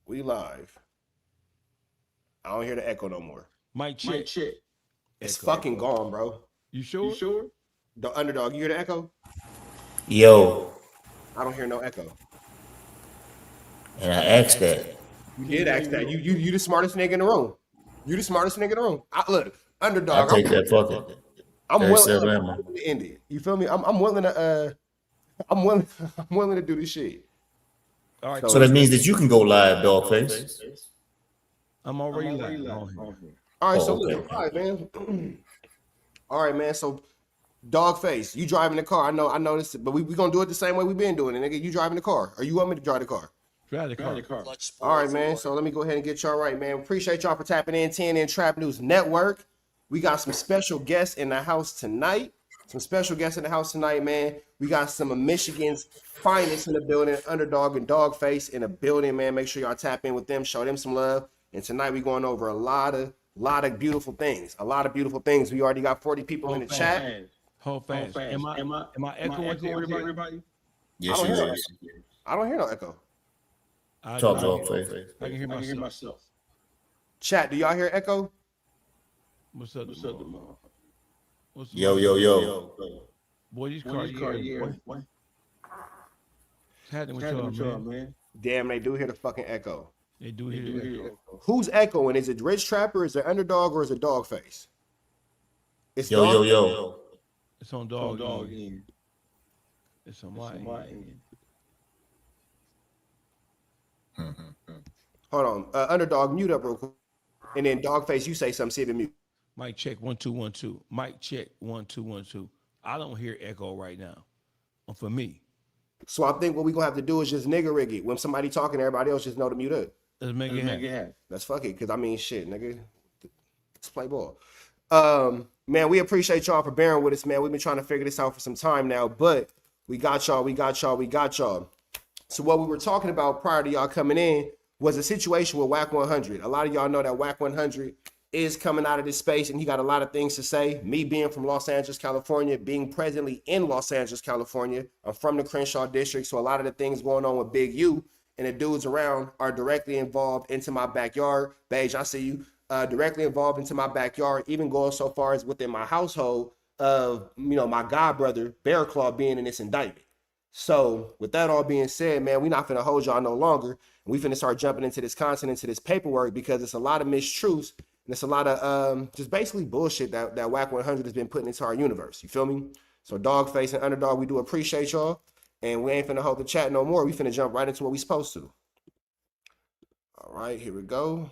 We live. I don't hear the echo no more. Mic check. It's fucking gone, bro. You sure? The underdog, you hear the echo? Yo, I don't hear no echo. and I asked that. You did ask that. You the smartest nigga in the room. You the smartest nigga in the room. Look, I underdog. take that fucking I'm willing 37 ammo. to end it. You feel me? I'm willing to I'm willing to do this shit. All right. So that means that you can go live, Dawgface. I'm already live. All right, so okay. look, all right, man. All right, man. So Dawgface, you driving the car. I know this, but we gonna do it the same way we been doing it, nigga. You driving the car. Or you want me to drive the car? Drive the car. All right, man. So let me go ahead and get y'all right, man. Appreciate y'all for tapping in. TNN Trap News Network. We got some special guests in the house tonight. Man. We got some of Michigan's finest in the building, Underdog and Dawgface in the building, man. Make sure y'all tap in with them, show them some love. And tonight we going over a lot of beautiful things. We already got 40 people in the chat. Hold fast. Am I echoing to everybody? Yes, you is. I don't hear no echo. Talk, Dawgface. I can hear myself. Chat, do y'all hear echo? What's up? Yo. Boy, these cars here. What? What's happening with y'all, man? Damn, they do hear the fucking echo. They do hear the echo. Who's echoing? Is it Rich Trapper? Is it Underdog? Or is it Dawgface? It's Yo. It's on dog end. It's on my end. Hold on. Underdog, mute up real quick. And then Dawgface, you say something, see if it mute. Mic check 1 2 1 2. Mic check 1 2 1 2. I don't hear echo right now. For me. So I think what we gonna have to do is just nigga rig it. When somebody talking, everybody else just know to mute up. Let's make it happen. Let's fuck it. Cause I mean shit, nigga. Let's play ball. Man, we appreciate y'all for bearing with us, man. We've been trying to figure this out for some time now, but we got y'all. So what we were talking about prior to y'all coming in was a situation with Wack 100. A lot of y'all know that Wack 100 is coming out of this space and he got a lot of things to say. Me being from Los Angeles, California, being presently in Los Angeles, California, I'm from the Crenshaw district, so a lot of the things going on with Big U and the dudes around are directly involved into my backyard. Beige, I see you. Directly involved into my backyard, even going so far as within my household of, my god brother, Bear Claw, being in this indictment. So with that all being said, man, we're not finna hold y'all no longer. We finna start jumping into this content, into this paperwork, because it's a lot of mistruths and it's a lot of just basically bullshit that Wack 100 has been putting into our universe. You feel me? So Dawgface and Underdog, we do appreciate y'all. And we ain't finna hold the chat no more. We finna jump right into what we supposed to. All right, here we go.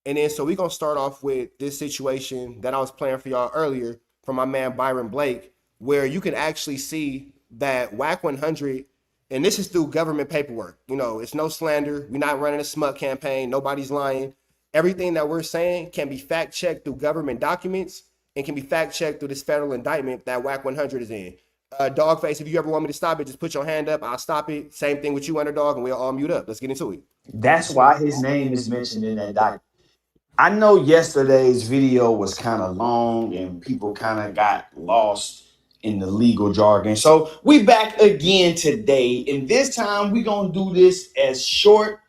And then so we're gonna start off with this situation that I was playing for y'all earlier from my man Byron Blake, where you can actually see that Wack 100, and this is through government paperwork. It's no slander. We're not running a smut campaign. Nobody's lying. Everything that we're saying can be fact checked through government documents and can be fact checked through this federal indictment that Wack 100 is in. Dawgface, if you ever want me to stop it, just put your hand up. I'll stop it. Same thing with you, Underdog, and we'll all mute up. Let's get into it. That's why his name is mentioned in that document. I know yesterday's video was kind of long and people kind of got lost in the legal jargon. So we back again today, and this time we gonna do this as short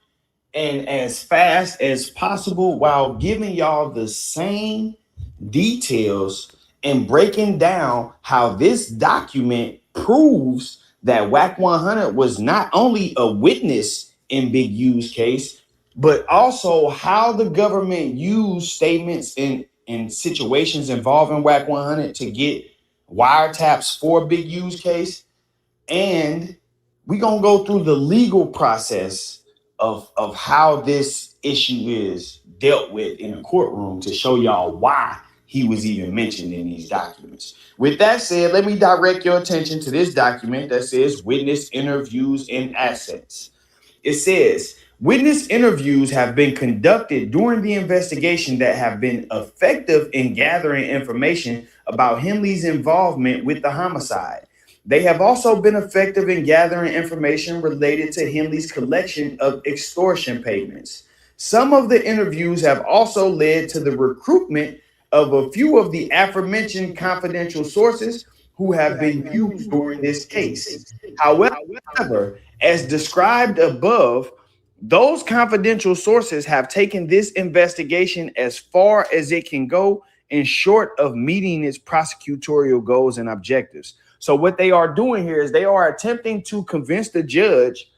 and as fast as possible while giving y'all the same details and breaking down how this document proves that Wack 100 was not only a witness in Big U's case, but also how the government used statements in situations involving Wack 100 to get wiretaps for Big U's case. And we're going to go through the legal process of how this issue is dealt with in a courtroom to show y'all why he was even mentioned in these documents. With that said, let me direct your attention to this document that says witness interviews and assets. It says, witness interviews have been conducted during the investigation that have been effective in gathering information about Henley's involvement with the homicide. They have also been effective in gathering information related to Henley's collection of extortion payments. Some of the interviews have also led to the recruitment of a few of the aforementioned confidential sources who have been used during this case. However, as described above, Those confidential sources have taken this investigation as far as it can go in short of meeting its prosecutorial goals and objectives. So what they are doing here is they are attempting to convince the judge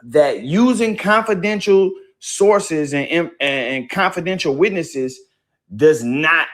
that using confidential sources and confidential witnesses does not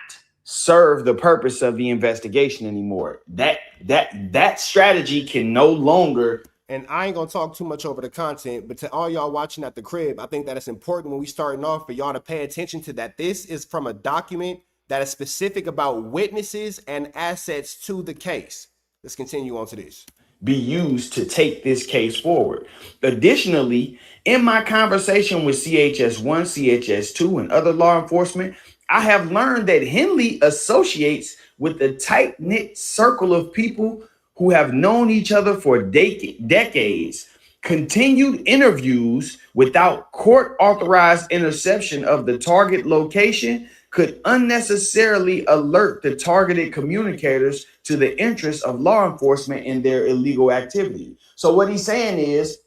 serve the purpose of the investigation anymore. That strategy can no longer. And I ain't gonna talk too much over the content, but to all y'all watching at the crib, I think that it's important when we starting off for y'all to pay attention to that. This is from a document that is specific about witnesses and assets to the case. Let's continue on to this. Be used to take this case forward. Additionally, in my conversation with CHS1, CHS2, and other law enforcement, I have learned that Henley associates with a tight-knit circle of people who have known each other for decades. Continued interviews without court-authorized interception of the target location could unnecessarily alert the targeted communicators to the interests of law enforcement in their illegal activity. So what he's saying is,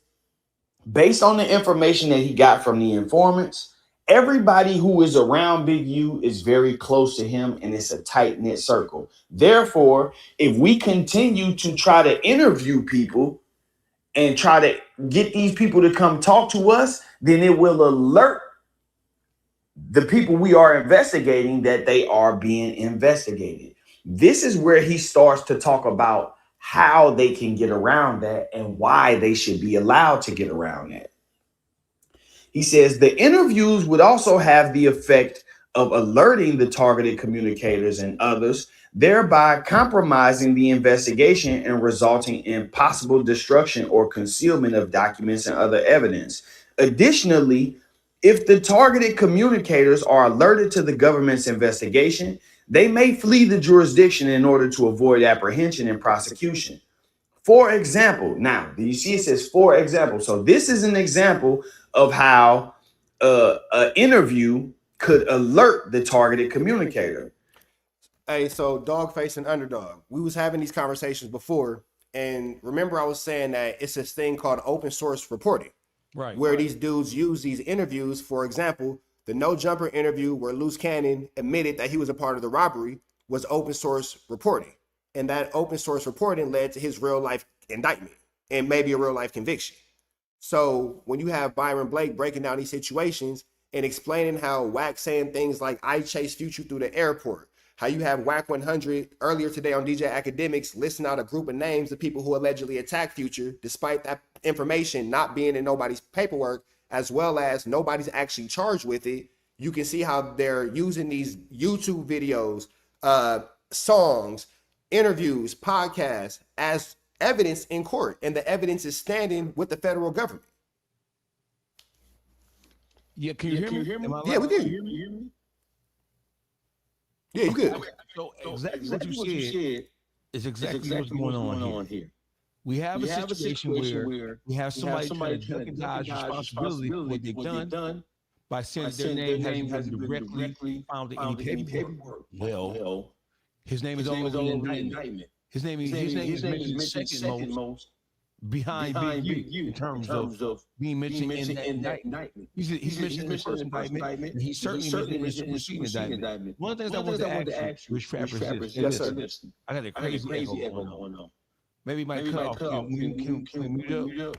based on the information that he got from the informants, everybody who is around Big U is very close to him, and it's a tight-knit circle. Therefore, if we continue to try to interview people and try to get these people to come talk to us, then it will alert the people we are investigating that they are being investigated. This is where he starts to talk about how they can get around that and why they should be allowed to get around that. He says the interviews would also have the effect of alerting the targeted communicators and others, thereby compromising the investigation and resulting in possible destruction or concealment of documents and other evidence. Additionally, if the targeted communicators are alerted to the government's investigation, they may flee the jurisdiction in order to avoid apprehension and prosecution. For example, now, do you see it says for example? So this is an example of how an interview could alert the targeted communicator. Hey, so Dawgface and Underdog, we was having these conversations before, and remember I was saying that it's this thing called open source reporting. Right. Where these dudes use these interviews. For example, the No Jumper interview where Loose Cannon admitted that he was a part of the robbery was open source reporting. And that open source reporting led to his real life indictment and maybe a real life conviction. So when you have Byron Blake breaking down these situations and explaining how Wack saying things like I chase Future through the airport, how you have Wack 100 earlier today on DJ Academics listing out a group of names of people who allegedly attacked Future, despite that information not being in nobody's paperwork, as well as nobody's actually charged with it. You can see how they're using these YouTube videos, songs, interviews, podcasts as evidence in court, and the evidence is standing with the federal government. Yeah, can you hear me? Yeah, we can. Yeah, you good. So exactly what you said is exactly what's going on here. We have a situation where we have somebody trying to recognize responsibility for what they've done by saying their name hasn't been directly found in any paperwork. Well, his name is over in the indictment. His name is mentioned second most behind Big U in terms of being mentioned in that indictment. He's mentioned in the first indictment, and he's certainly mentioned in the superseding indictment. One of the things I wanted to ask you, Rich Trappers, is Yes, sir. I got a crazy echo going on. Maybe it might cut off. Can we mute up?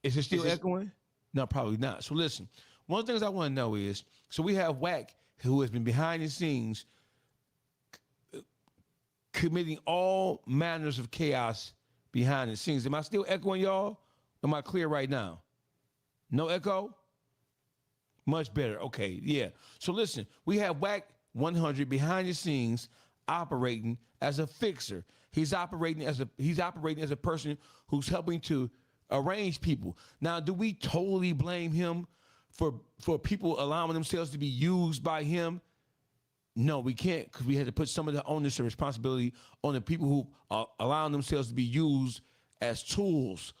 Is it still echoing? No, probably not. So listen, one of the things I want to know is, so we have Wack, who has been behind the scenes committing all manners of chaos behind the scenes. Am I still echoing, y'all? Am I clear right now? No echo? Much better. Okay, yeah. So listen, we have Wack 100 behind the scenes operating as a fixer. He's operating as a person who's helping to arrange people. Now, do we totally blame him for people allowing themselves to be used by him? No, we can't, because we had to put some of the onus and responsibility on the people who are allowing themselves to be used as tools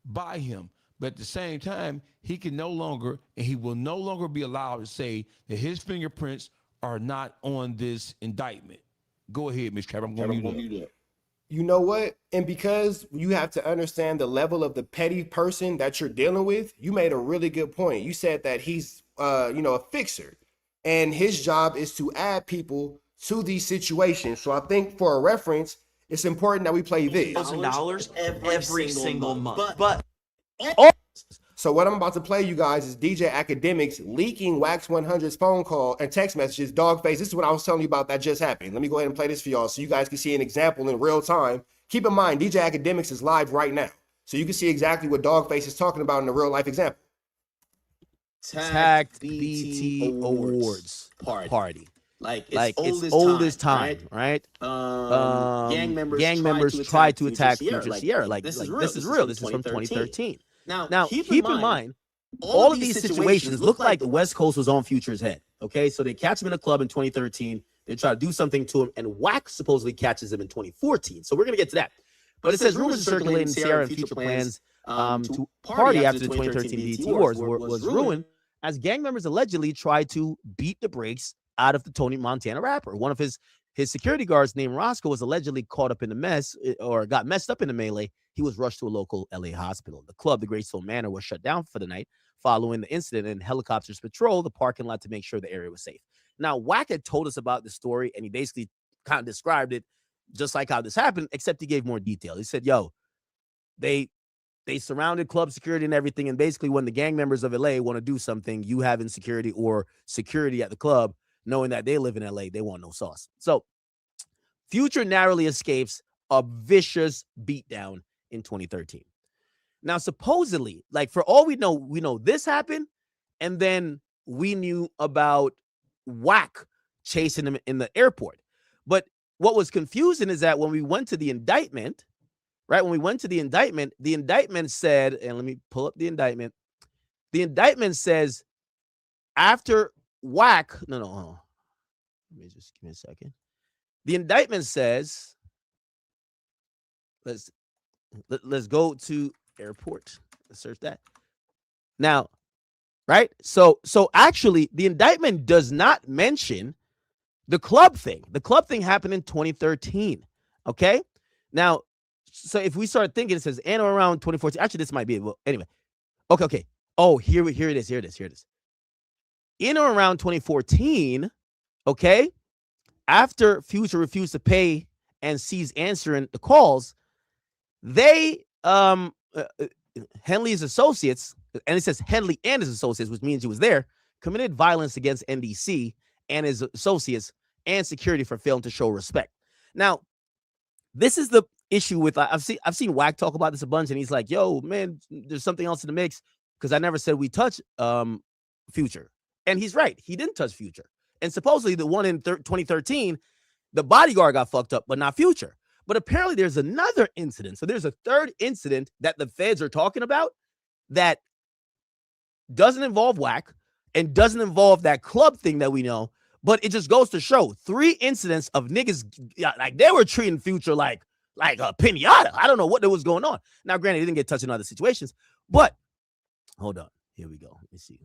by him. But at the same time, he can no longer, and he will no longer be allowed to say that his fingerprints are not on this indictment. Go ahead, Ms. Trapper. I'm going to mute up. You know what? And because you have to understand the level of the petty person that you're dealing with, you made a really good point. You said that he's a fixer, and his job is to add people to these situations. So I think for a reference, it's important that we play this. $1,000 every single month. But So what I'm about to play you guys is DJ Academics leaking Wax 100's phone call and text messages. Dawgface, this is what I was telling you about that just happened. Let me go ahead and play this for y'all so you guys can see an example in real time. Keep in mind, DJ Academics is live right now, so you can see exactly what Dawgface is talking about in a real life example. Tagged BT Awards party. Like it's old as time, right? Gang members tried to attack Future Sierra. Like this is real. This is from 2013. Now keep in mind, all of these situations look like the West Coast was on Future's head. Okay, so they catch him in a club in 2013. They try to do something to him, and Wack supposedly catches him in 2014. So we're gonna get to that. But it says rumors are circulating Sierra and Future plans to party after the 2013 BT Awards was ruined, as gang members allegedly tried to beat the brakes out of the Tony Montana rapper. One of his security guards named Roscoe was allegedly caught up in the mess, or got messed up in the melee. He was rushed to a local LA hospital. The club, the Great Stone Manor, was shut down for the night following the incident, and helicopters patrolled the parking lot to make sure the area was safe. Now, Wack had told us about the story, and he basically kind of described it just like how this happened, except he gave more detail. He said, yo, they surrounded club security and everything, and basically when the gang members of LA want to do something, you have insecurity or security at the club, knowing that they live in LA, they want no sauce. So Future narrowly escapes a vicious beatdown in 2013. Now, supposedly, like for all we know this happened, and then we knew about Wack chasing him in the airport. But what was confusing is that when we went to the indictment, right? When we went to the indictment said, and let me pull up the indictment. The indictment says after Wack, no, hold on. Let me just give me a second. The indictment says, let's go to airport. Let's search that. Now, right? So actually, the indictment does not mention the club thing. The club thing happened in 2013. Okay. Now, so if we start thinking, it says and around 2014. Actually, this might be it. Well, anyway. Okay. Oh, here it is. In or around 2014, okay, after Future refused to pay and ceased answering the calls, they Henley's associates, and it says Henley and his associates, which means he was there, committed violence against NDC and his associates and security for failing to show respect. Now, this is the issue with I've seen Wack talk about this a bunch, and he's like, yo, man, there's something else in the mix, because I never said we touch Future. And he's right. He didn't touch Future. And supposedly the one in 2013, the bodyguard got fucked up, but not Future. But apparently there's another incident. So there's a third incident that the feds are talking about that doesn't involve Wack and doesn't involve that club thing that we know. But it just goes to show 3 incidents of niggas, like they were treating Future like a pinata. I don't know what was going on. Now, granted, he didn't get touched in other situations, but hold on. Here we go. Let me see.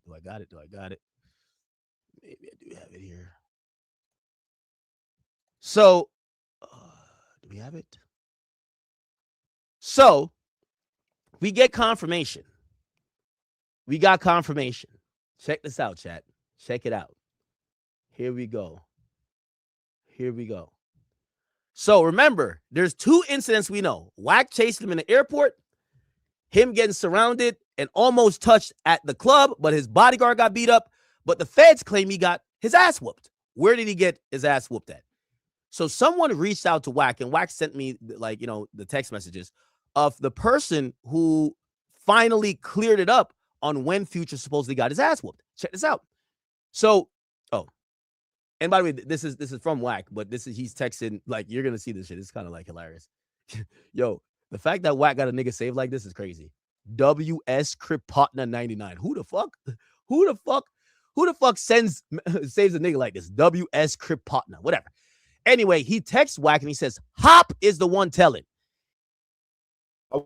Do I got it? Maybe I do have it here. So, do we have it? So, we get confirmation. We got confirmation. Check this out, chat. Check it out. Here we go. So, remember, there's 2 incidents we know. Wack chased him in the airport, him getting surrounded and almost touched at the club, but his bodyguard got beat up. But the feds claim he got his ass whooped. Where did he get his ass whooped at? So someone reached out to Wack, and Wack sent me the text messages of the person who finally cleared it up on when Future supposedly got his ass whooped. Check this out. So, and by the way, this is from Wack, but he's texting, like, you're gonna see this shit. It's kind of like hilarious. Yo, the fact that Wack got a nigga saved like this is crazy. WS Kripotna 99. Who the fuck saves a nigga like this? WS Kripotna, whatever. Anyway, he texts Wack and he says, Hop is the one telling. I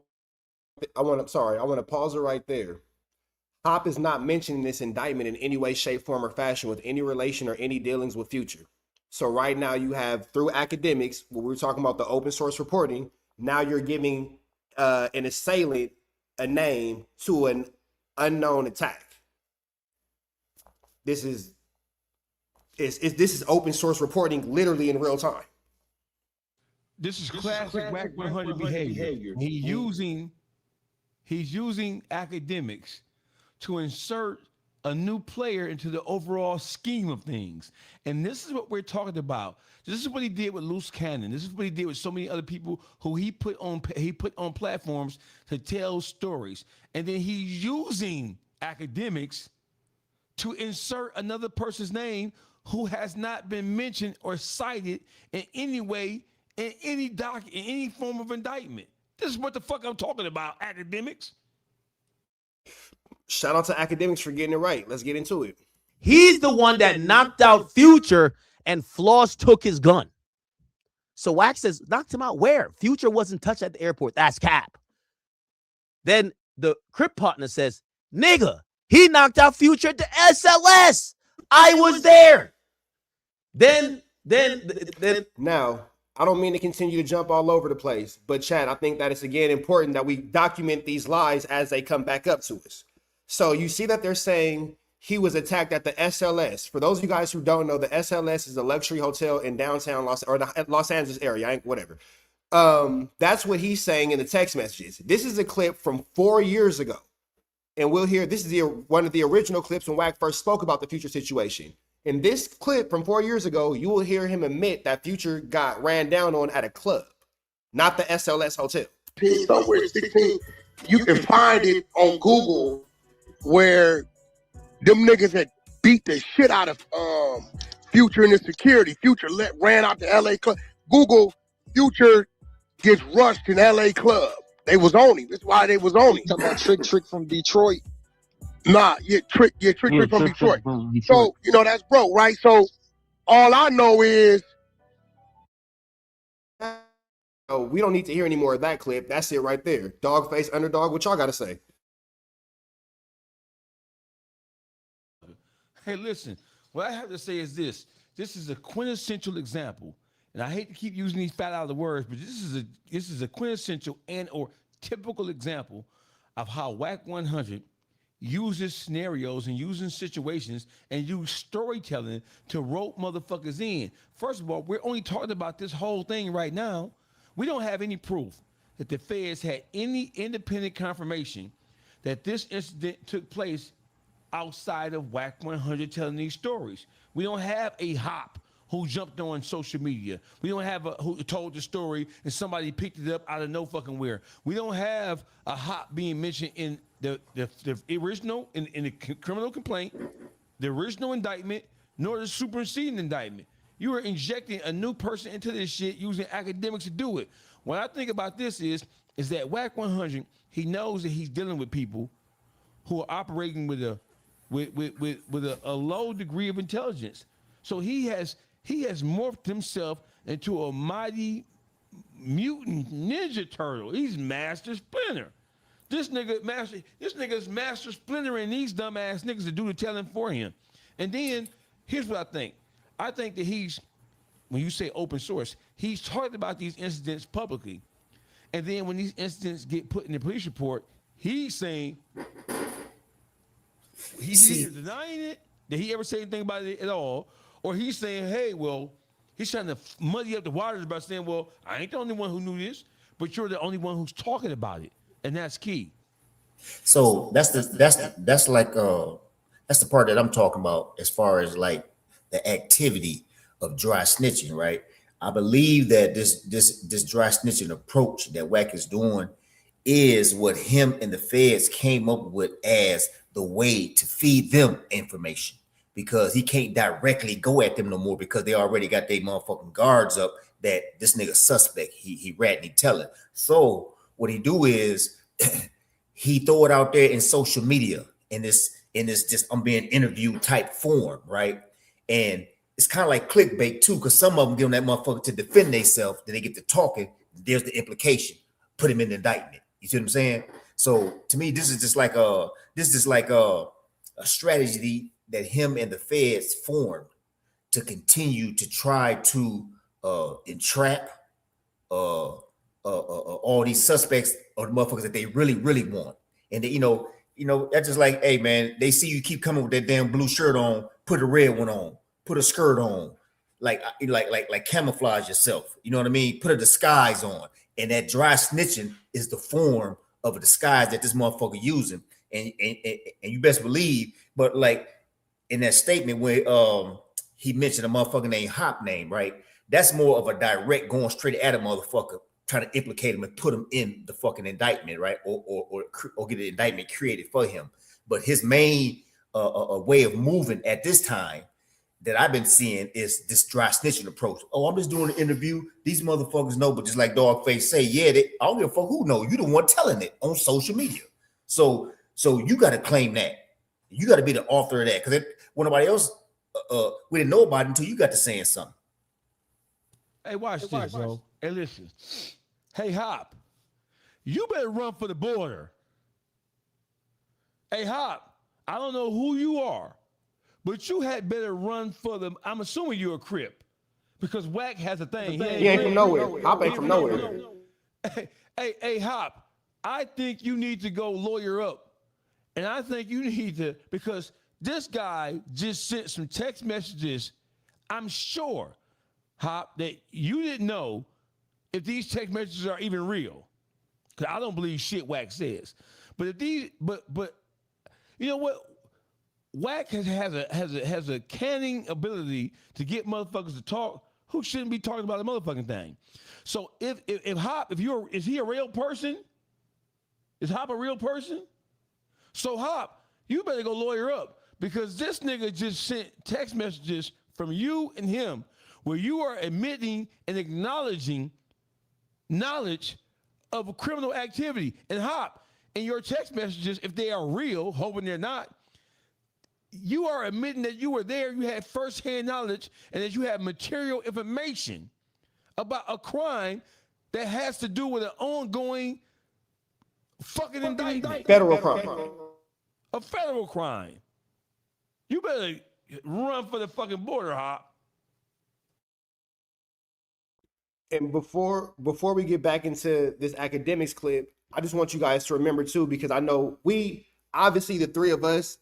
want to pause it right there. Hop is not mentioning this indictment in any way, shape, form, or fashion with any relation or any dealings with Future. So right now you have, through academics, when we were talking about the open source reporting, now you're giving an assailant a name to an unknown attack. This is open source reporting literally in real time. This is classic Wack 100 behavior. He's using academics to insert a new player into the overall scheme of things. And this is what we're talking about. This is what he did with Loose Cannon. This is what he did with so many other people who he put on platforms to tell stories. And then he's using academics to insert another person's name who has not been mentioned or cited in any way, in any in any form of indictment. This is what the fuck I'm talking about, academics. Shout out to academics for getting it right. Let's get into it. He's the one that knocked out Future, and Floss took his gun. So Wack says, knocked him out where? Future wasn't touched at the airport. That's cap. Then the Crip partner says, nigga, he knocked out Future at the SLS. I was there. Then Now, I don't mean to continue to jump all over the place, but Chad, I think that it's again important that we document these lies as they come back up to us. So you see that they're saying he was attacked at the SLS. For those of you guys who don't know, the SLS is a luxury hotel in downtown the Los Angeles area, whatever. That's what he's saying in the text messages. This is a clip from 4 years ago. And we'll hear, this is one of the original clips when Wack first spoke about the Future situation. In this clip from 4 years ago, you will hear him admit that Future got ran down on at a club, not the SLS hotel. Somewhere 16, you can find it on Google where them niggas had beat the shit out of Future and his security. Future ran out to LA club. Google Future gets rushed in LA club. They was on him. That's why they was on him. Talking about Trick from Detroit. Nah, Trick from Detroit. So, you know, that's broke, right? So all I know is we don't need to hear any more of that clip. That's it right there. Dawgface, Underdog, what y'all got to say? Hey, listen, what I have to say is this. This is a quintessential example. And I hate to keep using these fat out of the words, but this is a quintessential and or typical example of how Wack 100 uses scenarios and using situations and use storytelling to rope motherfuckers in. First of all, we're only talking about this whole thing right now. We don't have any proof that the feds had any independent confirmation that this incident took place outside of Wack 100 telling these stories. We don't have a hop who jumped on social media. We don't have who told the story and somebody picked it up out of no fucking where. We don't have a hop being mentioned in the original, in the criminal complaint, the original indictment, nor the superseding indictment. You are injecting a new person into this shit using academics to do it. What I think about this is that Wack 100, he knows that he's dealing with people who are operating with a low degree of intelligence. So he has morphed himself into a mighty mutant ninja turtle. He's Master Splinter. This nigga's Master Splinter and these dumbass niggas to do the telling for him. And then here's what I think. I think that when you say open source, he's talked about these incidents publicly. And then when these incidents get put in the police report, he's saying he's either denying it, that he ever say anything about it at all, or he's saying, hey, well, he's trying to muddy up the waters by saying, well, I ain't the only one who knew this, but you're the only one who's talking about it. And that's key. So that's the part that I'm talking about as far as like the activity of dry snitching, right? I believe that this dry snitching approach that Wack is doing is what him and the feds came up with as the way to feed them information, because he can't directly go at them no more because they already got their motherfucking guards up that this nigga suspect, he ratting, he telling. So what he do is he throw it out there in social media in this just I'm being interviewed type form, right? And it's kind of like clickbait too, because some of them give them that motherfucker to defend themselves. Then they get to talking. There's the implication. Put him in the indictment. You see what I'm saying? So to me, this is just like a strategy that him and the feds formed to continue to try to entrap all these suspects or the motherfuckers that they really, really want. And they, that's just like, hey man, they see you keep coming with that damn blue shirt on, put a red one on, put a skirt on, like camouflage yourself. You know what I mean? Put a disguise on. And that dry snitching is the form of a disguise that this motherfucker using. And you best believe, but like in that statement where he mentioned a motherfucker named Hop name, right? That's more of a direct going straight at a motherfucker, trying to implicate him and put him in the fucking indictment, right? Or get an indictment created for him. But his main way of moving at this time that I've been seeing is this dry snitching approach. Oh, I'm just doing an interview. These motherfuckers know, but just like Dawgface say, yeah, I don't give a fuck who know. You the one telling it on social media. So you got to claim that. You got to be the author of that, because when nobody else, we didn't know about it until you got to saying something. Hey, watch this, bro. Hey, listen. Hey, Hop, you better run for the border. Hey, Hop, I don't know who you are, but you had better run for them. I'm assuming you're a Crip, because Wack has a thing. He ain't from nowhere. Hop ain't from nowhere. Hey, Hop, I think you need to go lawyer up. And I think you need to, because this guy just sent some text messages. I'm sure, Hop, that you didn't know if these text messages are even real. Because I don't believe shit Wack says. But if these, but you know what? Wack has a canning ability to get motherfuckers to talk who shouldn't be talking about the motherfucking thing. So if Hop, is he a real person? Is Hop a real person? So Hop, you better go lawyer up, because this nigga just sent text messages from you and him where you are admitting and acknowledging knowledge of criminal activity. And Hop, in your text messages, if they are real, hoping they're not, you are admitting that you were there, you had firsthand knowledge, and that you have material information about a crime that has to do with an ongoing fucking indictment. Federal crime. A federal crime. You better run for the fucking border, Hop. And before we get back into this academics clip, I just want you guys to remember too, because I know we, obviously the three of us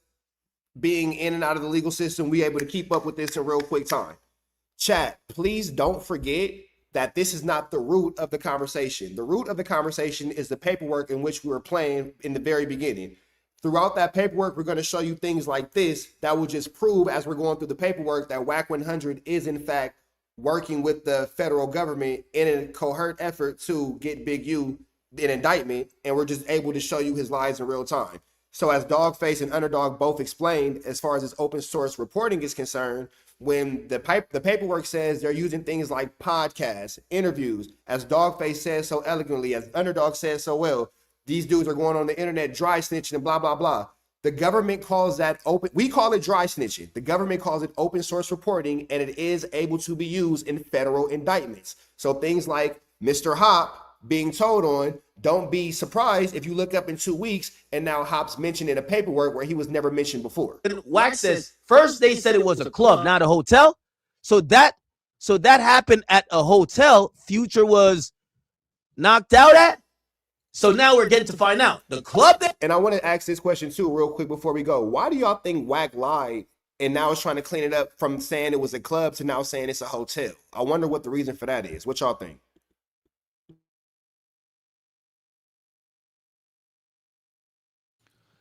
being in and out of the legal system, we able to keep up with this in real quick time. Chat, please don't forget that this is not the root of the conversation. The root of the conversation is the paperwork in which we were playing in the very beginning. Throughout that paperwork, we're going to show you things like this that will just prove, as we're going through the paperwork, that Wack 100 is in fact working with the federal government in a coherent effort to get Big U an indictment, and we're just able to show you his lies in real time. So as Dawgface and Underdog both explained, as far as this open source reporting is concerned, when the paperwork says they're using things like podcasts, interviews, as Dawgface says so eloquently, as Underdog says so well, these dudes are going on the internet dry snitching and blah, blah, blah. The government calls that open, we call it dry snitching. The government calls it open source reporting, and it is able to be used in federal indictments. So things like Mr. Hop being told on, don't be surprised if you look up in 2 weeks and now Hop's mentioned in a paperwork where he was never mentioned before. Wack says, first they said it was a club, not a hotel. So that happened at a hotel Future was knocked out at. So now we're getting to find out. The club that— And I want to ask this question too real quick before we go. Why do y'all think Wack lied and now is trying to clean it up from saying it was a club to now saying it's a hotel? I wonder what the reason for that is. What y'all think?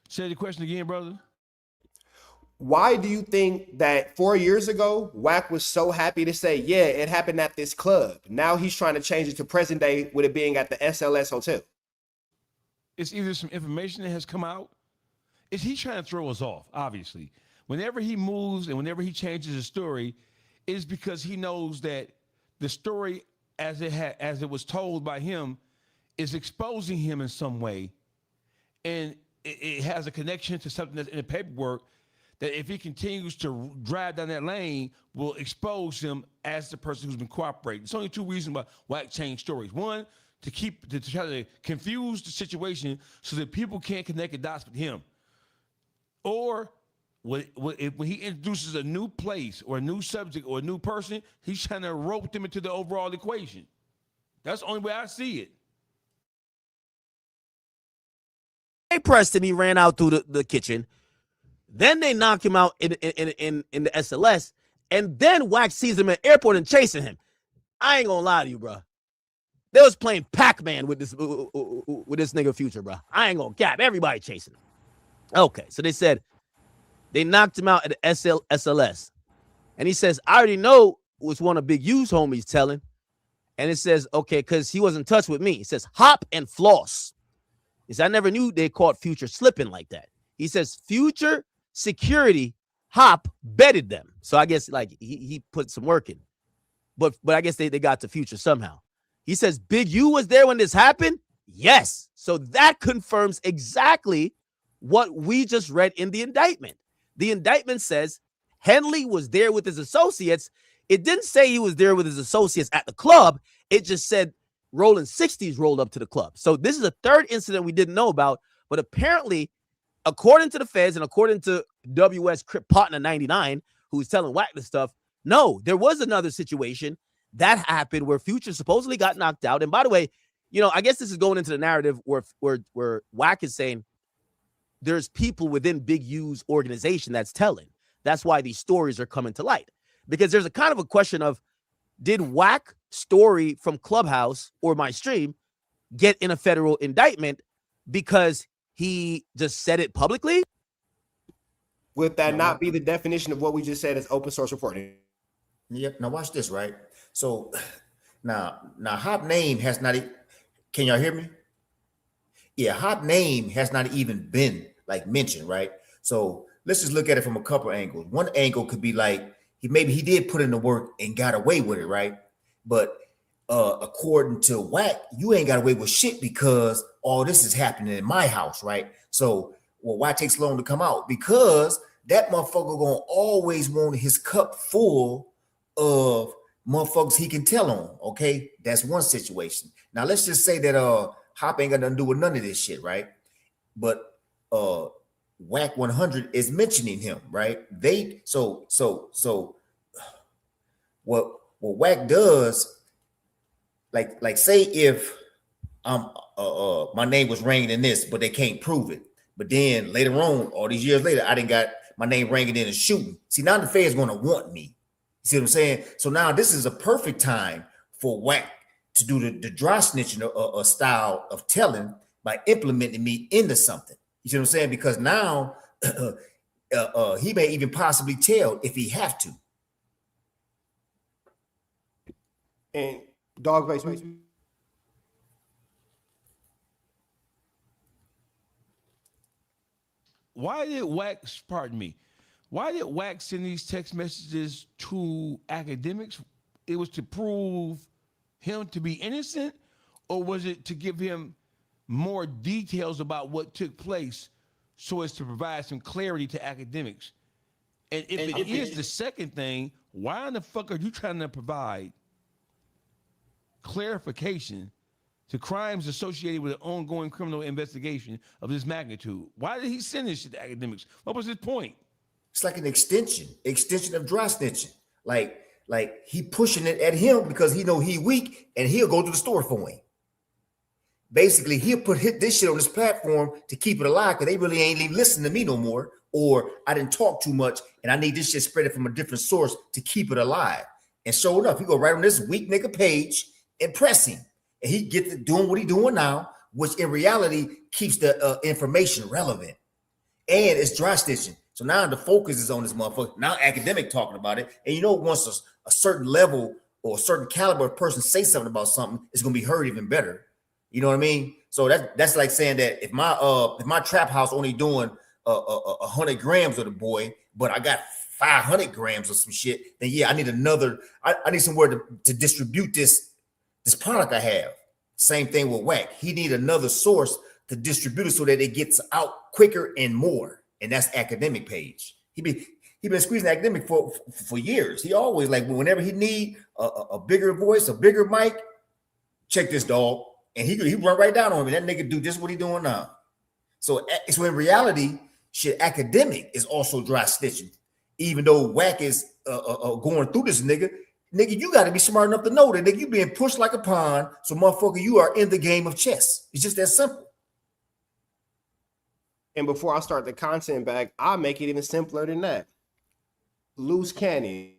Say the question again, brother. Why do you think that 4 years ago, Wack was so happy to say, yeah, it happened at this club? Now he's trying to change it to present day with it being at the SLS hotel. It's either some information that has come out. Is he trying to throw us off? Obviously, whenever he moves and whenever he changes the story, it is because he knows that the story, as it was told by him, is exposing him in some way, and it has a connection to something that's in the paperwork that, if he continues to drive down that lane, will expose him as the person who's been cooperating. There's only two reasons why Wack changed stories. One, to try to confuse the situation so that people can't connect the dots with him. Or when he introduces a new place or a new subject or a new person, he's trying to rope them into the overall equation. That's the only way I see it. They pressed him. He ran out through the kitchen. Then they knocked him out in the SLS. And then Wax sees him at the airport and chasing him. I ain't gonna lie to you, bro. They was playing Pac-Man with this nigga Future, bro. I ain't gonna cap. Everybody chasing him. Okay, so they said they knocked him out at the SLS. And he says, I already know was one of Big U's homies telling. And it says, okay, because he was in touch with me. It says, hop and floss. He said, I never knew they caught Future slipping like that. He says, Future security Hop betted them. So I guess like he put some work in. But I guess they got to Future somehow. He says, Big U was there when this happened? Yes. So that confirms exactly what we just read in the indictment. The indictment says Henley was there with his associates. It didn't say he was there with his associates at the club. It just said Rolling 60s rolled up to the club. So this is a third incident we didn't know about. But apparently, according to the feds and according to WS Crip Partner 99, who's telling Wack this stuff, no, there was another situation that happened where Future supposedly got knocked out. And by the way, you know, I guess this is going into the narrative where Wack is saying there's people within Big U's organization that's telling. That's why these stories are coming to light. Because there's a kind of a question of, did Wack story from Clubhouse or my stream get in a federal indictment because he just said it publicly? Would that not be the definition of what we just said as open source reporting? Yep. Now watch this, right? So now Hop name has not. Can y'all hear me? Yeah, Hop name has not even been like mentioned, right? So let's just look at it from a couple angles. One angle could be like he did put in the work and got away with it, right? But according to Wack, you ain't got away with shit because all this is happening in my house, right? So, well, why it takes long to come out? Because that motherfucker gonna always want his cup full of motherfuckers he can tell on. Okay, that's one situation. Now let's just say that Hop ain't got nothing to do with none of this shit, right? But Wack 100 is mentioning him, right? What Wack does, like say if my name was ringing in this, but they can't prove it. But then later on, all these years later, I didn't got my name ringing in and shooting. See, now the Fed's gonna want me. You see what I'm saying? So now this is a perfect time for Wack to do the dry snitching style of telling by implementing me into something. You see what I'm saying? Because now he may even possibly tell if he have to. And Dawgface, why did Wack send these text messages to academics? It was to prove him to be innocent, or was it to give him more details about what took place so as to provide some clarity to academics? And if it is the second thing, why in the fuck are you trying to provide clarification to crimes associated with an ongoing criminal investigation of this magnitude? Why did he send this shit to academics? What was his point? It's like an extension of dry snitching. Like he pushing it at him because he know he weak and he'll go to the store for him. Basically, he'll hit this shit on this platform to keep it alive because they really ain't even listening to me no more, or I didn't talk too much and I need this shit spread from a different source to keep it alive. And sure enough, he go right on this weak nigga page and press him. And he get to doing what he doing now, which in reality keeps the information relevant. And it's dry stitching. So now the focus is on this motherfucker. Now academic talking about it. And you know, once a certain level or a certain caliber of person say something about something, it's gonna be heard even better. You know what I mean? So that's like saying that if my trap house only doing 100 grams of the boy, but I got 500 grams of some shit, then yeah, I need another. I need somewhere to distribute this product I have. Same thing with Wack. He need another source to distribute it so that it gets out quicker and more. And that's academic page. He been squeezing academic for years. He always like whenever he need a bigger voice, a bigger mic, check this dog. And he run right down on him. And that nigga do just what he doing now. So in reality, Shit, academic is also dry snitching. Even though Wack is going through this nigga, you got to be smart enough to know that nigga, you being pushed like a pawn. So motherfucker, you are in the game of chess. It's just that simple. And before I start the content back, I'll make it even simpler than that. Loose cannon.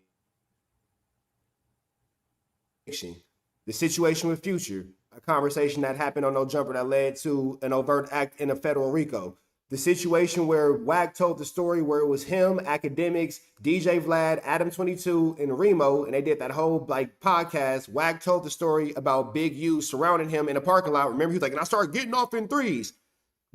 The situation with Future, a conversation that happened on No Jumper that led to an overt act in a federal RICO. The situation where Wack told the story where it was him, Academics, DJ Vlad, Adam 22, and Remo, and they did that whole like podcast. Wack told the story about Big U surrounding him in a parking lot. Remember, he was like, and I started getting off in threes.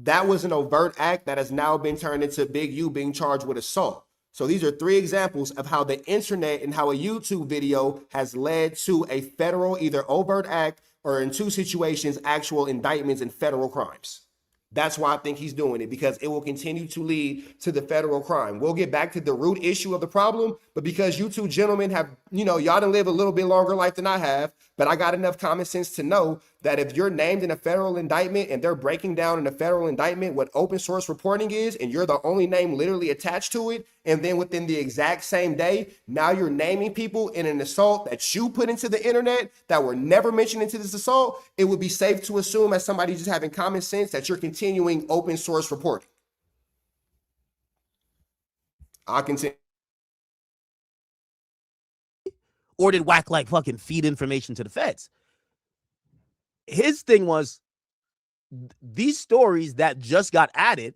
That was an overt act that has now been turned into Big U being charged with assault. So these are 3 examples of how the internet and how a YouTube video has led to a federal either overt act or in 2 situations, actual indictments and federal crimes. That's why I think he's doing it, because it will continue to lead to the federal crime. We'll get back to the root issue of the problem, but because you 2 gentlemen have, y'all done live a little bit longer life than I have, but I got enough common sense to know that if you're named in a federal indictment and they're breaking down in a federal indictment what open source reporting is, and you're the only name literally attached to it, and then within the exact same day, now you're naming people in an assault that you put into the internet that were never mentioned into this assault, it would be safe to assume as somebody just having common sense that you're continuing open source reporting. I'll continue. Or did Wack like fucking feed information to the feds? His thing was these stories that just got added.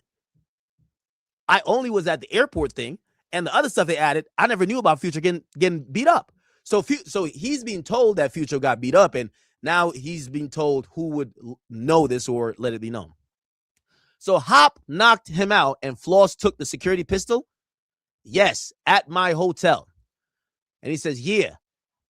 I only was at the airport thing, and the other stuff they added, I never knew about Future getting beat up. So he's being told that Future got beat up, and now he's being told who would know this or let it be known. So Hop knocked him out, and Floss took the security pistol. Yes, at my hotel. And he says, yeah,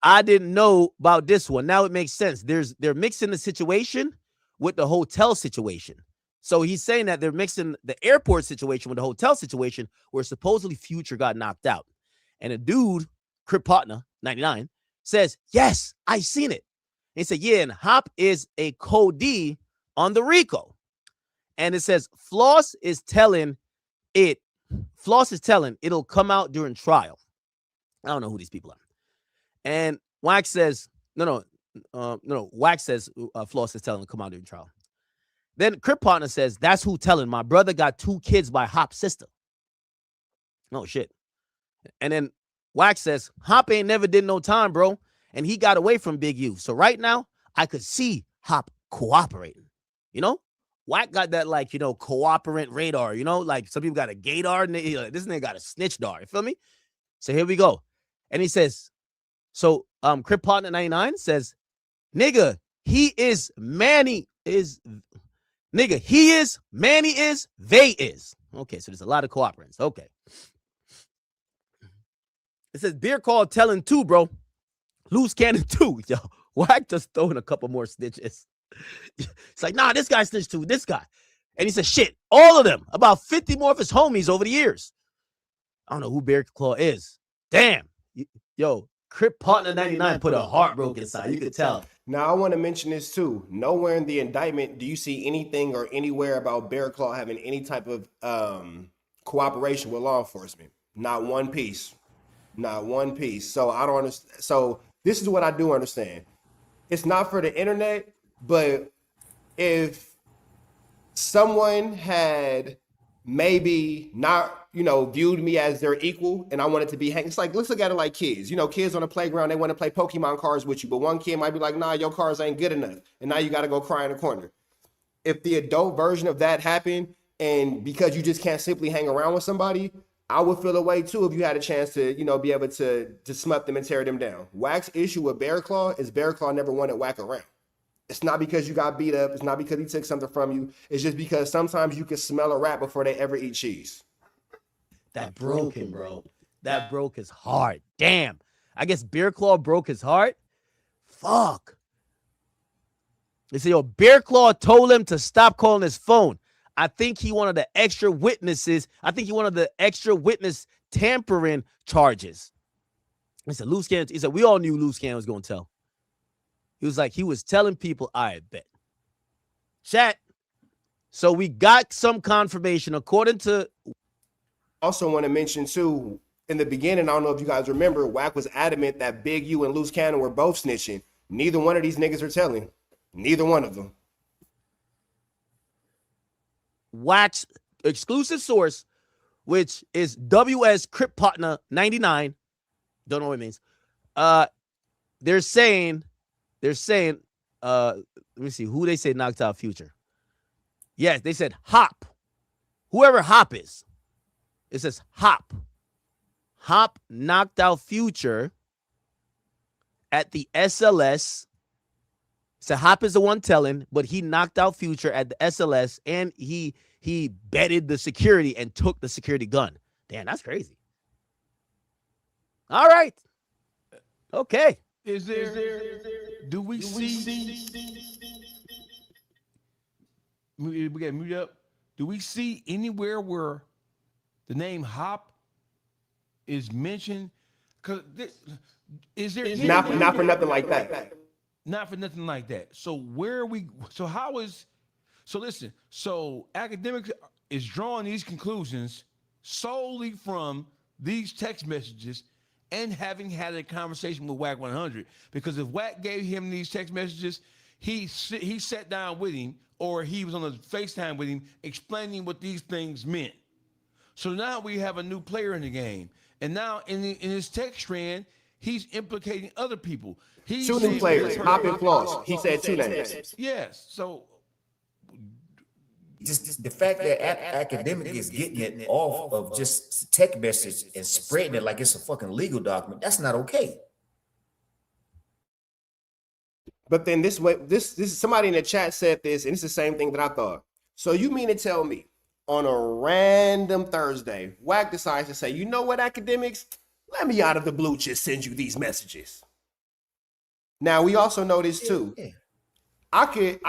I didn't know about this one. Now it makes sense. They're mixing the situation with the hotel situation. So he's saying that they're mixing the airport situation with the hotel situation where supposedly Future got knocked out. And a dude, Crip Partner, 99, says, yes, I seen it. And he said, yeah, and Hop is a co-D on the RICO. And it says, Floss is telling it'll come out during trial. I don't know who these people are. And Wax says, no. Wax says Floss is telling him to come out during trial. Then Crip Partner says, that's who telling. My brother got 2 kids by Hop's sister. Oh, shit. And then Wax says, Hop ain't never did no time, bro. And he got away from Big U. So right now, I could see Hop cooperating. Wack got that, cooperant radar, like some people got a gaydar, and this nigga got a snitch dar. You feel me? So here we go. And he says, Crip Partner 99 says, nigga, he is, Manny is, nigga, he is, Manny is, they is. Okay, so there's a lot of cooperants. Okay. It says, beer call telling 2, bro. Loose cannon 2. Yo, Wack just throwing a couple more snitches. It's like, nah, this guy snitched too, this guy. And he said, shit, all of them. About 50 more of his homies over the years. I don't know who Bear Claw is. Damn. Yo, Crip Partner 99 put a heartbroken inside. You could tell. Now, I want to mention this too. Nowhere in the indictment do you see anything or anywhere about Bear Claw having any type of cooperation with law enforcement. Not one piece. Not one piece. So I don't understand. So this is what I do understand. It's not for the internet, but if someone had maybe not, viewed me as their equal and I wanted to be hanging, it's like, let's look at it like kids. Kids on the playground, they want to play Pokemon cards with you, but one kid might be like, nah, your cards ain't good enough. And now you got to go cry in the corner. If the adult version of that happened, and because you just can't simply hang around with somebody, I would feel a way too if you had a chance to, be able to smut them and tear them down. Wack's issue with Bear Claw is Bear Claw never wanted Wack around. It's not because you got beat up. It's not because he took something from you. It's just because sometimes you can smell a rat before they ever eat cheese. That broke him, bro. That broke his heart. Damn. I guess Bear Claw broke his heart. Fuck. They say, Bear Claw told him to stop calling his phone. I think he wanted the extra witnesses. I think he wanted the extra witness tampering charges. He said, Loose Cannon. He said, we all knew Loose Cannon was going to tell. He was like, he was telling people, I bet. Chat. So we got some confirmation according to also want to mention too, in the beginning, I don't know if you guys remember, Wack was adamant that Big U and Loose Cannon were both snitching. Neither one of these niggas are telling. Neither one of them. Wack's exclusive source, which is WS Crip Partner 99. Don't know what it means. They're saying, let me see who they say knocked out Future. Yes, they said Hop. Whoever Hop is. It says Hop. Hop knocked out Future at the SLS. So Hop is the one telling, but he knocked out Future at the SLS, and he betted the security and took the security gun. Damn, that's crazy. All right. Okay. Do we see? We got mute up. Do we see anywhere where the name Hop is mentioned? Because is there not for nothing like that? Not for nothing like that. So where are we? So how is? So listen. So academics is drawing these conclusions solely from these text messages and having had a conversation with Wack 100. Because if Wack gave him these text messages, he sat down with him, or he was on a FaceTime with him explaining what these things meant. So now we have a new player in the game. And now in his text strand, he's implicating other people. Two new players, Hop and Floss. He said two names. Yes. So just the fact that academic is getting it off of just text message and spreading it like it's a fucking legal document, that's not okay. But then this is somebody in the chat said this, and it's the same thing that I thought. So you mean to tell me on a random Thursday, Wack decides to say, you know what, academics? Let me out of the blue just send you these messages. Now we also know this too. Yeah. I could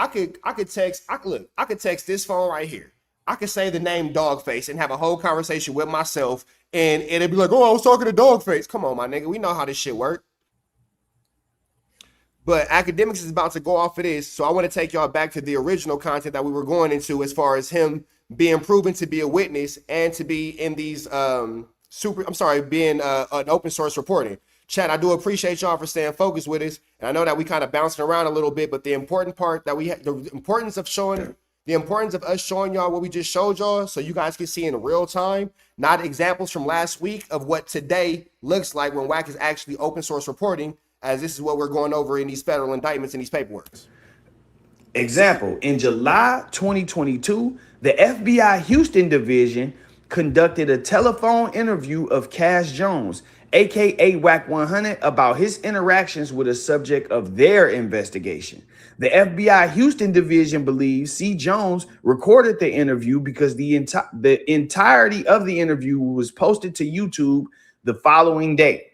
text this phone right here. I could say the name Dawgface and have a whole conversation with myself, and it'd be like, oh, I was talking to Dawgface. Come on, my nigga. We know how this shit works. But academics is about to go off of this, so I want to take y'all back to the original content that we were going into as far as him being proven to be a witness and to be in these being an open source reporting. Chat, I do appreciate y'all for staying focused with us, and I know that we kind of bouncing around a little bit, but the important part that the importance of us showing y'all what we just showed y'all, so you guys can see in real time, not examples from last week of what today looks like when Wack is actually open source reporting, as this is what we're going over in these federal indictments and these paperworks. Example, in July 2022, the FBI Houston Division conducted a telephone interview of Cash Jones, aka Wack 100, about his interactions with a subject of their investigation. The FBI Houston Division believes C. Jones recorded the interview because the entirety of the interview was posted to YouTube the following day.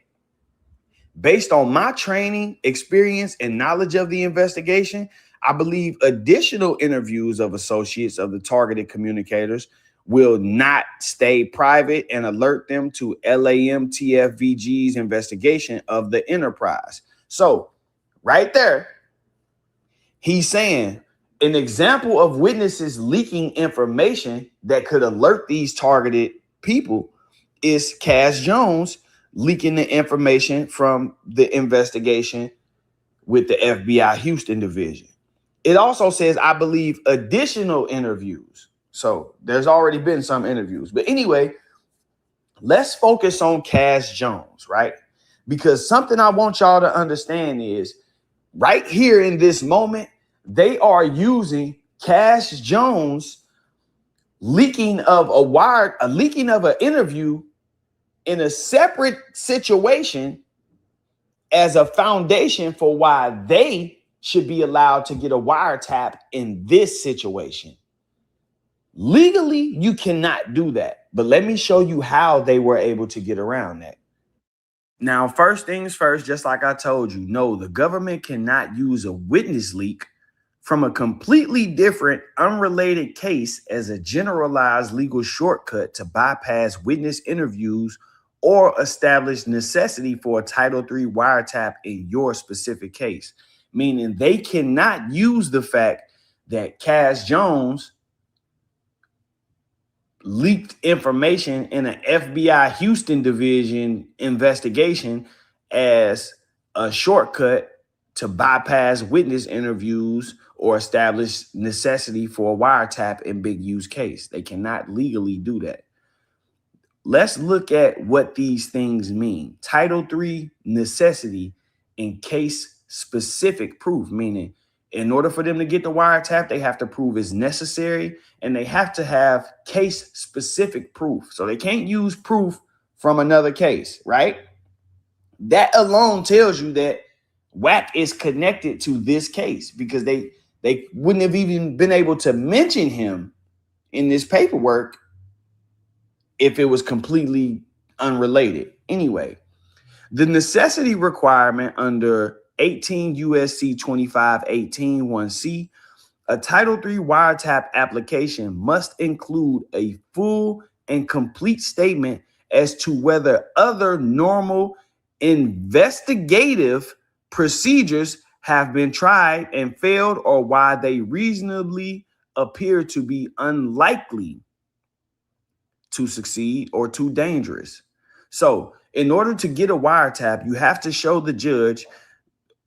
Based on my training, experience, and knowledge of the investigation, I believe additional interviews of associates of the targeted communicators will not stay private and alert them to LAMTFVG's investigation of the enterprise. So right there, he's saying an example of witnesses leaking information that could alert these targeted people is Cash Jones leaking the information from the investigation with the FBI Houston Division. It also says, I believe, additional interviews. So there's already been some interviews. But anyway, let's focus on Cash Jones, right? Because something I want y'all to understand is right here in this moment, they are using Cash Jones leaking of an interview in a separate situation as a foundation for why they should be allowed to get a wiretap in this situation. Legally, you cannot do that. But let me show you how they were able to get around that. Now, first things first, just like I told you, no, the government cannot use a witness leak from a completely different, unrelated case as a generalized legal shortcut to bypass witness interviews or establish necessity for a Title III wiretap in your specific case. Meaning they cannot use the fact that Cash Jones leaked information in an FBI Houston division investigation as a shortcut to bypass witness interviews or establish necessity for a wiretap in Big U's case. They cannot legally do that. Let's look at what these things mean. Title III, necessity in case specific proof, meaning in order for them to get the wiretap, they have to prove it's necessary and they have to have case specific proof. So they can't use proof from another case, right? That alone tells you that Wack is connected to this case, because they wouldn't have even been able to mention him in this paperwork if it was completely unrelated. Anyway, the necessity requirement under 18 USC 2518 1C, a Title III wiretap application must include a full and complete statement as to whether other normal investigative procedures have been tried and failed, or why they reasonably appear to be unlikely to succeed or too dangerous. So in order to get a wiretap, you have to show the judge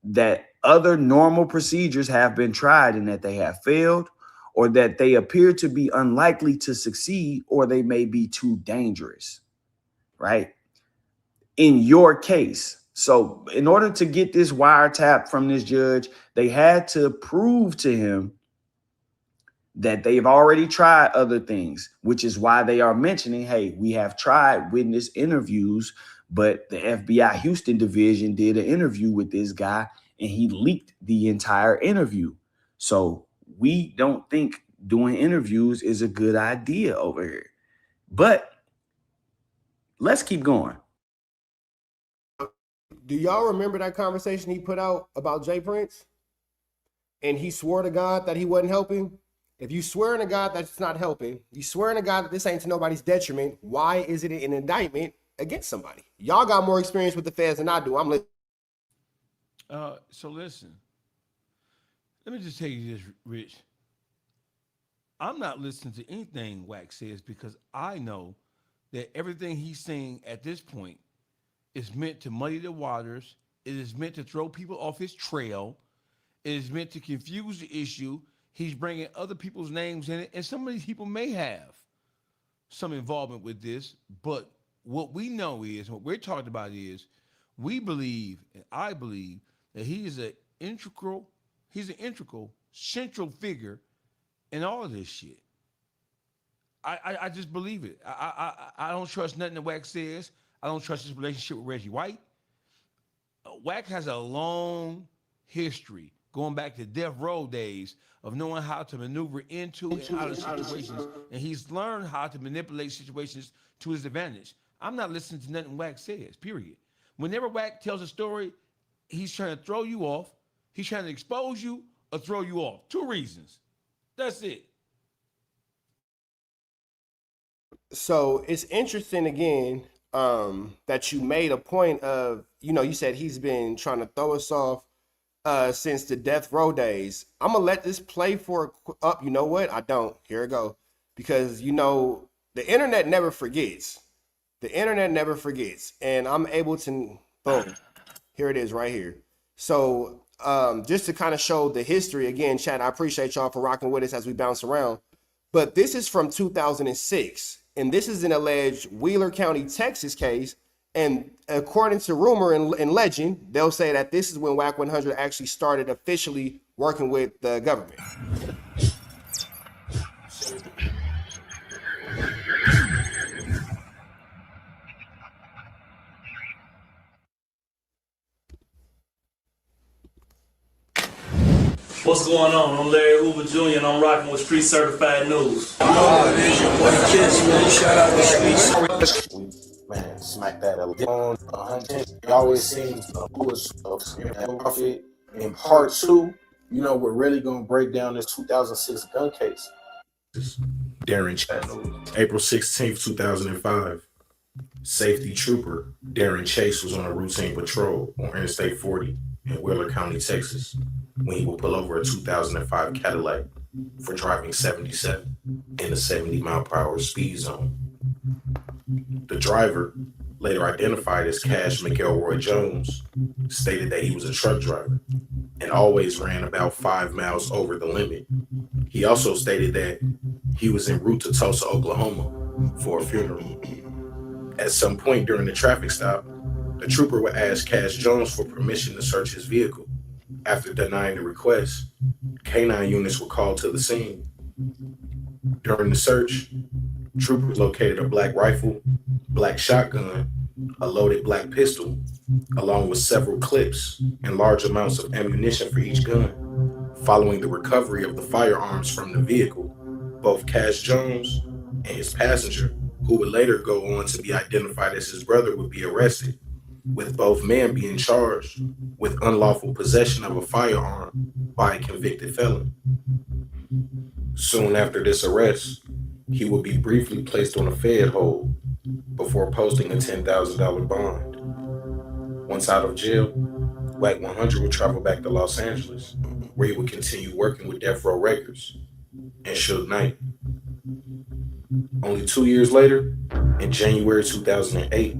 that other normal procedures have been tried and that they have failed, or that they appear to be unlikely to succeed, or they may be too dangerous, right? In your case. So in order to get this wiretap from this judge, they had to prove to him that they've already tried other things, which is why they are mentioning, hey, we have tried witness interviews, but the FBI Houston division did an interview with this guy and he leaked the entire interview. So we don't think doing interviews is a good idea over here. But let's keep going. Do y'all remember that conversation he put out about Jay Prince? And he swore to God that he wasn't helping. If you swear to God that it's not helping, you swear to God that this ain't to nobody's detriment, why is it an indictment against somebody? Y'all got more experience with the feds than I do. I'm listening. So listen, let me just tell you this, Rich. I'm not listening to anything Wack says, because I know that everything he's saying at this point is meant to muddy the waters. It is meant to throw people off his trail. It is meant to confuse the issue. He's bringing other people's names in it, and some of these people may have some involvement with this, but what we know is, what we're talking about is, we believe, and I believe, that he is an integral central figure in all of this shit. I just believe it. I don't trust nothing that Wack says. I don't trust his relationship with Reggie White. Wack has a long history, going back to death row days, of knowing how to maneuver into and out of situations, and he's learned how to manipulate situations to his advantage. I'm not listening to nothing Wack says, period. Whenever Wack tells a story, he's trying to throw you off, he's trying to expose you or throw you off. Two reasons. That's it. So it's interesting again that you made a point of, you said he's been trying to throw us off since the death row days. I'm gonna let this play for up. You know what? I don't. Here it go. Because the internet never forgets. The internet never forgets, and I'm able to boom. Here it is right here. So just to kind of show the history again, chat. I appreciate y'all for rocking with us as we bounce around. But this is from 2006, and this is an alleged Wheeler County, Texas case. And according to rumor and legend, they'll say that this is when Wack 100 actually started officially working with the government. What's going on? I'm Larry Hoover Jr. and I'm rocking with Street Certified News. Shout out to Street. Man, smack that up. You always seem who is profit. In part 2, we're really gonna break down this 2006 gun case. Darren Chase, April 16th, 2005. Safety trooper Darren Chase was on a routine patrol on Interstate 40 in Wheeler County, Texas, when he would pull over a 2005 Cadillac for driving 77 in a 70-mile-per-hour speed zone. The driver, later identified as Cash McElroy Jones, stated that he was a truck driver and always ran about 5 miles over the limit. He also stated that he was en route to Tulsa, Oklahoma for a funeral. At some point during the traffic stop, the trooper would ask Cash Jones for permission to search his vehicle. After denying the request, K-9 units were called to the scene. During the search, troopers located a black rifle, black shotgun, a loaded black pistol, along with several clips and large amounts of ammunition for each gun. Following the recovery of the firearms from the vehicle, both Cash Jones and his passenger, who would later go on to be identified as his brother, would be arrested, with both men being charged with unlawful possession of a firearm by a convicted felon. Soon after this arrest, he would be briefly placed on a Fed hold before posting a $10,000 bond. Once out of jail, Wack 100 would travel back to Los Angeles, where he would continue working with Death Row Records and Suge Knight. Only 2 years later, in January 2008,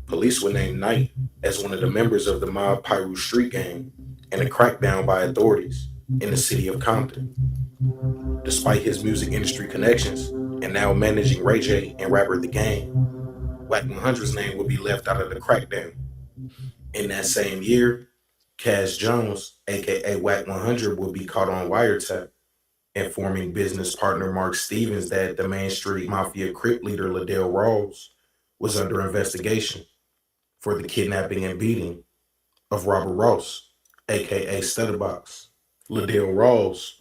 police would name Knight as one of the members of the mob Pyru Street Gang in a crackdown by authorities in the city of Compton. Despite his music industry connections and now managing Ray J and rapper The Game, Wack 100's name would be left out of the crackdown. In that same year, Cash Jones, aka Wack 100, would be caught on wiretap, informing business partner Mark Stevens that the Main Street Mafia Crip leader Liddell Rawls was under investigation for the kidnapping and beating of Robert Ross, aka Stutterbox. Liddell Rawls,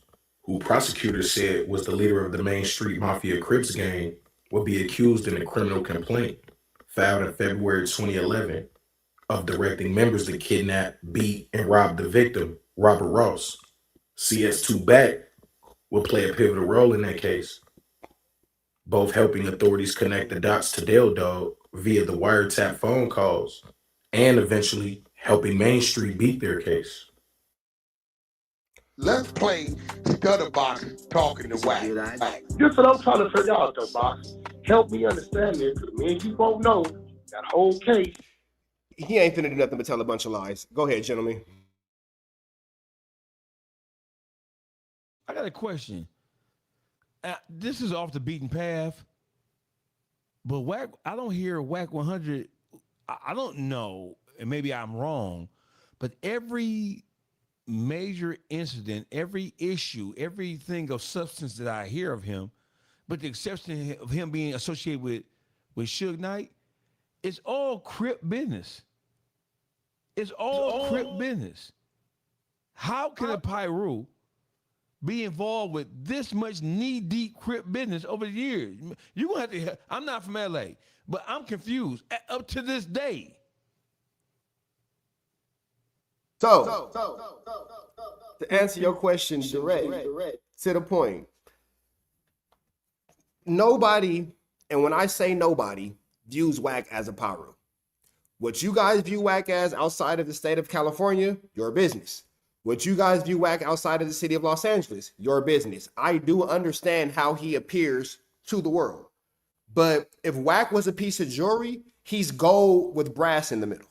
who prosecutors said was the leader of the Main Street Mafia Crips gang, would be accused in a criminal complaint filed in February 2011 of directing members to kidnap, beat, and rob the victim, Robert Ross. CS2 Back would play a pivotal role in that case, both helping authorities connect the dots to Dale Dog via the wiretap phone calls and eventually helping Main Street beat their case. Let's play Stutterbox talking to Wack. This is what I'm trying to figure out, though, Box. Help me understand this, because me and you both know that whole case. He ain't finna do nothing but tell a bunch of lies. Go ahead, gentlemen. I got a question. This is off the beaten path, but Wack, I don't hear Wack 100. I don't know, and maybe I'm wrong, but every major incident, every issue, everything of substance that I hear of him, but the exception of him being associated with Suge Knight, it's all Crip business. It's all Crip business. How can a Pyru be involved with this much knee-deep Crip business over the years? You're gonna have to. I'm not from LA, but I'm confused up to this day. So to answer your question direct to the point, nobody, and when I say nobody, views Wack as a Pyru. What you guys view Wack as outside of the state of California, your business. What you guys view Wack outside of the city of Los Angeles, your business. I do understand how he appears to the world. But if Wack was a piece of jewelry, he's gold with brass in the middle.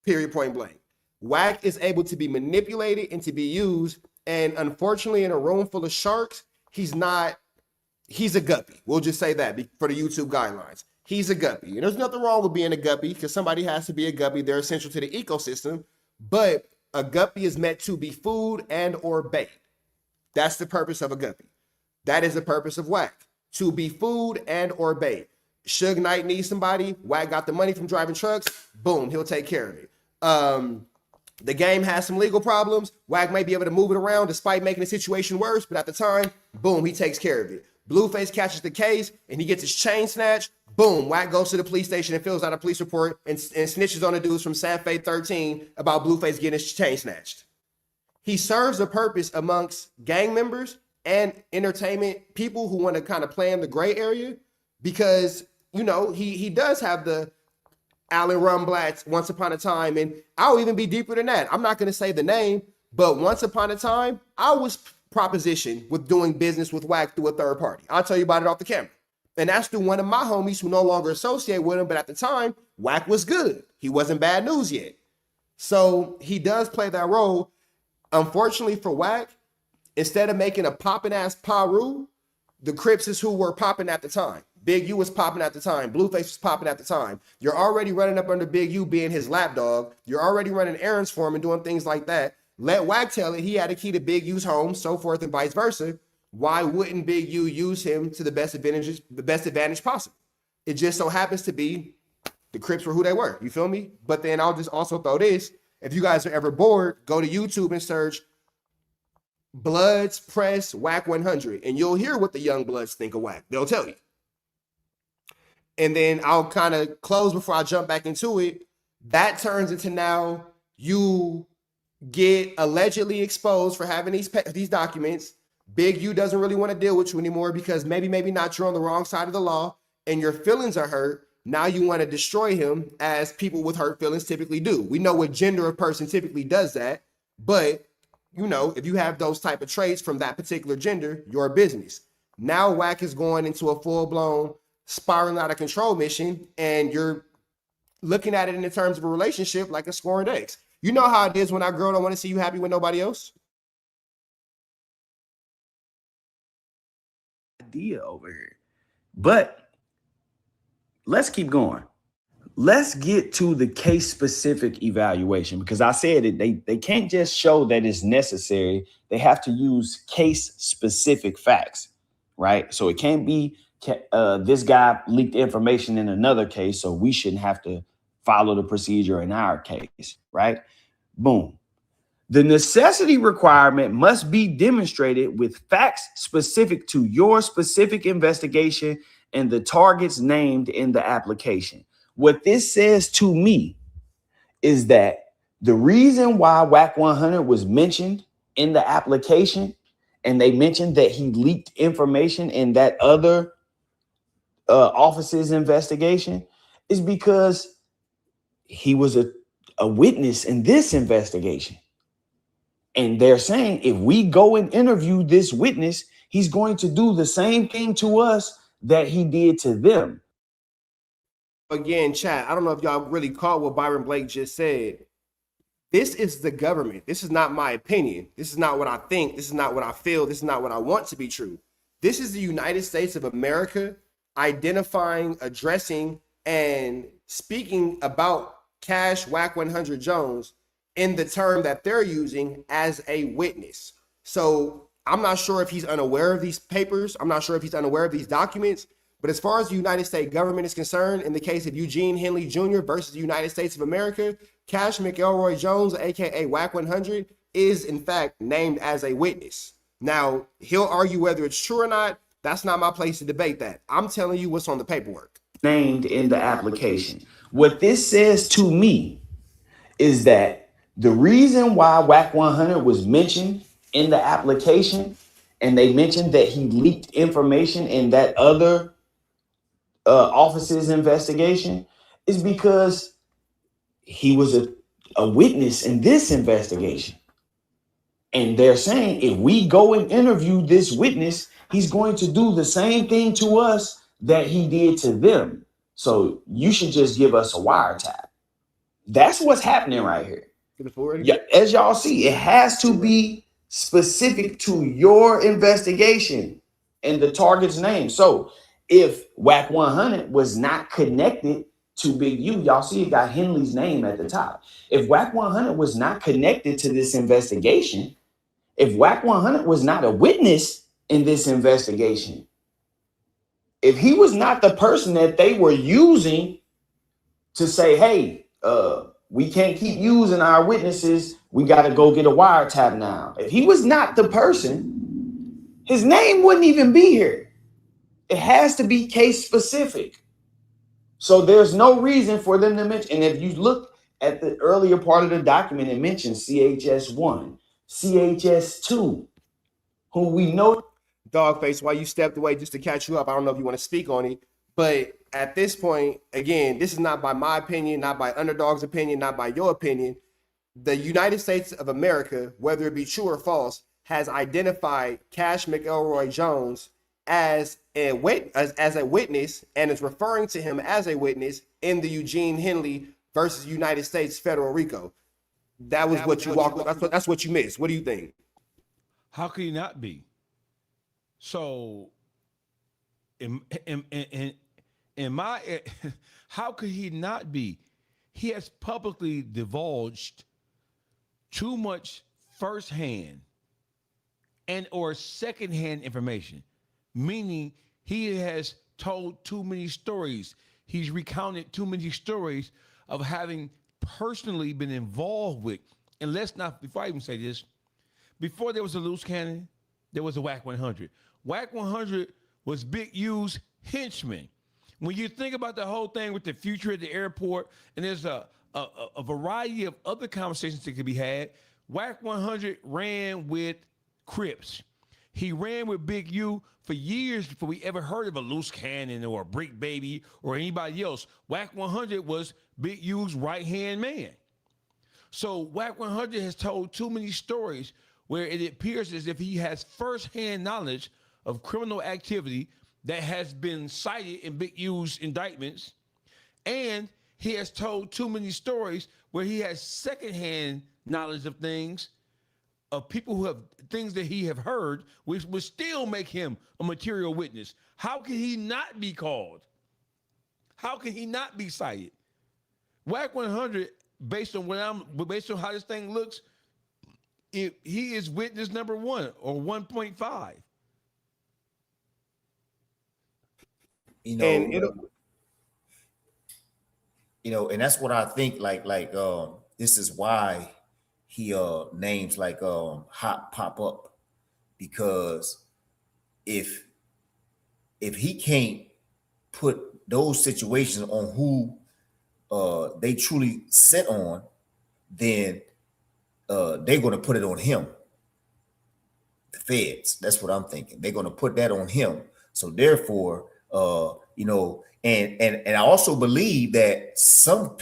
Period, point blank. Wack is able to be manipulated and to be used. And unfortunately, in a room full of sharks, he's a guppy. We'll just say that for the YouTube guidelines. He's a guppy. And there's nothing wrong with being a guppy because somebody has to be a guppy. They're essential to the ecosystem. But a guppy is meant to be food and or bait. That's the purpose of a guppy. That is the purpose of Wack. To be food and or bait. Suge Knight needs somebody. Wack got the money from driving trucks. Boom, he'll take care of it. The game has some legal problems. Wack may be able to move it around despite making the situation worse, but at the time, boom, he takes care of it. Blueface catches the case and he gets his chain snatched. Boom, Wack goes to the police station and fills out a police report and snitches on the dudes from San Fe 13 about Blueface getting his chain snatched. He serves a purpose amongst gang members and entertainment people who want to kind of play in the gray area because, you know, he does have the Alan Rumblatt, once upon a time, and I'll even be deeper than that. I'm not going to say the name, but once upon a time, I was propositioned with doing business with Wack through a third party. I'll tell you about it off the camera. And that's through one of my homies who no longer associate with him, but at the time, Wack was good. He wasn't bad news yet. So he does play that role. Unfortunately for Wack, instead of making a popping ass Paru, the Crips is who were popping at the time. Big U was popping at the time. Blueface was popping at the time. You're already running up under Big U being his lapdog. You're already running errands for him and doing things like that. Let Wack tell it he had a key to Big U's home, so forth and vice versa. Why wouldn't Big U use him to the best advantage possible? It just so happens to be the Crips were who they were. You feel me? But then I'll just also throw this. If you guys are ever bored, go to YouTube and search Bloods Press Wack 100, and you'll hear what the young Bloods think of Wack. They'll tell you. And then I'll kind of close before I jump back into it. That turns into now you get allegedly exposed for having these documents. Big U doesn't really want to deal with you anymore because maybe not you're on the wrong side of the law and your feelings are hurt. Now you want to destroy him as people with hurt feelings typically do. We know what gender of person typically does that, but you know, if you have those type of traits from that particular gender, your business. Now Wack is going into a full-blown spiraling out of control mission, and you're looking at it in the terms of a relationship like a scoring eggs. You know how it is when our girl don't want to see you happy with nobody else. Idea over here. But let's keep going. Let's get to the case specific evaluation, because I said it, they can't just show that it's necessary. They have to use case specific facts, right? So it can't be this guy leaked information in another case, so we shouldn't have to follow the procedure in our case, right? Boom. The necessity requirement must be demonstrated with facts specific to your specific investigation and the targets named in the application. What this says to me is that the reason why Wack 100 was mentioned in the application, and they mentioned that he leaked information in that other office's investigation, is because he was a witness in this investigation. And they're saying if we go and interview this witness, he's going to do the same thing to us that he did to them. Again, chat, I don't know if y'all really caught what Byron Blake just said. This is the government. This is not my opinion. This is not what I think. This is not what I feel. This is not what I want to be true. This is the United States of America identifying, addressing, and speaking about Cash Wack 100 Jones in the term that they're using as a witness. So I'm not sure if he's unaware of these papers. I'm not sure if he's unaware of these documents. But as far as the United States government is concerned, in the case of Eugene Henley Jr. versus the United States of America, Cash McElroy Jones, aka Wack 100, is in fact named as a witness. Now, he'll argue whether it's true or not. That's not my place to debate that. I'm telling you what's on the paperwork. Named in the application. What this says to me is that the reason why Wack 100 was mentioned in the application, and they mentioned that he leaked information in that other office's investigation, is because he was a witness in this investigation. And they're saying if we go and interview this witness, he's going to do the same thing to us that he did to them. So you should just give us a wiretap. That's what's happening right here. Yeah, as y'all see, it has to be specific to your investigation and the target's name. So if Wack 100 was not connected to Big U, y'all see it got Henley's name at the top. If Wack 100 was not connected to this investigation, if Wack 100 was not a witness in this investigation, if he was not the person that they were using to say, hey, we can't keep using our witnesses, we got to go get a wiretap now. If he was not the person, his name wouldn't even be here. It has to be case specific. So there's no reason for them to mention. And if you look at the earlier part of the document, it mentions CHS1, CHS2, who we know. Dawgface, while you stepped away just to catch you up, I don't know if you want to speak on it, But at this point, again, this is not by my opinion, not by Underdog's opinion, not by your opinion. The United States of America, whether it be true or false, has identified Cash McElroy Jones as a witness and is referring to him as a witness in the Eugene Henley versus United States federal RICO. That was what you walked. That's what you missed. What do you think? How could he not be? So, in my, how could he not be? He has publicly divulged too much firsthand and or secondhand information, meaning he has told too many stories. He's recounted too many stories of having personally been involved with. And let's not, before I even say this, before there was a loose cannon, there was a Whack 100. Whack 100 was Big U's henchman. When you think about the whole thing with the future at the airport, and there's a variety of other conversations that could be had, Whack 100 ran with Crips. He ran with Big U for years before we ever heard of a loose cannon or a brick baby or anybody else. Whack 100 was Big U's right-hand man. So Whack 100 has told too many stories where it appears as if he has first-hand knowledge of criminal activity that has been cited in Big U's indictments, and he has told too many stories where he has secondhand knowledge of things, of people who have things that he have heard, which would still make him a material witness. How can he not be called? How can he not be cited? Whack 100, based on how this thing looks, he is witness number 1 or 1.5. And that's what I think. This is why he names like hot pop up, because if he can't put those situations on who they truly sit on, then they're going to put it on him. The feds. That's what I'm thinking. They're going to put that on him. So therefore, and I also believe that some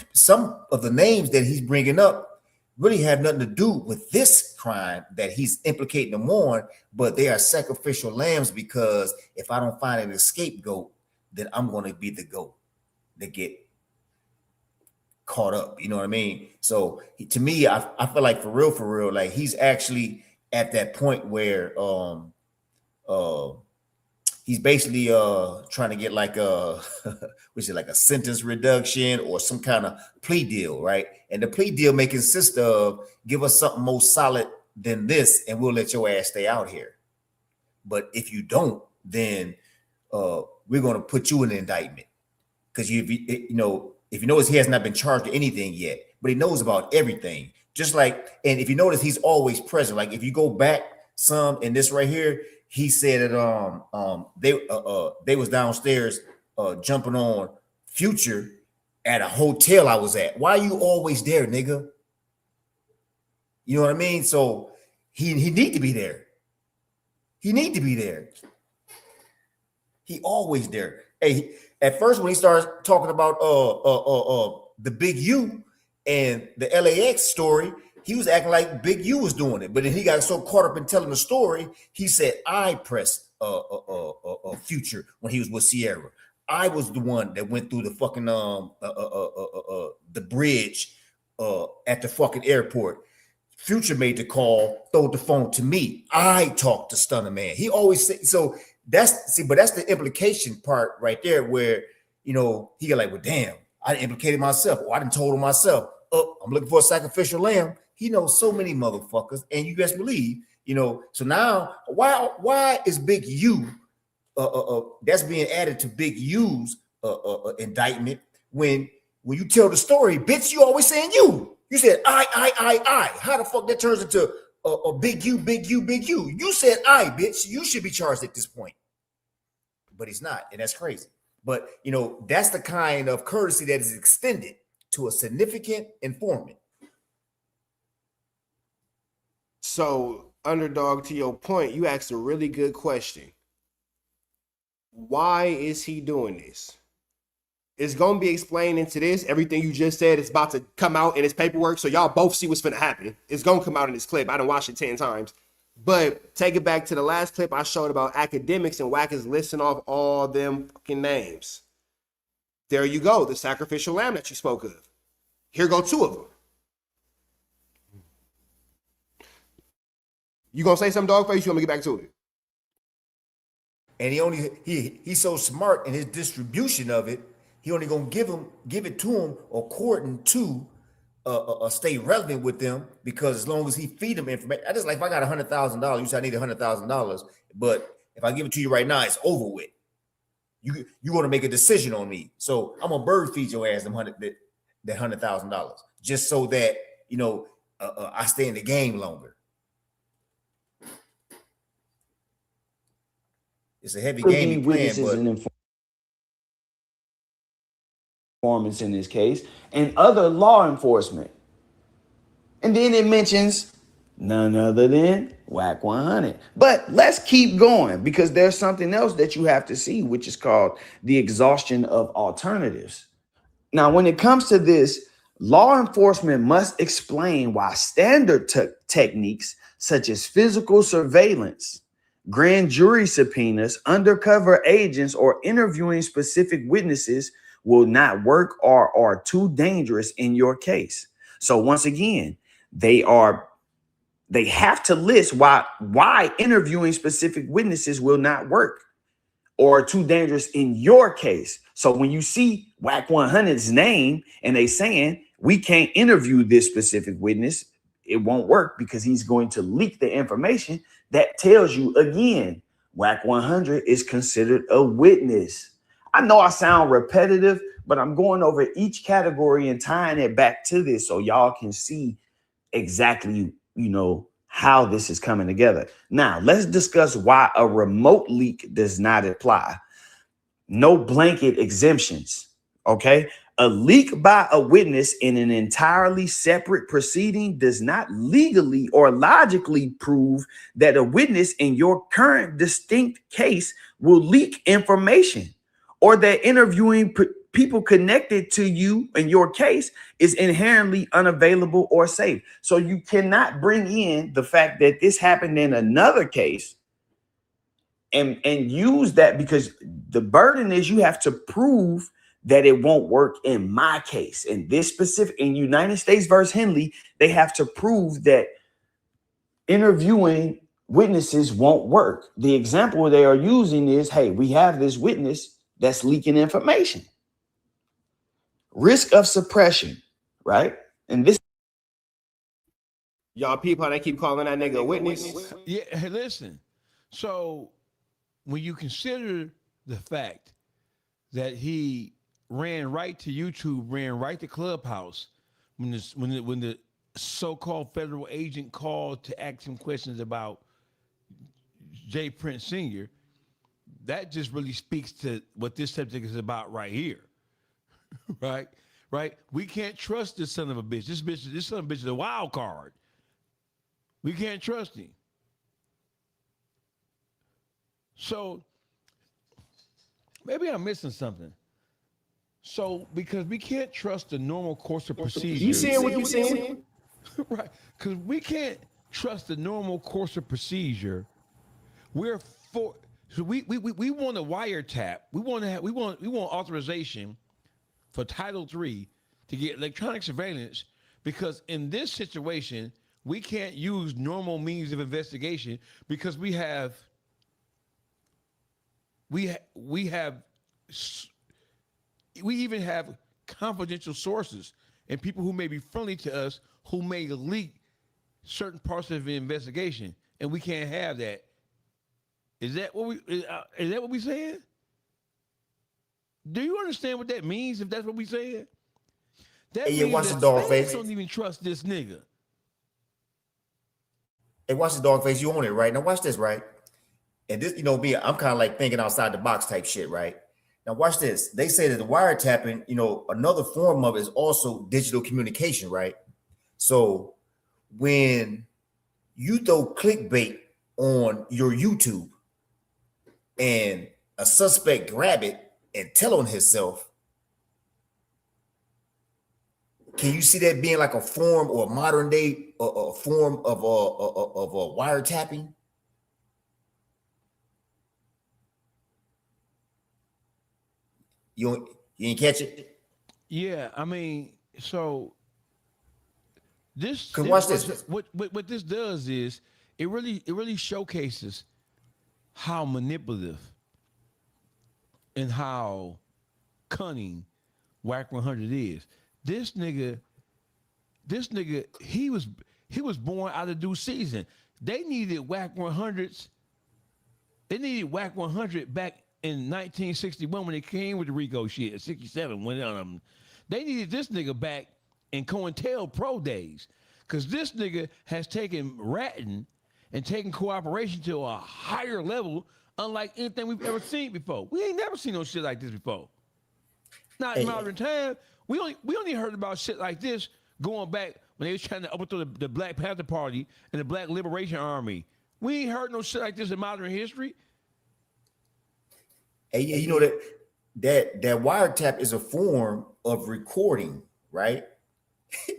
of the names that he's bringing up really have nothing to do with this crime that he's implicating them on, but they are sacrificial lambs, because if I don't find an scapegoat, then I'm going to be the goat that get caught up. You know what I mean? So to me, I feel like for real, like he's actually at that point where he's basically trying to get like a like a sentence reduction or some kind of plea deal, right? And the plea deal may consist of give us something more solid than this, and we'll let your ass stay out here. But if you don't, then we're going to put you in an indictment, because if you notice, he has not been charged with anything yet, but he knows about everything. Just like, and if you notice, he's always present. Like if you go back some in this right here, he said that they was downstairs jumping on Future at a hotel I was at. Why are you always there, nigga? You know what I mean? So he need to be there. He need to be there. He always there. Hey, at first when he starts talking about the Big U and the LAX story, he was acting like Big U was doing it. But then he got so caught up in telling the story, he said, I pressed Future when he was with Sierra. I was the one that went through the fucking the bridge at the fucking airport. Future made the call, throwed the phone to me. I talked to Stunner Man. He always said, so that's the implication part right there, where he got like, well, damn, I implicated myself, or I didn't told him myself. Oh, I'm looking for a sacrificial lamb. He knows so many motherfuckers, and you best believe, So now, why is Big U that's being added to Big U's indictment? When you tell the story, bitch, you always saying you. You said I. How the fuck that turns into a Big U, Big U, Big U? You said I, bitch. You should be charged at this point, but he's not, and that's crazy. But that's the kind of courtesy that is extended to a significant informant. So, Underdog, to your point, you asked a really good question. Why is he doing this? It's gonna be explained into this. Everything you just said is about to come out in its paperwork, so y'all both see what's finna happen. It's gonna come out in this clip. I done watched it 10 times. But take it back to the last clip I showed about academics and Wack is listing off all them fucking names. There you go, the sacrificial lamb that you spoke of. Here go 2 of them. You gonna say something, Dawgface? You want me to get back to it? And he's so smart in his distribution of it. He only gonna give it to him according to stay relevant with them, because as long as he feed them information, I just like, if I got $100,000, you say I need $100,000, but if I give it to you right now, it's over with. You want to make a decision on me, so I'm gonna bird feed your ass that $100,000 just so that I stay in the game longer. It's a heavy game he playing, but informants in this case, and other law enforcement. And then it mentions none other than Wack 100. But let's keep going, because there's something else that you have to see, which is called the exhaustion of alternatives. Now, when it comes to this, law enforcement must explain why standard techniques such as physical surveillance, grand jury subpoenas, undercover agents, or interviewing specific witnesses will not work or are too dangerous in your case. So once again, they have to list why interviewing specific witnesses will not work or are too dangerous in your case. So when you see Wack 100's name and they saying we can't interview this specific witness, it won't work because he's going to leak the information. That tells you again, Wack 100 is considered a witness. I know I sound repetitive, but I'm going over each category and tying it back to this so y'all can see exactly, how this is coming together. Now, let's discuss why a remote leak does not apply. No blanket exemptions, okay? A leak by a witness in an entirely separate proceeding does not legally or logically prove that a witness in your current distinct case will leak information, or that interviewing people connected to you in your case is inherently unavailable or safe. So you cannot bring in the fact that this happened in another case and use that, because the burden is you have to prove that it won't work in my case. In this specific, in United States versus Henley, they have to prove that interviewing witnesses won't work. The example they are using is, hey, we have this witness that's leaking information. Risk of suppression, right? And this, y'all people, how they keep calling that nigga a witness. Yeah, hey, listen. So when you consider the fact that he ran right to YouTube, ran right to Clubhouse, when the so-called federal agent called to ask him questions about J. Prince Sr., that just really speaks to what this subject is about right here. Right? We can't trust this son of a bitch. This son of a bitch is a wild card. We can't trust him. So maybe I'm missing something. So because we can't trust the normal course of procedure. You seeing what you saying? Right. Because we can't trust the normal course of procedure. So we want a wiretap. We want authorization for Title III to get electronic surveillance, because in this situation we can't use normal means of investigation because we even have confidential sources and people who may be friendly to us who may leak certain parts of the investigation, and we can't have that. Is that what we saying? Do you understand what that means? If that's what we saying, that hey, means watch that the Dawgface. don't even trust this nigga. Hey, watch the Dawgface. You own it, right? Now watch this, right? And this, me, I'm kind of like thinking outside the box type shit, right? Now watch this. They say that the wiretapping, another form of it is also digital communication, right? So when you throw clickbait on your YouTube and a suspect grab it and tell on himself, can you see that being like a form or a modern day a form of a wiretapping? You ain't catch it? Yeah, I mean, so this, Cause watch this. what this does is it really showcases how manipulative and how cunning Whack 100 is. This nigga, he was born out of due season. They needed Whack 100s. They needed Whack 100 back in 1961 when they came with the Rico shit. 67 when they needed this nigga back in COINTELPRO days, because this nigga has taken ratting and taken cooperation to a higher level, unlike anything we've ever seen before. We ain't never seen no shit like this before. Not in modern time. We only heard about shit like this going back when they was trying to overthrow the Black Panther Party and the Black Liberation Army. We ain't heard no shit like this in modern history. And you know that wiretap is a form of recording, right?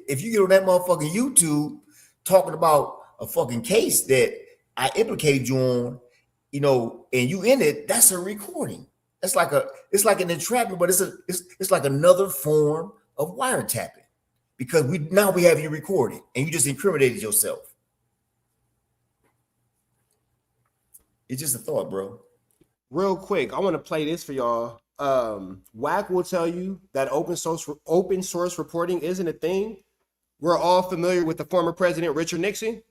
If you get on that motherfucking YouTube talking about a fucking case that I implicated you on, you know, and you in it, that's a recording. It's like an entrapment, but it's like another form of wiretapping, because we have you recorded and you just incriminated yourself. It's just a thought, bro. Real quick, I want to play this for y'all. Wack will tell you that open source reporting isn't a thing. We're all familiar with the former president, Richard Nixon.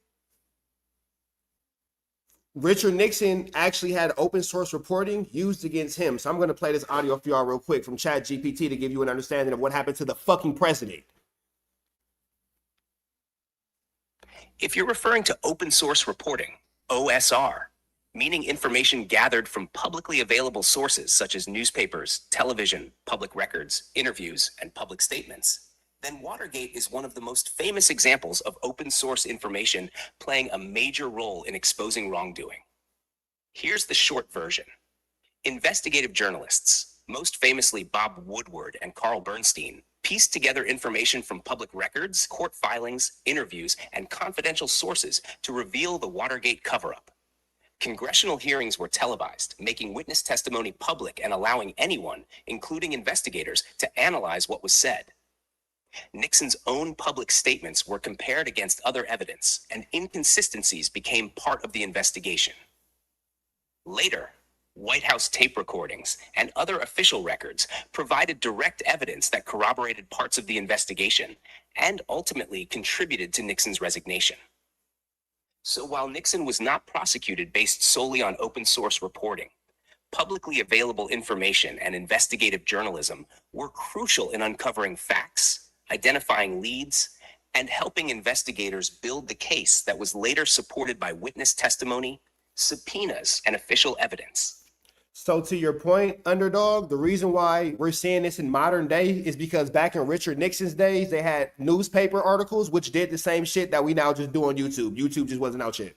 Richard Nixon actually had open source reporting used against him. So I'm going to play this audio for y'all real quick from ChatGPT to give you an understanding of what happened to the fucking president. If you're referring to open source reporting, OSR, meaning information gathered from publicly available sources such as newspapers, television, public records, interviews, and public statements, then Watergate is one of the most famous examples of open source information playing a major role in exposing wrongdoing. Here's the short version. Investigative journalists, most famously Bob Woodward and Carl Bernstein, pieced together information from public records, court filings, interviews, and confidential sources to reveal the Watergate cover-up. Congressional hearings were televised, making witness testimony public and allowing anyone, including investigators, to analyze what was said. Nixon's own public statements were compared against other evidence, and inconsistencies became part of the investigation. Later, White House tape recordings and other official records provided direct evidence that corroborated parts of the investigation and ultimately contributed to Nixon's resignation. So while Nixon was not prosecuted based solely on open source reporting, publicly available information and investigative journalism were crucial in uncovering facts, identifying leads, and helping investigators build the case that was later supported by witness testimony, subpoenas, and official evidence. So to your point, Underdog, the reason why we're seeing this in modern day is because back in Richard Nixon's days, they had newspaper articles which did the same shit that we now just do on YouTube. YouTube just wasn't out yet.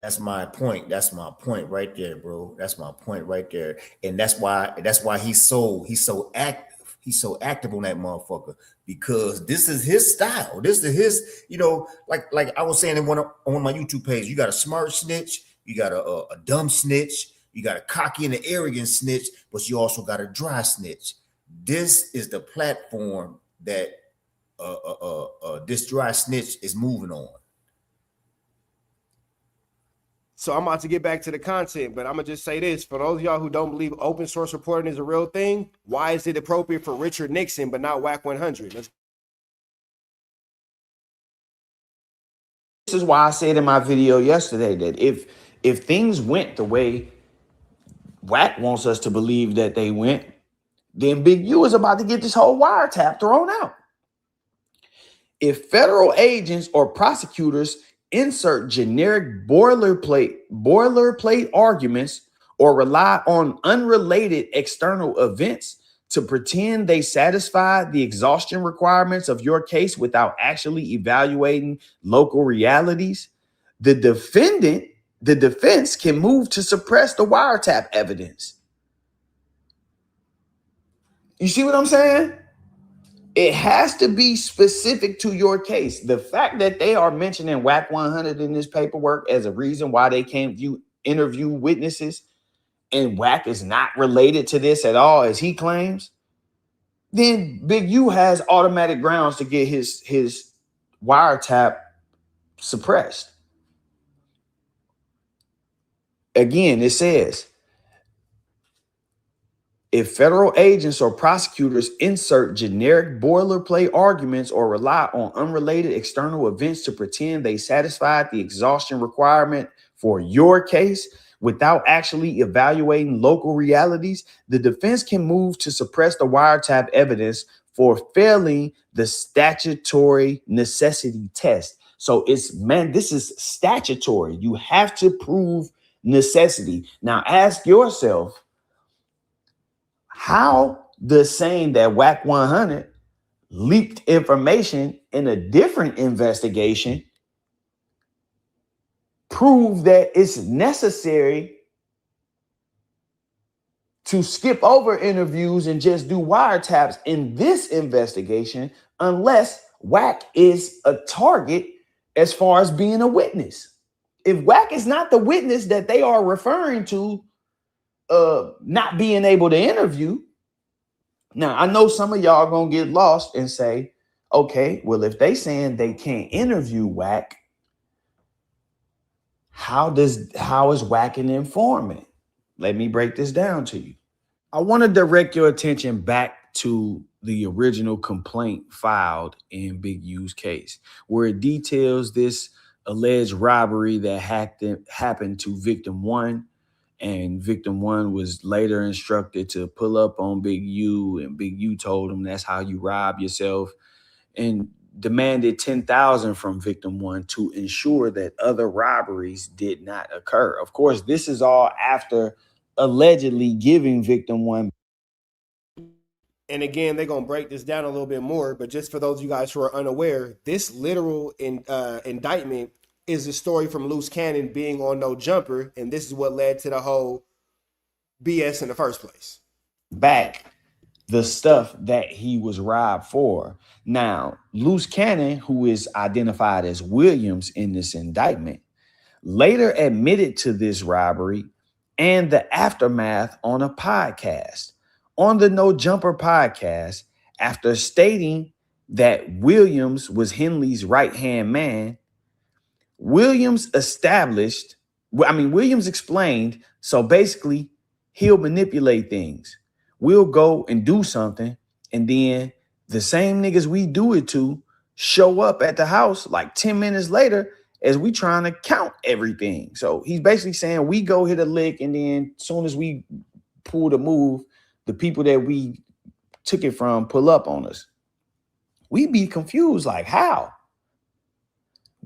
That's my point. That's my point right there, bro. That's my point right there. And that's why he's so active. He's so active on that motherfucker, because this is his style. This is his, you know, like I was saying on one of my YouTube page, you got a smart snitch, you got a dumb snitch, you got a cocky and an arrogant snitch, but you also got a dry snitch. This is the platform that this dry snitch is moving on. So I'm about to get back to the content, but I'm going to just say this. For those of y'all who don't believe open source reporting is a real thing, why is it appropriate for Richard Nixon but not Wack 100? This is why I said in my video yesterday that if things went the way Wack wants us to believe that they went, then Big U is about to get this whole wiretap thrown out. If federal agents or prosecutors insert generic boilerplate arguments or rely on unrelated external events to pretend they satisfy the exhaustion requirements of your case without actually evaluating local realities, the defense can move to suppress the wiretap evidence. You see what I'm saying? It has to be specific to your case. The fact that they are mentioning Wack 100 in this paperwork as a reason why they can't interview witnesses, and Wack is not related to this at all, as he claims, then Big U has automatic grounds to get his wiretap suppressed. Again, it says, if federal agents or prosecutors insert generic boilerplate arguments or rely on unrelated external events to pretend they satisfied the exhaustion requirement for your case without actually evaluating local realities, the defense can move to suppress the wiretap evidence for failing the statutory necessity test. So this is statutory. You have to prove necessity. Now ask yourself, how does saying that Wack 100 leaked information in a different investigation prove that it's necessary to skip over interviews and just do wiretaps in this investigation unless Wack is a target as far as being a witness? If Wack is not the witness that they are referring to, not being able to interview. Now, I know some of y'all gonna get lost and say, okay, well, if they saying they can't interview Wack, how is Wack an informant? Let me break this down to you. I want to direct your attention back to the original complaint filed in Big U's case, where it details this alleged robbery that happened to victim 1. And victim 1 was later instructed to pull up on Big U, and Big U told him that's how you rob yourself, and demanded $10,000 from victim 1 to ensure that other robberies did not occur. Of course, this is all after allegedly giving victim 1. And again, they're going to break this down a little bit more, but just for those of you guys who are unaware, this literal indictment is the story from Loose Cannon being on No Jumper, and this is what led to the whole BS in the first place. Back the stuff that he was robbed for. Now, Loose Cannon, who is identified as Williams in this indictment, later admitted to this robbery and the aftermath on a podcast. On the No Jumper podcast, after stating that Williams was Henley's right-hand man, Williams explained, so basically he'll manipulate things. We'll go and do something, and then the same niggas we do it to show up at the house like 10 minutes later as we trying to count everything. So he's basically saying we go hit a lick, and then as soon as we pull the move, the people that we took it from pull up on us. We be confused, like how?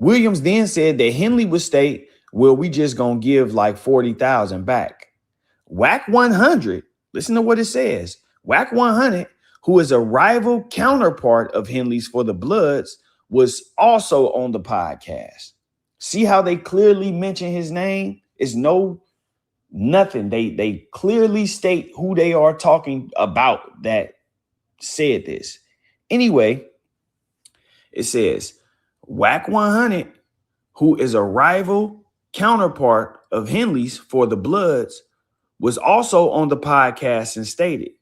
Williams then said that Henley would state, well, we just gonna give like 40,000 back. Wack 100, listen to what it says. Wack 100, who is a rival counterpart of Henley's for the Bloods, was also on the podcast. See how they clearly mention his name? It's nothing. They clearly state who they are talking about that said this. Anyway, it says, Wack 100, who is a rival counterpart of Henley's for the Bloods, was also on the podcast and stated,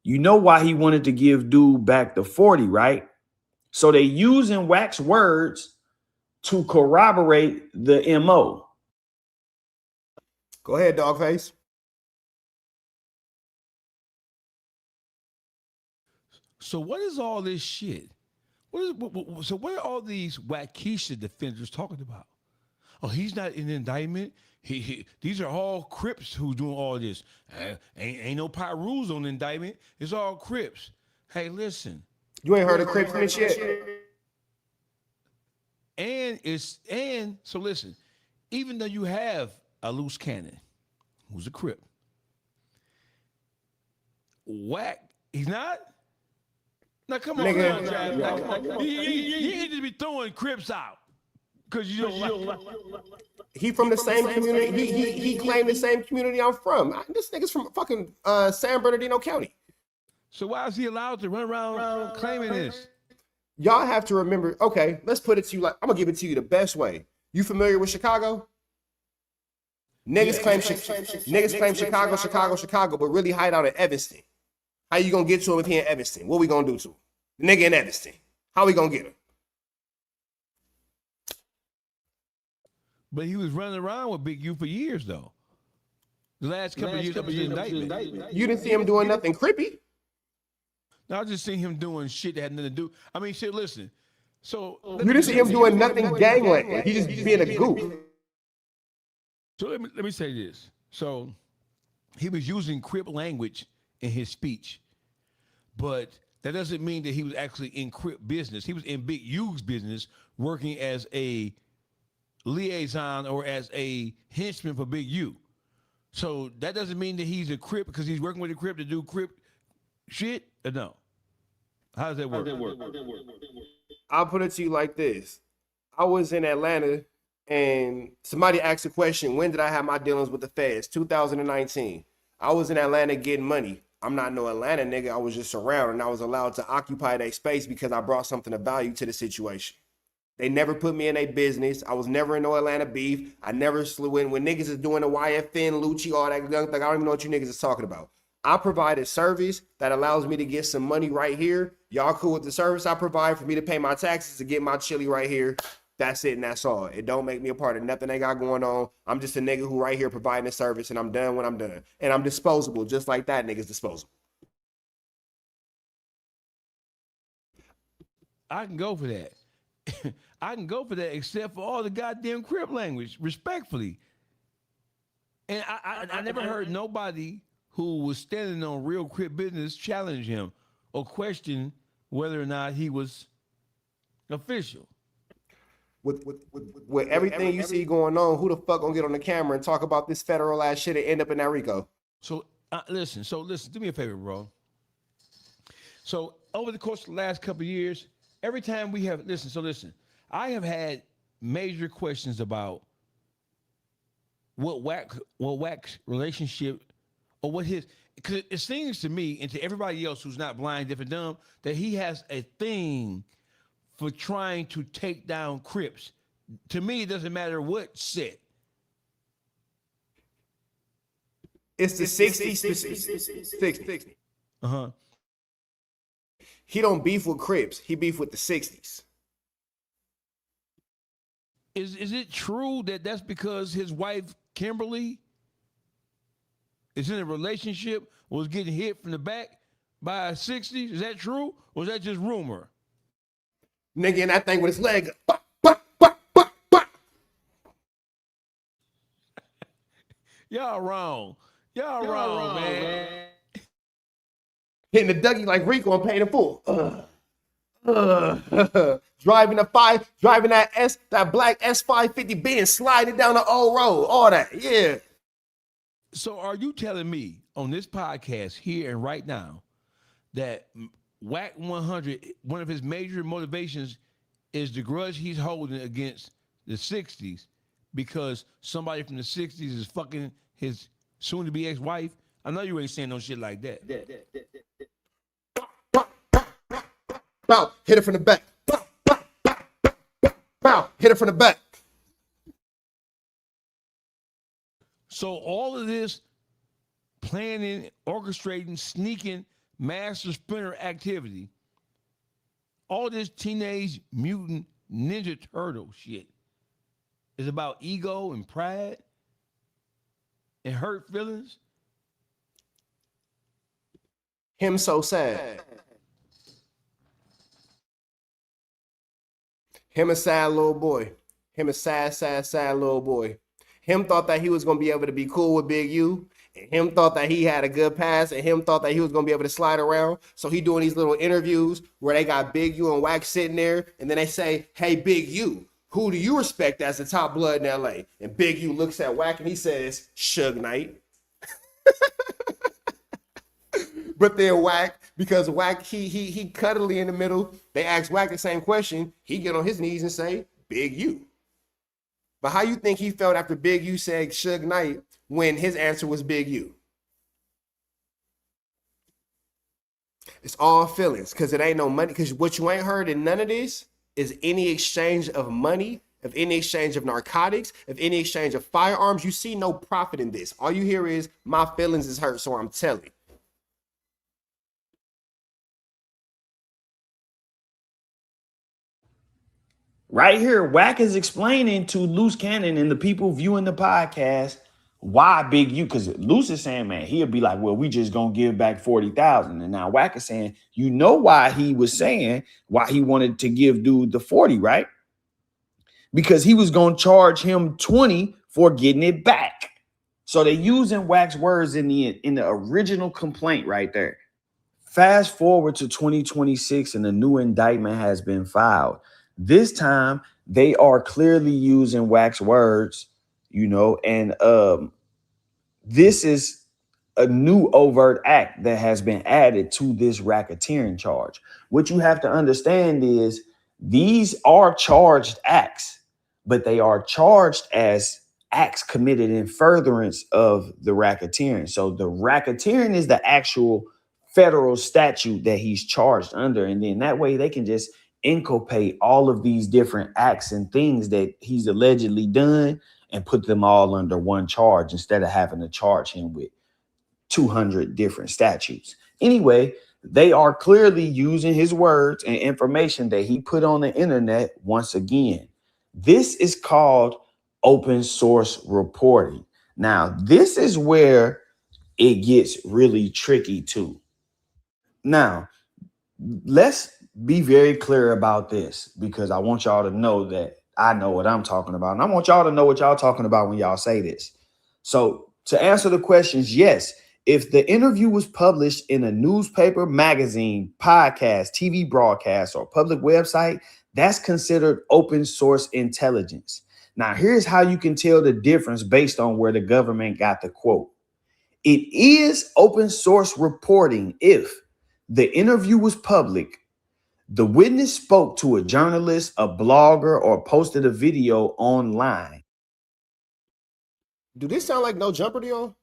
you know why he wanted to give dude back the 40, right? So they using Wack's words to corroborate the MO. Go ahead, Dawgface. So what is all this shit? So what are all these Wackesha defenders talking about? Oh, he's not in the indictment. These are all Crips who doing all this. Ain't no pot rules on the indictment. It's all Crips. Hey, listen. You ain't heard of Crips and shit. And so listen, even though you have a Loose Cannon, who's a Crip, Wack, he's not? Now come on, nigga. You need to be throwing Crips out because you don't like. He from the same community. He claimed the same community I'm from. This nigga's from fucking San Bernardino County. So why is he allowed to run around claiming this? Y'all have to remember, okay, let's put it to you like, I'm gonna give it to you the best way. You familiar with Chicago? Niggas claim Chicago, but really hide out in Evanston. How you gonna get to him if he in Evanston? What we gonna do to him? The nigga in Evanston. How we gonna get him? But he was running around with Big U for years, though. The last couple of years up to the indictment. You didn't see him doing nothing creepy. No, I just seen him doing shit that had nothing to do. I mean, shit, listen. So you didn't see him doing nothing gangland. He just being a goof. So let me say this. So he was using Crip language in his speech, but that doesn't mean that he was actually in Crip business. He was in Big U's business, working as a liaison or as a henchman for Big U. So that doesn't mean that he's a Crip because he's working with a Crip to do Crip shit. Or no. How does that work? I'll put it to you like this. I was in Atlanta and somebody asked a question, when did I have my dealings with the feds? 2019. I was in Atlanta getting money. I'm not no Atlanta nigga. I was just around and I was allowed to occupy that space because I brought something of value to the situation. They never put me in a business. I was never in no Atlanta beef. I never slew in when niggas is doing the YFN, Lucci, all that young thing. I don't even know what you niggas is talking about. I provide a service that allows me to get some money right here. Y'all cool with the service I provide for me to pay my taxes to get my chili right here. That's it and that's all. It don't make me a part of nothing they got going on. I'm just a nigga who right here providing a service and I'm done when I'm done. And I'm disposable just like that nigga's disposable. I can go for that. I can go for that except for all the goddamn Crip language, respectfully. And I never heard nobody who was standing on real Crip business challenge him or question whether or not he was official. With everything you see going on, who the fuck gonna get on the camera and talk about this federal ass shit and end up in that RICO? So listen, do me a favor, bro. So over the course of the last couple of years, every time we have, listen, I have had major questions about what Wack's relationship or what his, because it seems to me and to everybody else who's not blind, deaf, and dumb, that he has a thing for trying to take down Crips. To me, it doesn't matter what set. It's the 60s. 60. Uh-huh. He don't beef with Crips. He beef with the 60s. Is it true that that's because his wife, Kimberly, is in a relationship, was getting hit from the back by a 60s? Is that true? Or is that just rumor? Nigga in that thing with his leg. Y'all wrong. Y'all wrong, man. Hitting the Dougie like Rico and paying in full. Driving that black S550 Benz, sliding down the old road, all that, yeah. So are you telling me on this podcast here and right now that Wack 100, one of his major motivations is the grudge he's holding against the 60s because somebody from the 60s is fucking his soon-to-be ex-wife? I know you ain't saying no shit like that. Bow, hit it from the back. Bow, hit it from the back. So all of this planning, orchestrating, sneaking, master splinter activity, all this Teenage Mutant Ninja Turtle shit is about ego and pride and hurt feelings. Him so sad. Him a sad little boy. Him a sad little boy. Him thought that he was going to be able to be cool with Big U. And him thought that he had a good pass. And him thought that he was going to be able to slide around. So he doing these little interviews where they got Big U and Wack sitting there. And then they say, hey, Big U, who do you respect as the top blood in L.A.? And Big U looks at Wack and he says, Suge Knight. But then Wack, because Wack, he cuddly in the middle. They ask Wack the same question. He get on his knees and say, Big U. But how you think he felt after Big U said Suge Knight when his answer was Big U? It's all feelings because it ain't no money. Because what you ain't heard in none of this is any exchange of money, of any exchange of narcotics, of any exchange of firearms. You see no profit in this. All you hear is my feelings is hurt, so I'm telling. Right here, Wack is explaining to Loose Cannon and the people viewing the podcast why Big U, because Loose is saying, man, he'll be like, well, we just gonna give back 40,000. And now Wack is saying, you know why he was saying why he wanted to give dude the 40, right? Because he was gonna charge him 20 for getting it back. So they're using Wack's words in the original complaint right there. Fast forward to 2026 and a new indictment has been filed. This time, they are clearly using Wack's words, you know, and this is a new overt act that has been added to this racketeering charge. What you have to understand is these are charged acts, but they are charged as acts committed in furtherance of the racketeering. So the racketeering is the actual federal statute that he's charged under. And then that way they can just inculpate all of these different acts and things that he's allegedly done and put them all under one charge instead of having to charge him with 200 different statutes. Anyway, they are clearly using his words and information that he put on the internet once again. This is called open source reporting. Now, this is where it gets really tricky too. Now, let's be very clear about this because I want y'all to know that I know what I'm talking about. And I want y'all to know what y'all talking about when y'all say this. So to answer the questions, yes, if the interview was published in a newspaper, magazine, podcast, TV broadcast, or public website, that's considered open source intelligence. Now, here's how you can tell the difference based on where the government got the quote. It is open source reporting if the interview was public, the witness spoke to a journalist, a blogger, or posted a video online. Do this sound like No Jumper deal?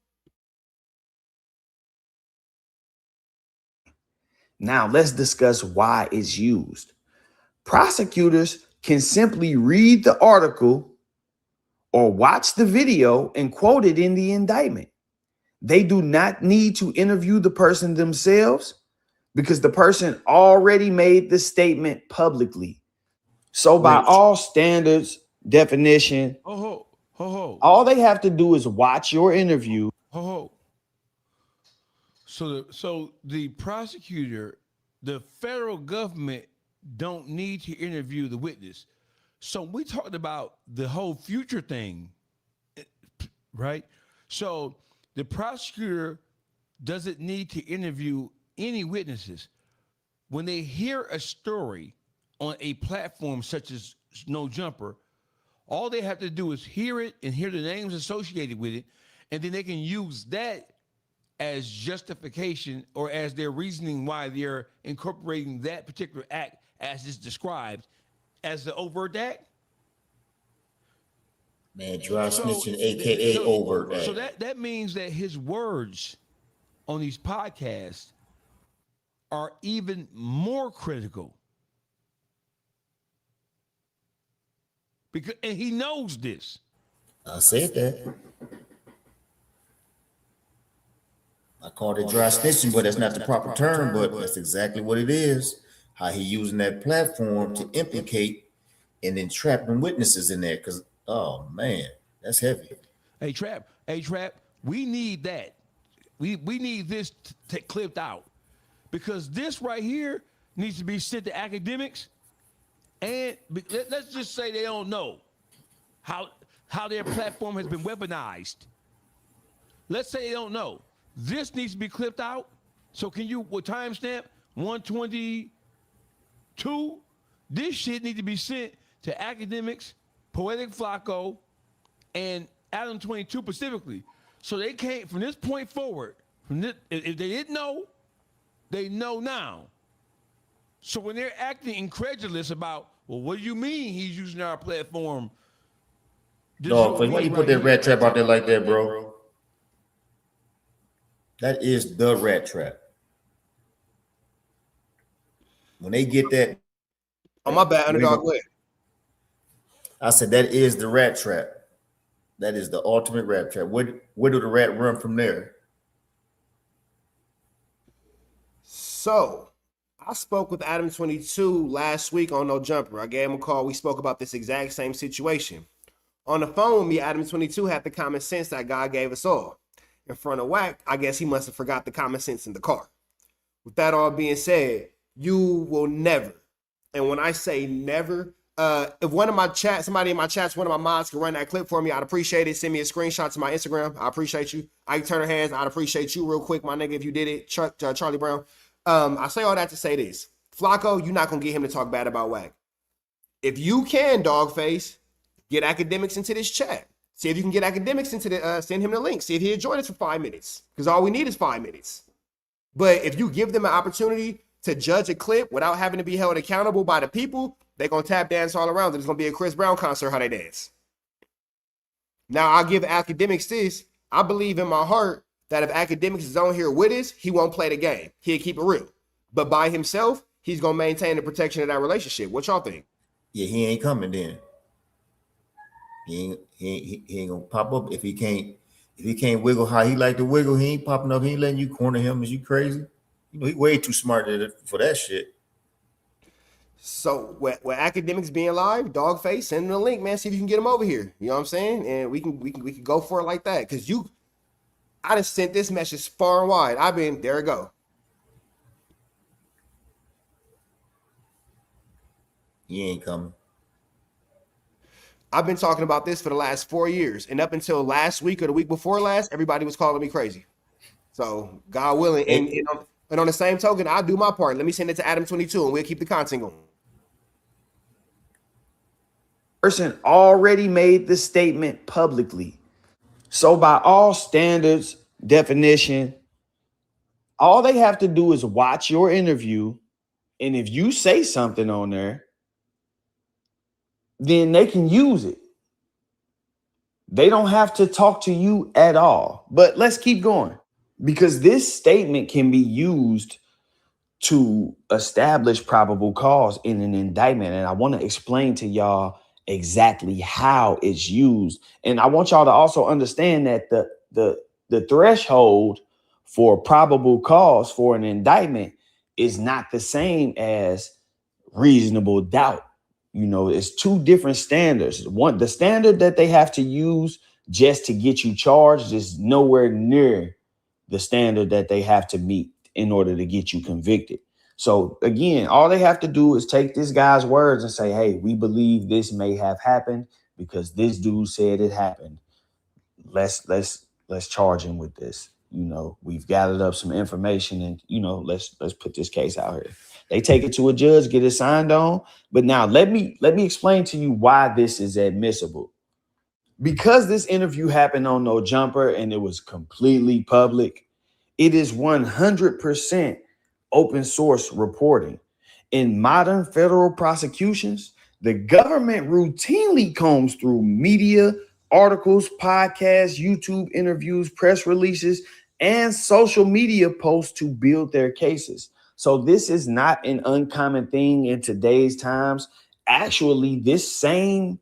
Now let's discuss why it's used. Prosecutors can simply read the article or watch the video and quote it in the indictment. They do not need to interview the person themselves because the person already made the statement publicly. So by all standards, definition, all they have to do is watch your interview. So the prosecutor, the federal government don't need to interview the witness. So we talked about the whole future thing, right? So the prosecutor doesn't need to interview any witnesses. When they hear a story on a platform such as No Jumper, all they have to do is hear it and hear the names associated with it, and then they can use that as justification or as their reasoning why they're incorporating that particular act as is described as the overt act. Man, dry snitching, aka overt act. So that means that his words on these podcasts are even more critical. Because and he knows this. I said that. I called it dry snitching, but that's not the proper term, but that's exactly what it is. How he using that platform to implicate and entrapping witnesses in there. Because, oh man, that's heavy. Hey, Trap, we need that. We need this clipped out. Because this right here needs to be sent to academics. And let's just say they don't know how their platform has been weaponized. Let's say they don't know. This needs to be clipped out. So can you, what timestamp? 122? This shit needs to be sent to academics, Poetic Flacco, and Adam 22 specifically. So they can't, from this point forward, if they didn't know, they know now. So when they're acting incredulous about, well, what do you mean he's using our platform? No, why you put that rat trap out there like that, bro? That is the rat trap. when they get that. Oh, my bad, Underdog. Go ahead. I said that is the rat trap. That is the ultimate rat trap. Where do the rat run from there? So, I spoke with Adam 22 last week on No Jumper. I gave him a call. We spoke about this exact same situation. On the phone, me, Adam 22 had the common sense that God gave us all. In front of Wack, I guess he must have forgot the common sense in the car. With that all being said, you will never, and when I say never, if one of my chats, somebody in my chats, one of my mods can run that clip for me, I'd appreciate it. Send me a screenshot to my Instagram. I appreciate you. Ike Turner Hands, I'd appreciate you real quick, my nigga, if you did it. Charlie Brown. I say all that to say this. Flacco, you're not going to get him to talk bad about Wack. If you can, Dawgface, get academics into this chat. See if you can get academics into the, send him the link. See if he'll join us for 5 minutes. Because all we need is 5 minutes. But if you give them an opportunity to judge a clip without having to be held accountable by the people, they're going to tap dance all around. It's going to be a Chris Brown concert how they dance. Now, I'll give academics this. I believe in my heart that if academics is on here with us, he won't play the game. He'll keep it real. But by himself, he's going to maintain the protection of that relationship. What y'all think? Yeah, he ain't coming then. He ain't going to pop up if he can't wiggle how he like to wiggle. He ain't popping up. He ain't letting you corner him. Is you crazy? You know, he way too smart for that shit. So with academics being live, Dawgface, send him the link, man. See if you can get him over here. You know what I'm saying? And we can go for it like that. Cause I just sent this message far and wide. There it go. He ain't coming. I've been talking about this for the last 4 years. And up until last week or the week before last, everybody was calling me crazy. So God willing, and on the same token, I'll do my part. Let me send it to Adam 22 and we'll keep the content going. Person already made the statement publicly. So by all standards, definition, all they have to do is watch your interview. And if you say something on there, then they can use it. They don't have to talk to you at all. But let's keep going, because this statement can be used to establish probable cause in an indictment. And I want to explain to y'all exactly how it's used. And I want y'all to also understand that the threshold for probable cause for an indictment is not the same as reasonable doubt. You know, it's two different standards. One, the standard that they have to use just to get you charged is nowhere near the standard that they have to meet in order to get you convicted. So again, all they have to do is take this guy's words and say, hey, we believe this may have happened because this dude said it happened. Let's charge him with this. You know, we've gathered up some information and, you know, let's put this case out here. They take it to a judge, get it signed on. But now let me explain to you why this is admissible. Because this interview happened on No Jumper and it was completely public, it is 100% open source reporting. In modern federal prosecutions, the government routinely combs through media, articles, podcasts, YouTube interviews, press releases, and social media posts to build their cases. So this is not an uncommon thing in today's times. Actually, this same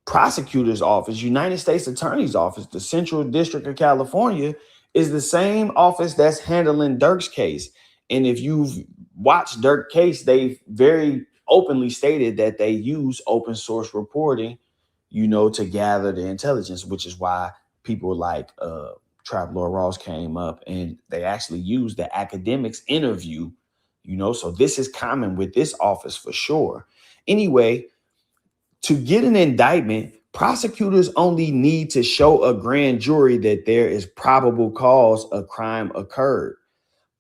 prosecutor's office, United States Attorney's Office, the Central District of California, is the same office that's handling Dirk's case. And if you've watched Dirk's case, they've very openly stated that they use open source reporting, you know, to gather the intelligence, which is why people like Trap Lord Ross came up and they actually used the academics interview, you know, so this is common with this office for sure. Anyway, to get an indictment, prosecutors only need to show a grand jury that there is probable cause a crime occurred.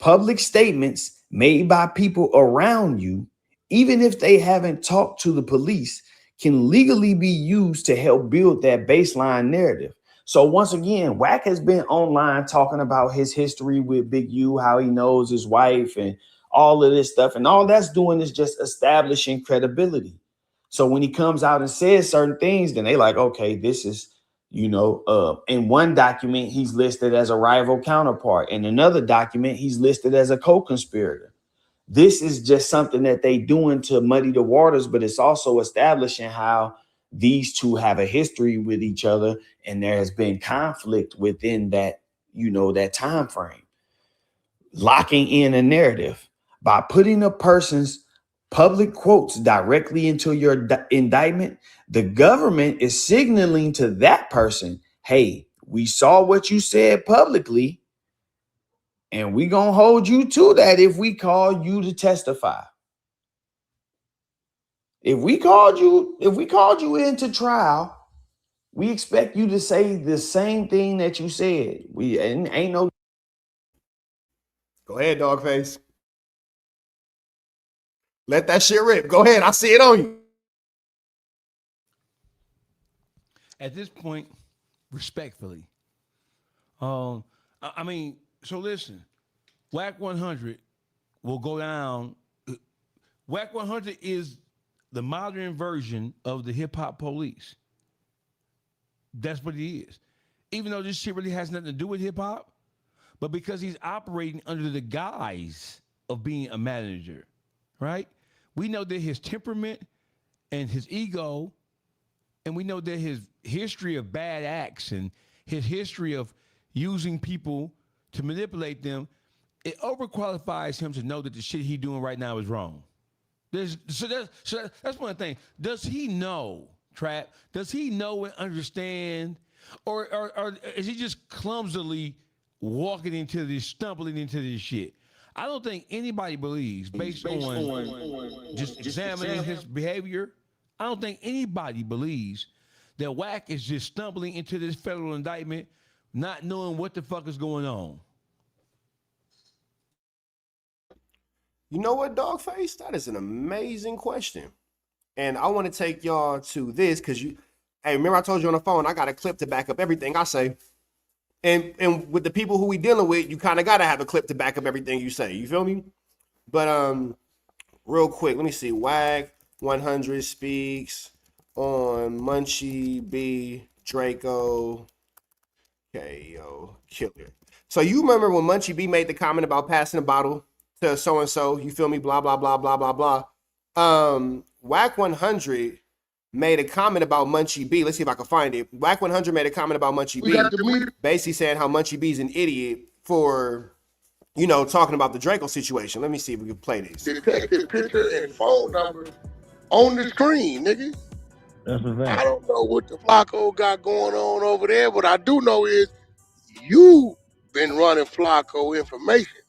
Public statements made by people around you, even if they haven't talked to the police, can legally be used to help build that baseline narrative. So once again, Wack has been online talking about his history with Big U, how he knows his wife and all of this stuff. And all that's doing is just establishing credibility. So when he comes out and says certain things, then they like, okay, this is, You know, in one document, he's listed as a rival counterpart. In another document, he's listed as a co-conspirator. This is just something that they doing to muddy the waters, but it's also establishing how these two have a history with each other, and there has been conflict within that, you know, that time frame. Locking in a narrative by putting a person's public quotes directly into your indictment, the government is signaling to that person, hey, we saw what you said publicly, and we gonna hold you to that if we call you to testify. If we called you into trial, we expect you to say the same thing that you said. We ain't no. Go ahead, Dawgface. Let that shit rip. Go ahead. I see it on you. At this point, respectfully, I mean, so listen, Wack 100 will go down. Wack 100 is the modern version of the hip hop police. That's what he is. Even though this shit really has nothing to do with hip hop, but because he's operating under the guise of being a manager, right? We know that his temperament and his ego, and we know that his history of bad acts and his history of using people to manipulate them, it overqualifies him to know that the shit he's doing right now is wrong. So that's one thing. Does he know, Trap? Does he know and understand, or is he just clumsily walking into this, stumbling into this shit? I don't think anybody believes, based on just examining his behavior, I don't think anybody believes that Wack is just stumbling into this federal indictment, not knowing what the fuck is going on. You know what, Dawgface? That is an amazing question. And I want to take y'all to this because hey, remember I told you on the phone, I got a clip to back up everything I say. And with the people who we dealing with, you kind of got to have a clip to back up everything you say. You feel me? But real quick, let me see. Wack 100 speaks on Munchie B, Draco, KO, Killer. So you remember when Munchie B made the comment about passing a bottle to so-and-so, you feel me? Blah, blah, blah, blah, blah, blah. Wack 100 made a comment about Munchie B. Let's see if I can find it. Wack 100 made a comment about Munchie B, basically saying how Munchie B's an idiot for, you know, talking about the Draco situation. Let me see if we can play this. Detective picture and phone number on the screen, nigga. That's a fact. I don't know what the Flacco got going on over there. What I do know is you been running Flacco information.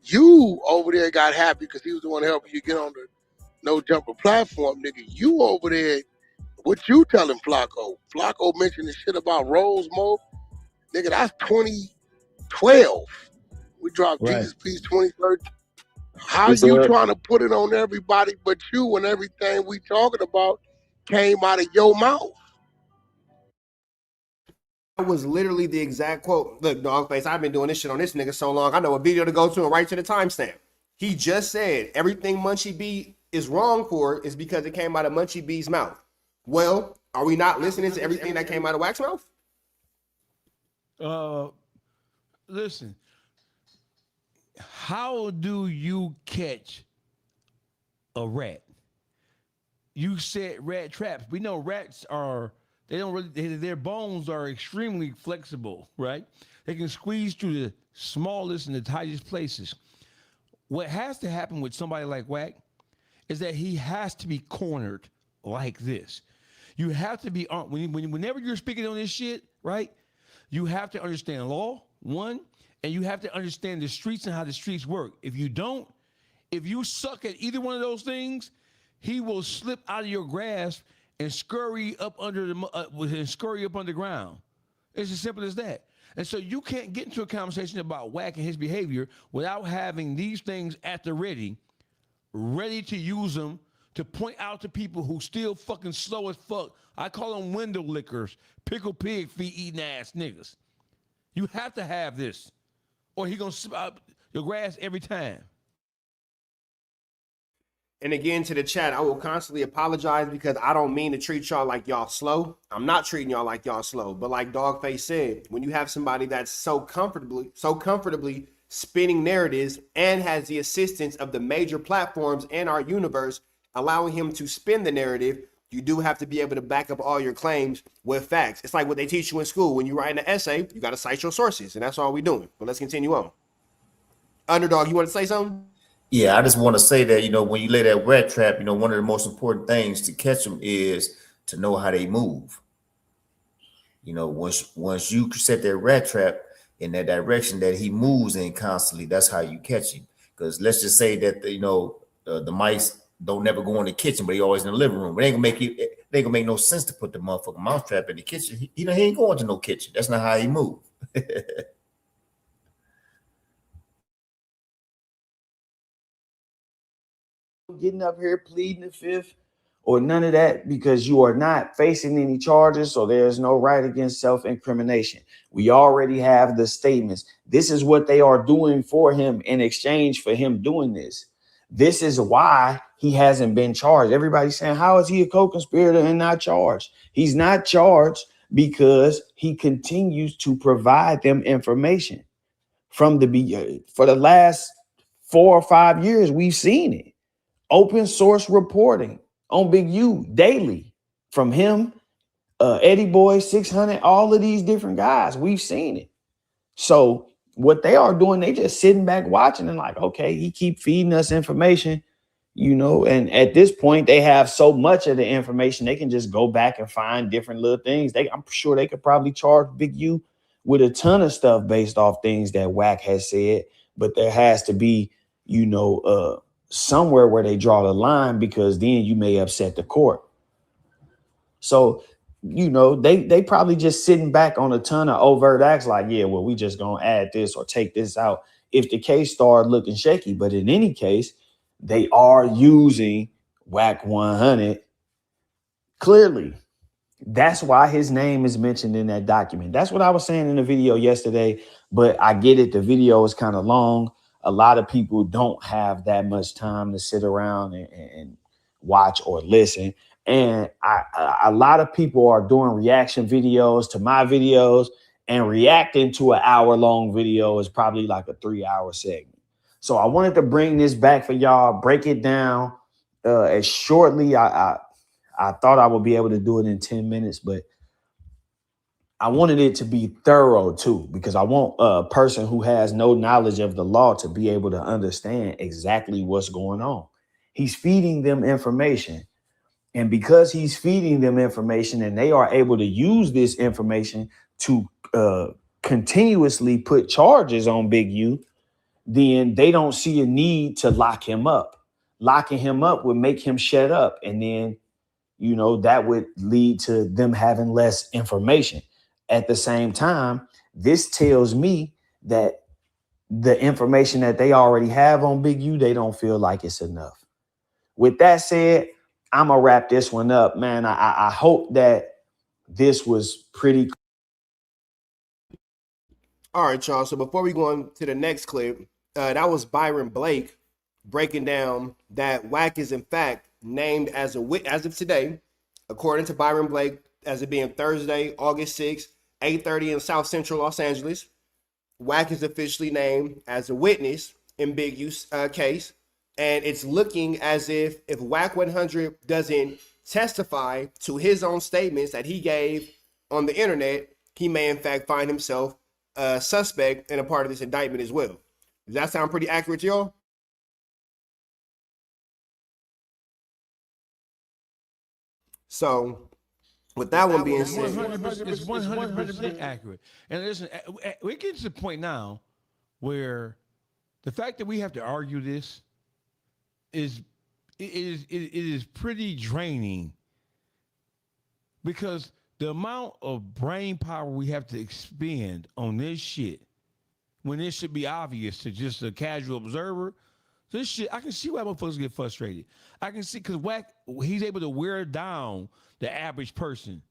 You over there got happy because he was the one helping you get on the No Jumper platform, nigga. You over there, what you telling Flacco? Flacco mentioned the shit about Rose Mo. Nigga, that's 2012. We dropped Jesus Peace 2013. How you trying to put it on everybody but you when everything we talking about came out of your mouth? That was literally the exact quote. Look, Dawgface, I've been doing this shit on this nigga so long. I know a video to go to and right to the timestamp. He just said everything Munchie B is wrong for is because it came out of Munchie B's mouth. Well, are we not listening to everything that came out of Wack's mouth? Listen, how do you catch a rat? You said rat traps. We know rats their bones are extremely flexible, right? They can squeeze through the smallest and the tightest places. What has to happen with somebody like Wack is that he has to be cornered like this. You have to be, whenever you're speaking on this shit, right? You have to understand law, one, and you have to understand the streets and how the streets work. If you don't, if you suck at either one of those things, he will slip out of your grasp and scurry up underground. It's as simple as that. And so you can't get into a conversation about Wack and his behavior without having these things at the ready to use them to point out to people who still fucking slow as fuck. I call them window lickers, pickle pig feet eating ass niggas. You have to have this, or he gonna slip out your grass every time. And again, to the chat, I will constantly apologize because I don't mean to treat y'all like y'all slow. I'm not treating y'all like y'all slow. But like Dawgface said, when you have somebody that's so comfortably spinning narratives and has the assistance of the major platforms in our universe, allowing him to spin the narrative, you do have to be able to back up all your claims with facts. It's like what they teach you in school. When you write an essay, you got to cite your sources. And that's all we're doing. But let's continue on. Underdog, you want to say something? Yeah, I just want to say that, when you lay that rat trap, one of the most important things to catch them is to know how they move. Once you set that rat trap in that direction that he moves in constantly, that's how you catch him. Because let's just say that, the mice don't never go in the kitchen, but he always in the living room. It ain't gonna make no sense to put the motherfucking mouse trap in the kitchen. He ain't going to no kitchen. That's not how he move. Getting up here pleading the fifth or none of that, because you are not facing any charges, so there's no right against self-incrimination. We already have the statements. This is what they are doing for him in exchange for him doing this. This is why he hasn't been charged. Everybody's saying, how is he a co-conspirator and not charged? He's not charged because he continues to provide them information from for the last 4 or 5 years. We've seen it. Open source reporting on Big U daily from him, Eddie Boy, 600, all of these different guys. We've seen it. So what they are doing, they just sitting back watching and like, okay, he keep feeding us information, and at this point they have so much of the information, they can just go back and find different little things. I'm sure they could probably charge Big U with a ton of stuff based off things that Wack has said, but there has to be, somewhere where they draw the line, because then you may upset the court. So, they probably just sitting back on a ton of overt acts like, yeah, well, we just gonna add this or take this out if the case started looking shaky. But in any case, they are using Wack 100 clearly. That's why his name is mentioned in that document. That's what I was saying in the video yesterday, but I get it. The video is kind of long. A lot of people don't have that much time to sit around and watch or listen. And a lot of people are doing reaction videos to my videos, and reacting to an hour-long video is probably like a 3-hour segment. So I wanted to bring this back for y'all, break it down as shortly. I thought I would be able to do it in 10 minutes, but I wanted it to be thorough too, because I want a person who has no knowledge of the law to be able to understand exactly what's going on. He's feeding them information. And because he's feeding them information and they are able to use this information to continuously put charges on Big U, then they don't see a need to lock him up. Locking him up would make him shut up. And then, that would lead to them having less information. At the same time, this tells me that the information that they already have on Big U, they don't feel like it's enough. With that said, I'm going to wrap this one up, man. I hope that this was pretty. All right, y'all. So before we go on to the next clip, that was Byron Blake breaking down that Wack is in fact named as of today, according to Byron Blake, as it being Thursday, August 6th, 8:30 in South Central Los Angeles. Wack is officially named as a witness in Big U's case. And it's looking as if Wack 100 doesn't testify to his own statements that he gave on the internet, he may in fact find himself a suspect and a part of this indictment as well. Does that sound pretty accurate to y'all? So with that one being said, it's 100% accurate. And listen, we get to the point now where the fact that we have to argue this it is pretty draining, because the amount of brain power we have to expend on this shit, when it should be obvious to just a casual observer, this shit, I can see why motherfuckers get frustrated. I can see, because Wack, he's able to wear down the average person.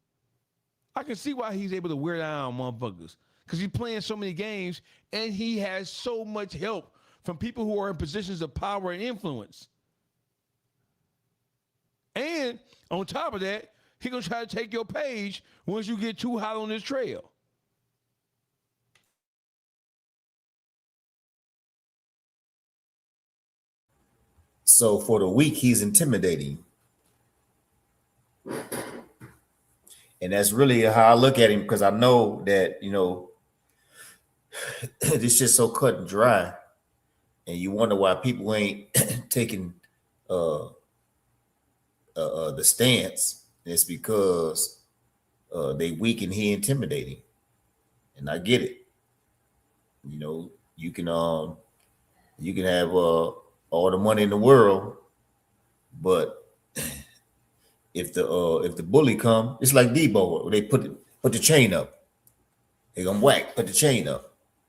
I can see why he's able to wear down motherfuckers, because he's playing so many games and he has so much help from people who are in positions of power and influence. And on top of that, he gonna try to take your page once you get too hot on this trail. So for the weak, he's intimidating. And that's really how I look at him, because I know that, you know, this shit's so cut and dry. And you wonder why people ain't taking the stance. It's because they weak and he intimidating. And I get it. You know, you can have all the money in the world, but if the bully come, it's like Debo. They put the chain up. They gonna whack, put the chain up.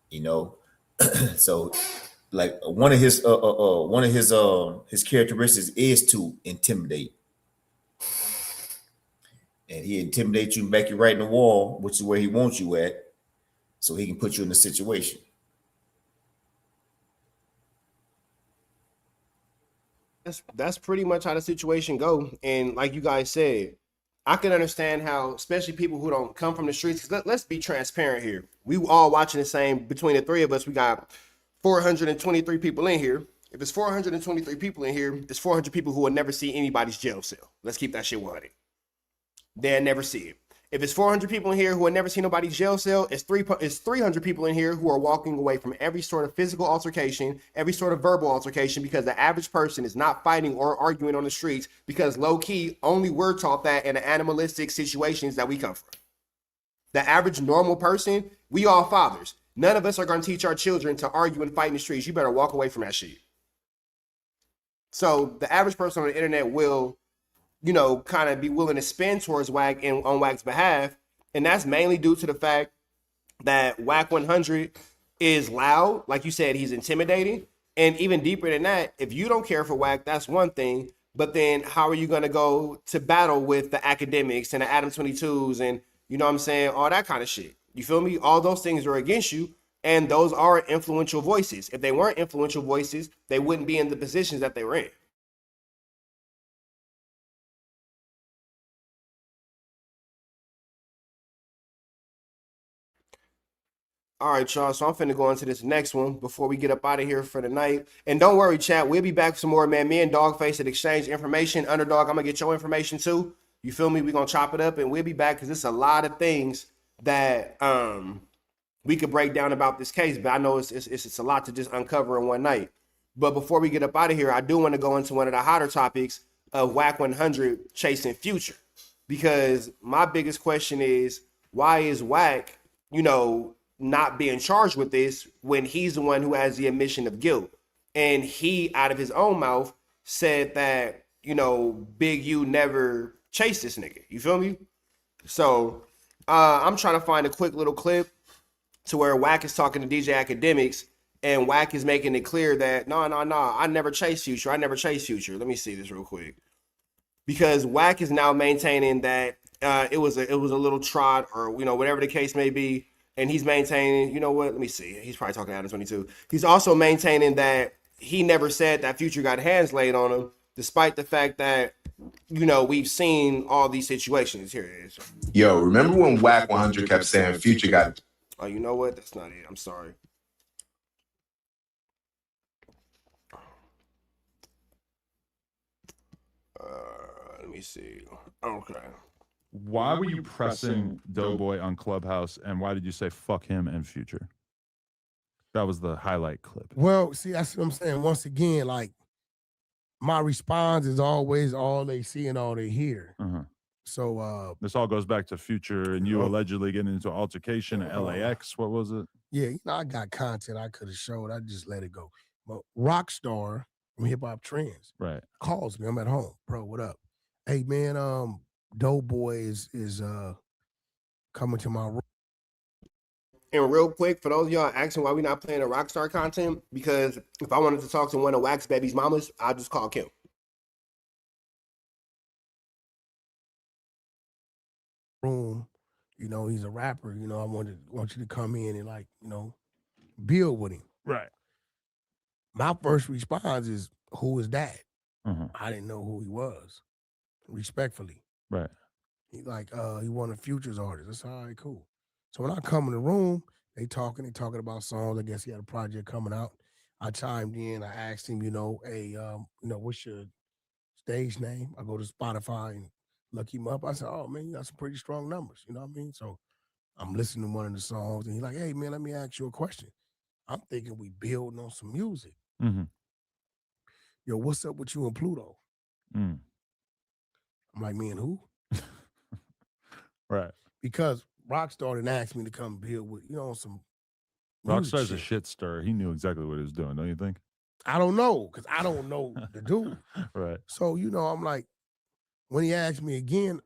You know, so like one of his characteristics is to intimidate, and he intimidates you and back you right in the wall, which is where he wants you at, so he can put you in a situation. That's pretty much how the situation go. And like you guys said, I can understand how, especially people who don't come from the streets, because let's be transparent here. We all watching the same. Between the three of us, we got 423 people in here. If it's 423 people in here, it's 400 people who will never see anybody's jail cell. Let's keep that shit 100. They'll never see it. If it's 400 people in here who have never seen nobody's jail cell, it's 300 people in here who are walking away from every sort of physical altercation, every sort of verbal altercation, because the average person is not fighting or arguing on the streets, because low key, only we're taught that in the animalistic situations that we come from. The average normal person, we all fathers. None of us are going to teach our children to argue and fight in the streets. You better walk away from that shit. So the average person on the internet will, you know, kind of be willing to spin towards Wack and on Wack's behalf. And that's mainly due to the fact that Wack 100 is loud. Like you said, he's intimidating. And even deeper than that, if you don't care for Wack, that's one thing. But then how are you going to go to battle with the academics and the Adam 22s and, you know what I'm saying, all that kind of shit? You feel me? All those things are against you. And those are influential voices. If they weren't influential voices, they wouldn't be in the positions that they were in. All right, y'all. So I'm finna go into this next one before we get up out of here for the night. And don't worry, chat. We'll be back for some more, man. Me and Dawgface had exchanged information. Underdog, I'm gonna get your information too. You feel me? We're gonna chop it up and we'll be back because it's a lot of things that we could break down about this case. But I know it's a lot to just uncover in one night. But before we get up out of here, I do want to go into one of the hotter topics of Wack 100 chasing Future. Because my biggest question is, why is Wack, you know, not being charged with this when he's the one who has the admission of guilt? And he, out of his own mouth, said that, you know, Big U never chased this nigga. You feel me? So I'm trying to find a quick little clip to where Wack is talking to DJ Academics, and Wack is making it clear that no, I never chased Future. I never chased Future. Let me see this real quick. Because Wack is now maintaining that it was a little trot, or, you know, whatever the case may be. And he's maintaining, you know what? Let me see. He's probably talking out of 22. He's also maintaining that he never said that Future got hands laid on him, despite the fact that, you know, we've seen all these situations. Here it is. Yo, remember when Wack 100 kept saying Future got... Oh, you know what? That's not it. I'm sorry. Let me see. Okay. Why were you pressing Doughboy on Clubhouse, and why did you say fuck him and Future? That was the highlight clip. Well, see, that's what I'm saying. Once again, like, my response is always all they see and all they hear. So this all goes back to Future and you allegedly getting into an altercation at LAX. What was it? Yeah, you know, I got content I could have showed. I just let it go. But Rockstar from Hip Hop Trends calls me. I'm at home. Bro, what up? Hey, man, Doughboy is coming to my room. And real quick, for those of y'all asking why we not playing the Rockstar content, because if I wanted to talk to one of Wack's baby's mamas, I'll just call Kim. Room, you know, he's a rapper. You know, I want you to come in and, like, you know, build with him. Right. My first response is, who is that? I didn't know who he was. respectfully. Right. He like, he wanted Future's artist. That's all right, cool. So when I come in the room, they talking about songs. I guess he had a project coming out. I chimed in. I asked him, hey, what's your stage name? I go to Spotify and look him up. I said, oh man, you got some pretty strong numbers. You know what I mean? So I'm listening to one of the songs, and he's like, hey man, let me ask you a question. I'm thinking we building on some music. Mm-hmm. Yo, what's up with you and Pluto? Mm. I'm like, me and who? Right. Because Rockstar didn't ask me to come build with, some Rockstar's a shit stir. He knew exactly what he was doing, don't you think? I don't know, because I don't know the dude. Right. So, I'm like, when he asked me again,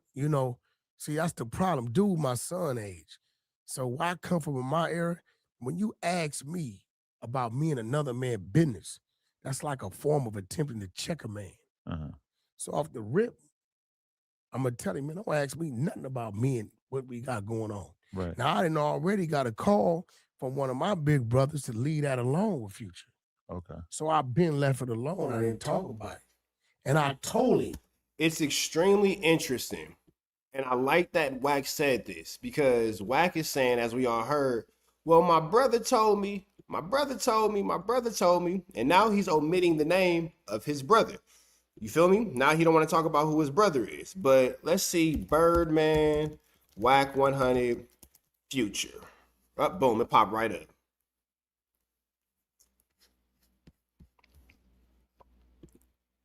see, that's the problem. Dude, my son age. So why come from my era? When you ask me about me and another man's business, that's like a form of attempting to check a man. Uh-huh. So off the rip, I'm going to tell him, man, don't ask me nothing about me and what we got going on. Right. Now, I didn't already got a call from one of my big brothers to leave that alone with Future. Okay. So I've been left it alone. I didn't talk about it. And I told him. It's extremely interesting. And I like that Wack said this, because Wack is saying, as we all heard, well, my brother told me, and now he's omitting the name of his brother. You feel me? Now he don't want to talk about who his brother is. But let's see, Birdman, Wack 100, Future. Oh, boom, it popped right up.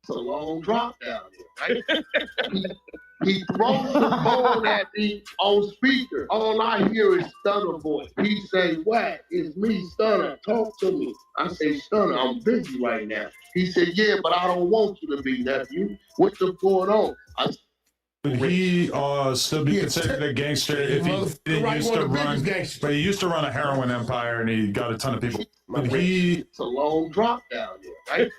It's a long drop down here, right? He throws the phone at me on speaker. All I hear is Stunner voice. He say, Wack, it's me, Stunner. Talk to me. I say, Stunner, I'm busy right now. He said, yeah, but I don't want you to be, nephew. What's going on? Would he still be considered a gangster if he didn't used to run? But he used to run a heroin empire and he got a ton of people. It's a long drop down here, right?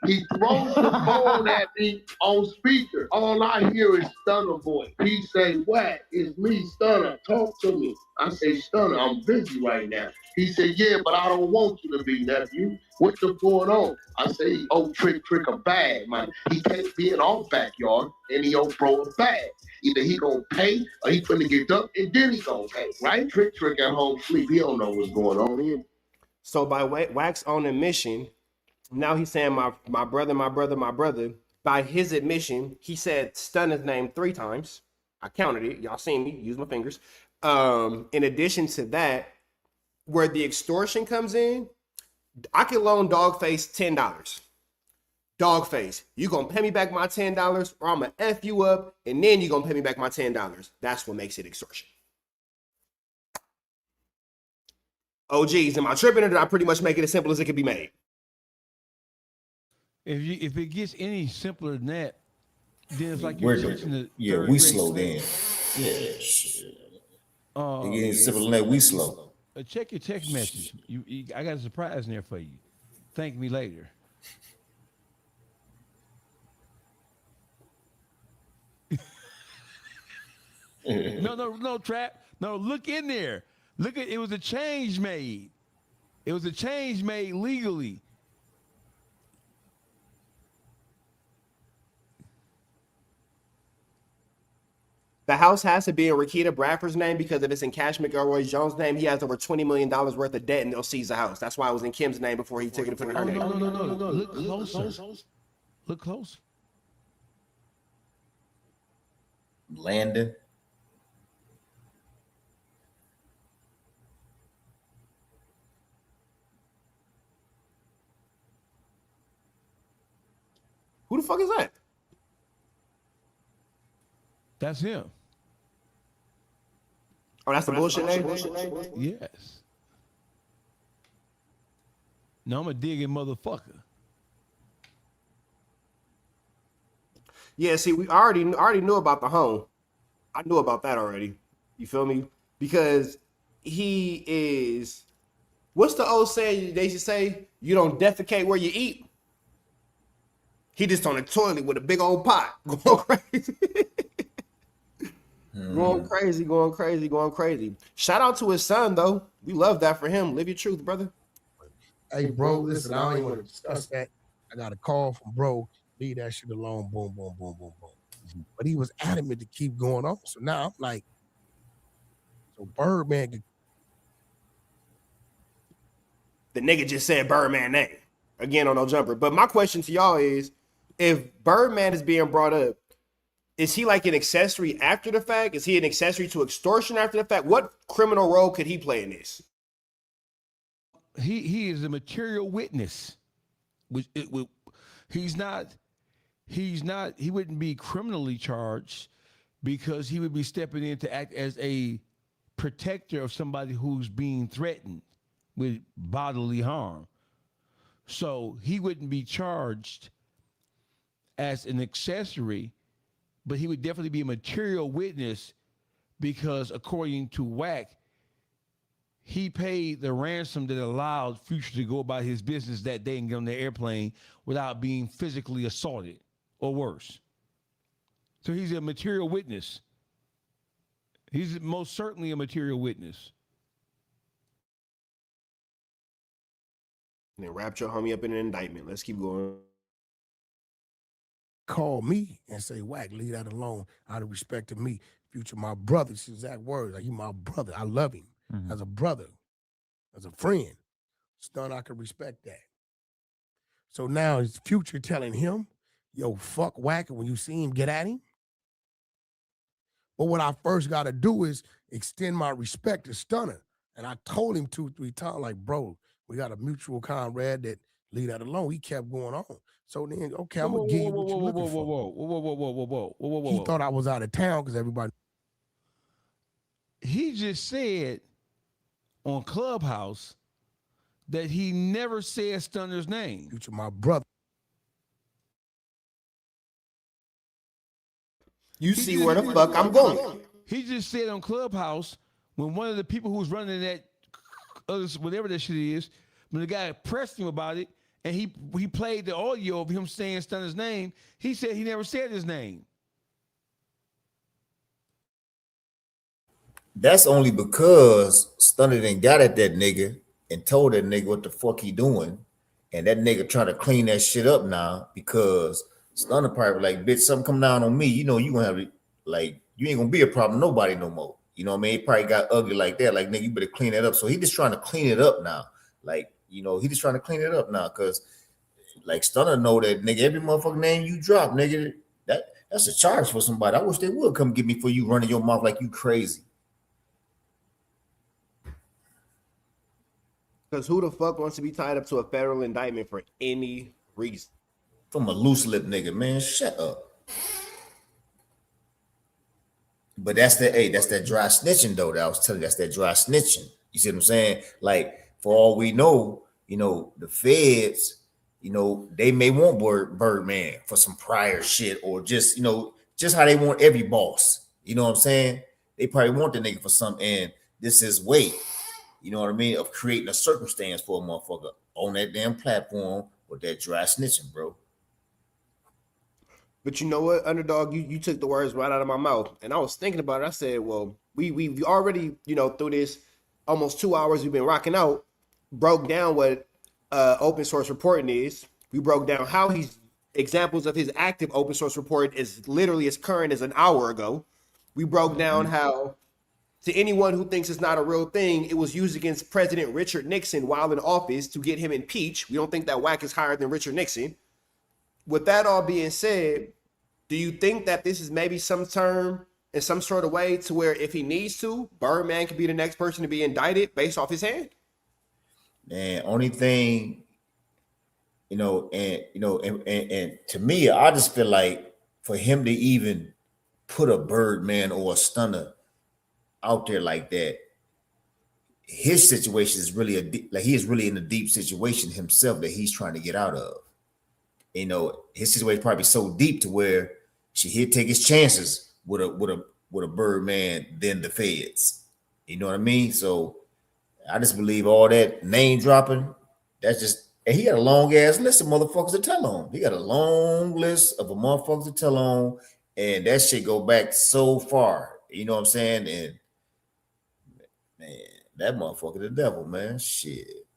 He throws the phone at me on speaker. All I hear is Stunner voice. He say, Wack, it's me, Stunner. Talk to me. I say, Stunner, I'm busy right now. He said, yeah, but I don't want you to be, nephew. What's going on? I say, oh, trick a bag, man. He can't be in our backyard and he don't throw a bag. Either he gonna pay or he finna get ducked and then he gonna pay, right? Trick at home sleep. He don't know what's going on here. So by Wack's own admission, now he's saying my brother. By his admission, he said Stunner's name 3 times. I counted it. Y'all seen me use my fingers. In addition to that, where the extortion comes in, I can loan Dawgface $10. Dawgface, you gonna pay me back my $10 or I'm gonna F you up and then you gonna pay me back my $10. That's what makes it extortion. Oh geez, am I tripping or did I pretty much make it as simple as it could be made? If it gets any simpler than that, then it's like we slowed in. Yeah, shit. It gets simpler than that, we slow. Check your text message. I got a surprise in there for you. Thank me later. No, Trap. No, look in there. Look at it. Was a change made. It was a change made legally. The house has to be in Rakita Bradford's name because if it's in Cash McElroy Jones' name, he has over $20 million worth of debt and they'll seize the house. That's why it was in Kim's name before he took it and put it in her name. No. Look closer. Look close. Landon. Who the fuck is that? That's him. Oh, that's the bullshit name? Yes. No, I'm a digging motherfucker. Yeah, see, we already knew about the home. I knew about that already. You feel me? Because he is, what's the old saying they should say? You don't defecate where you eat. He just on the toilet with a big old pot going crazy. Going crazy. Shout out to his son, though. We love that for him. Live your truth, brother. Hey, bro, listen, I don't even want to discuss that. I got a call from bro. leave that shit alone, boom, boom, boom, boom, boom. But he was adamant to keep going on. So now I'm like, so Birdman. The nigga just said Birdman name again on No Jumper. But my question to y'all is, if Birdman is being brought up, is he like an accessory after the fact? Is he an accessory to extortion after the fact? What criminal role could he play in this? He is a material witness. He wouldn't be criminally charged because he would be stepping in to act as a protector of somebody who's being threatened with bodily harm. So he wouldn't be charged as an accessory, but he would definitely be a material witness because according to Wack, he paid the ransom that allowed Future to go about his business that day and get on the airplane without being physically assaulted or worse. So he's a material witness. He's most certainly a material witness. And then wrapped your homie up in an indictment. Let's keep going. Call me and say, Wack, leave that alone out of respect to me. Future, my brother. It's his exact words. Like, he my brother. I love him as a brother, as a friend. Stun, I can respect that. So now it's Future telling him, yo, fuck Wack, and when you see him, get at him. But what I first got to do is extend my respect to Stunner. And I told him 2-3 times, like, bro, we got a mutual comrade that leave that alone. He kept going on. So then, okay, I'm gonna give you what you're looking for. Whoa. He thought I was out of town because everybody. He just said on Clubhouse that he never said Stunner's name. Future, my brother. You see where the fuck I'm going. He just said on Clubhouse when one of the people who was running that, whatever that shit is, when the guy pressed him about it, and he played the audio of him saying Stunner's name, he said he never said his name. That's only because Stunner done got at that nigga and told that nigga what the fuck he doing. And that nigga trying to clean that shit up now because Stunner probably like, bitch, something come down on me. You know, you gonna have, like, you ain't gonna be a problem to nobody no more. You know what I mean? He probably got ugly like that. Like, nigga, you better clean that up. So he just trying to clean it up now. Like, you know, he just trying to clean it up now because, like, Stunner know that, nigga, every motherfucking name you drop, nigga, that's a charge for somebody. I wish they would come get me for you running your mouth like you crazy. Because who the fuck wants to be tied up to a federal indictment for any reason? From a loose lip nigga, man, shut up. But that's that dry snitching though that I was telling you. That's that dry snitching. You see what I'm saying? Like, for all we know, you know, the feds, you know, they may want Birdman for some prior shit or just, you know, just how they want every boss. You know what I'm saying? They probably want the nigga for something, and this is way, you know what I mean, of creating a circumstance for a motherfucker on that damn platform with that dry snitching, bro. But you know what, Underdog, you took the words right out of my mouth. And I was thinking about it. I said, well, we already, you know, through this almost 2 hours we've been rocking out, broke down what open source reporting is. We broke down how he's examples of his active open source report is literally as current as an hour ago. We broke down how, to anyone who thinks it's not a real thing, it was used against President Richard Nixon while in office to get him impeached. We don't think that Wack is higher than Richard Nixon. With that all being said, do you think that this is maybe some term in some sort of way to where if he needs to, Birdman could be the next person to be indicted based off his hand? Man, only thing, you know, and to me, I just feel like for him to even put a Birdman or a Stunner out there like that, his situation is really he is really in a deep situation himself that he's trying to get out of. You know, his situation probably so deep to where he'd take his chances with a Birdman than the feds. You know what I mean? So I just believe all that name dropping, that's just, and he got a long ass list of motherfuckers to tell on. He got a long list of motherfuckers to tell on, and that shit go back so far. You know what I'm saying? And man, that motherfucker the devil, man. Shit.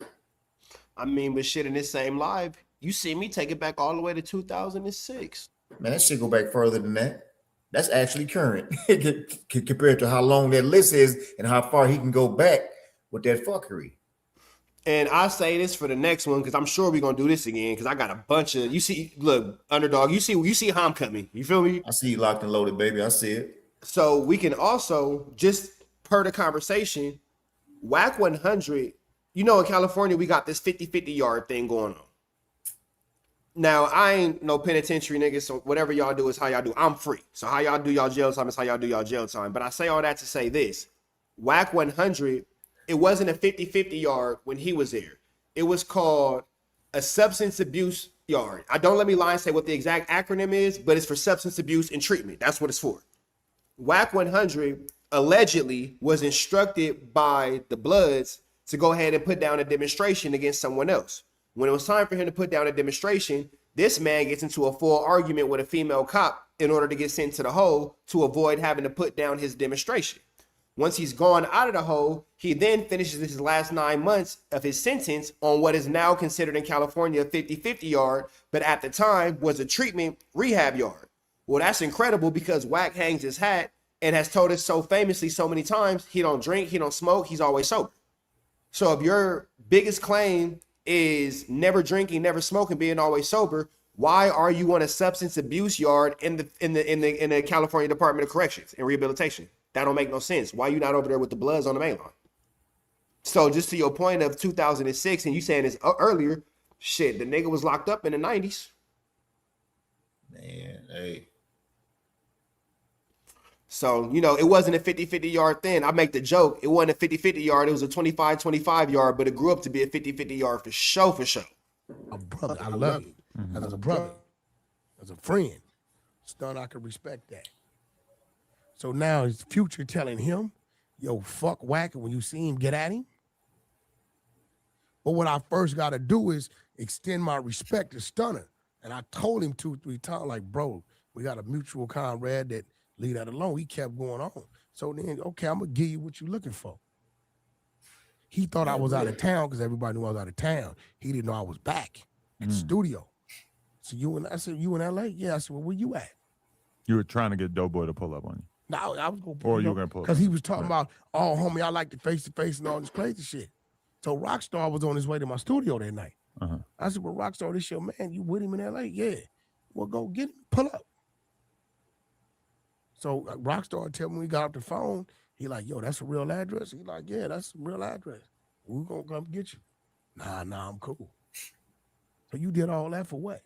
I mean, but shit, in this same live, You see me take it back all the way to 2006. Man, that shit go back further than that. That's actually current compared to how long that list is and how far he can go back with that fuckery. And I say this for the next one because I'm sure we're gonna do this again because I got a bunch of look, underdog, you see how I'm coming. You feel me? I see you locked and loaded, baby. I see it. So we can also, just per the conversation, Wack 100, in California, we got this 50-50 yard thing going on. Now, I ain't no penitentiary nigga, so whatever y'all do is how y'all do. I'm free. So how y'all do y'all jail time is how y'all do y'all jail time. But I say all that to say this. Wack 100, it wasn't a 50-50 yard when he was there. It was called a substance abuse yard. Don't let me lie and say what the exact acronym is, but it's for substance abuse and treatment. That's what it's for. Wack 100 allegedly was instructed by the Bloods to go ahead and put down a demonstration against someone else. When it was time for him to put down a demonstration, this man gets into a full argument with a female cop in order to get sent to the hole to avoid having to put down his demonstration. Once he's gone out of the hole, he then finishes his last 9 months of his sentence on what is now considered in California a 50-50 yard, but at the time was a treatment rehab yard. Well, that's incredible because Wack hangs his hat and has told us so famously so many times, he don't drink, he don't smoke, he's always sober. So if your biggest claim is never drinking, never smoking, being always sober, why are you on a substance abuse yard in the California Department of Corrections and Rehabilitation? That don't make no sense. Why you not over there with the Bloods on the main line? So just to your point of 2006, and you saying this earlier, shit, the nigga was locked up in the 90s. Man, hey. So, it wasn't a 50-50 yard thing. I make the joke. It wasn't a 50-50 yard. It was a 25-25 yard, but it grew up to be a 50-50 yard for sure, for sure. A brother, I love you. As a brother, as a friend. Stun, I can respect that. So now is Future telling him, yo, fuck Wack, and when you see him, get at him? But what I first got to do is extend my respect to Stunner. And I told him 2-3 times, like, bro, we got a mutual comrade that leave that alone. He kept going on. So then, okay, I'm going to give you what you're looking for. He thought I was out of town because everybody knew I was out of town. He didn't know I was back at the studio. So I said, you in LA? Yeah. I said, well, where you at? You were trying to get Doughboy to pull up on you. No, I was going to Or you were going to pull up. because he was talking about, oh, homie, I like the face-to-face and all this crazy shit. So Rockstar was on his way to my studio that night. I said, well, Rockstar, this your man. You with him in LA? Yeah. Well, go get him. Pull up. So Rockstar tell me we got off the phone. He like, yo, that's a real address? He like, yeah, that's a real address. We're going to come get you. Nah, I'm cool. So you did all that for what?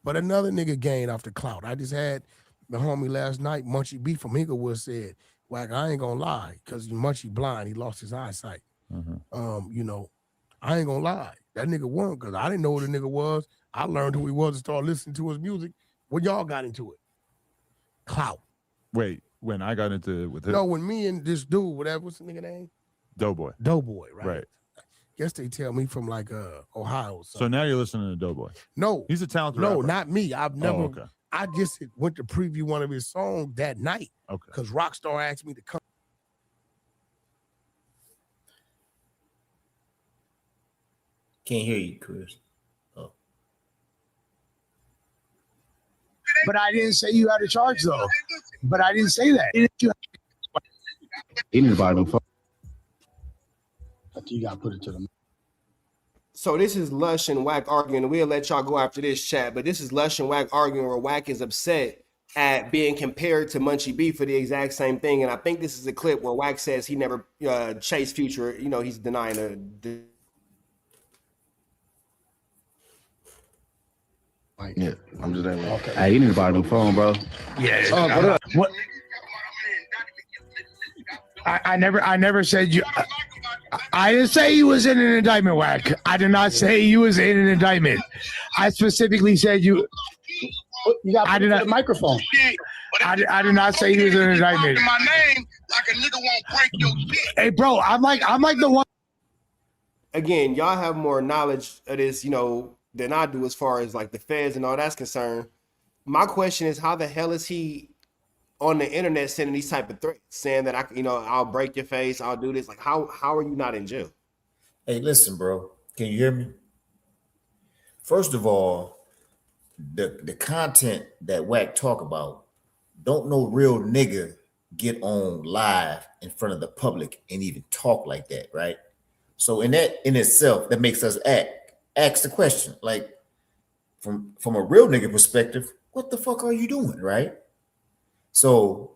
But another nigga gained off the clout. I just had the homie last night, Munchie B from Inglewood said, Wack, I ain't going to lie, because Munchie blind. He lost his eyesight. I ain't going to lie. That nigga won because I didn't know who the nigga was. I learned who he was and started listening to his music. When y'all got into it? Clout. Wait, when I got into it with him? No, when me and this dude, what's the nigga name? Doughboy. Doughboy, right? Right. Guess they tell me from like Ohio. So now you're listening to Doughboy. No. He's a talented No, rapper. not me. I've never. Oh, okay. I just went to preview one of his songs that night. Okay. Because Rockstar asked me to come. Can't hear you, Chris. But I didn't say you had a charge, though. But I didn't say that. He need to buy them. I think you got to put it to them. So this is Lush and Wack arguing. We'll let y'all go after this chat, but this is Lush and Wack arguing where Wack is upset at being compared to Munchie B for the exact same thing. And I think this is a clip where Wack says he never chased Future. He's denying the. Yeah, I'm just saying. Okay. Hey, you need to buy them phone, bro. Yeah. What? I never said you. I didn't say you was in an indictment, Wack. I did not say you was in an indictment. I specifically said you. You got to put the microphone. I did not say you was in an indictment. My name like a nigga won't break your shit. Hey, bro, I'm like the one. Again, y'all have more knowledge of this, than I do as far as like the feds and all that's concerned. My question is, how the hell is he on the internet sending these type of threats, saying that I'll break your face, I'll do this? Like, how are you not in jail? Hey, listen, bro. Can you hear me? First of all, the content that Wack talk about, don't no real nigga get on live in front of the public and even talk like that, right? So in itself, that makes us ask the question, like from a real nigga perspective, what the fuck are you doing, right? So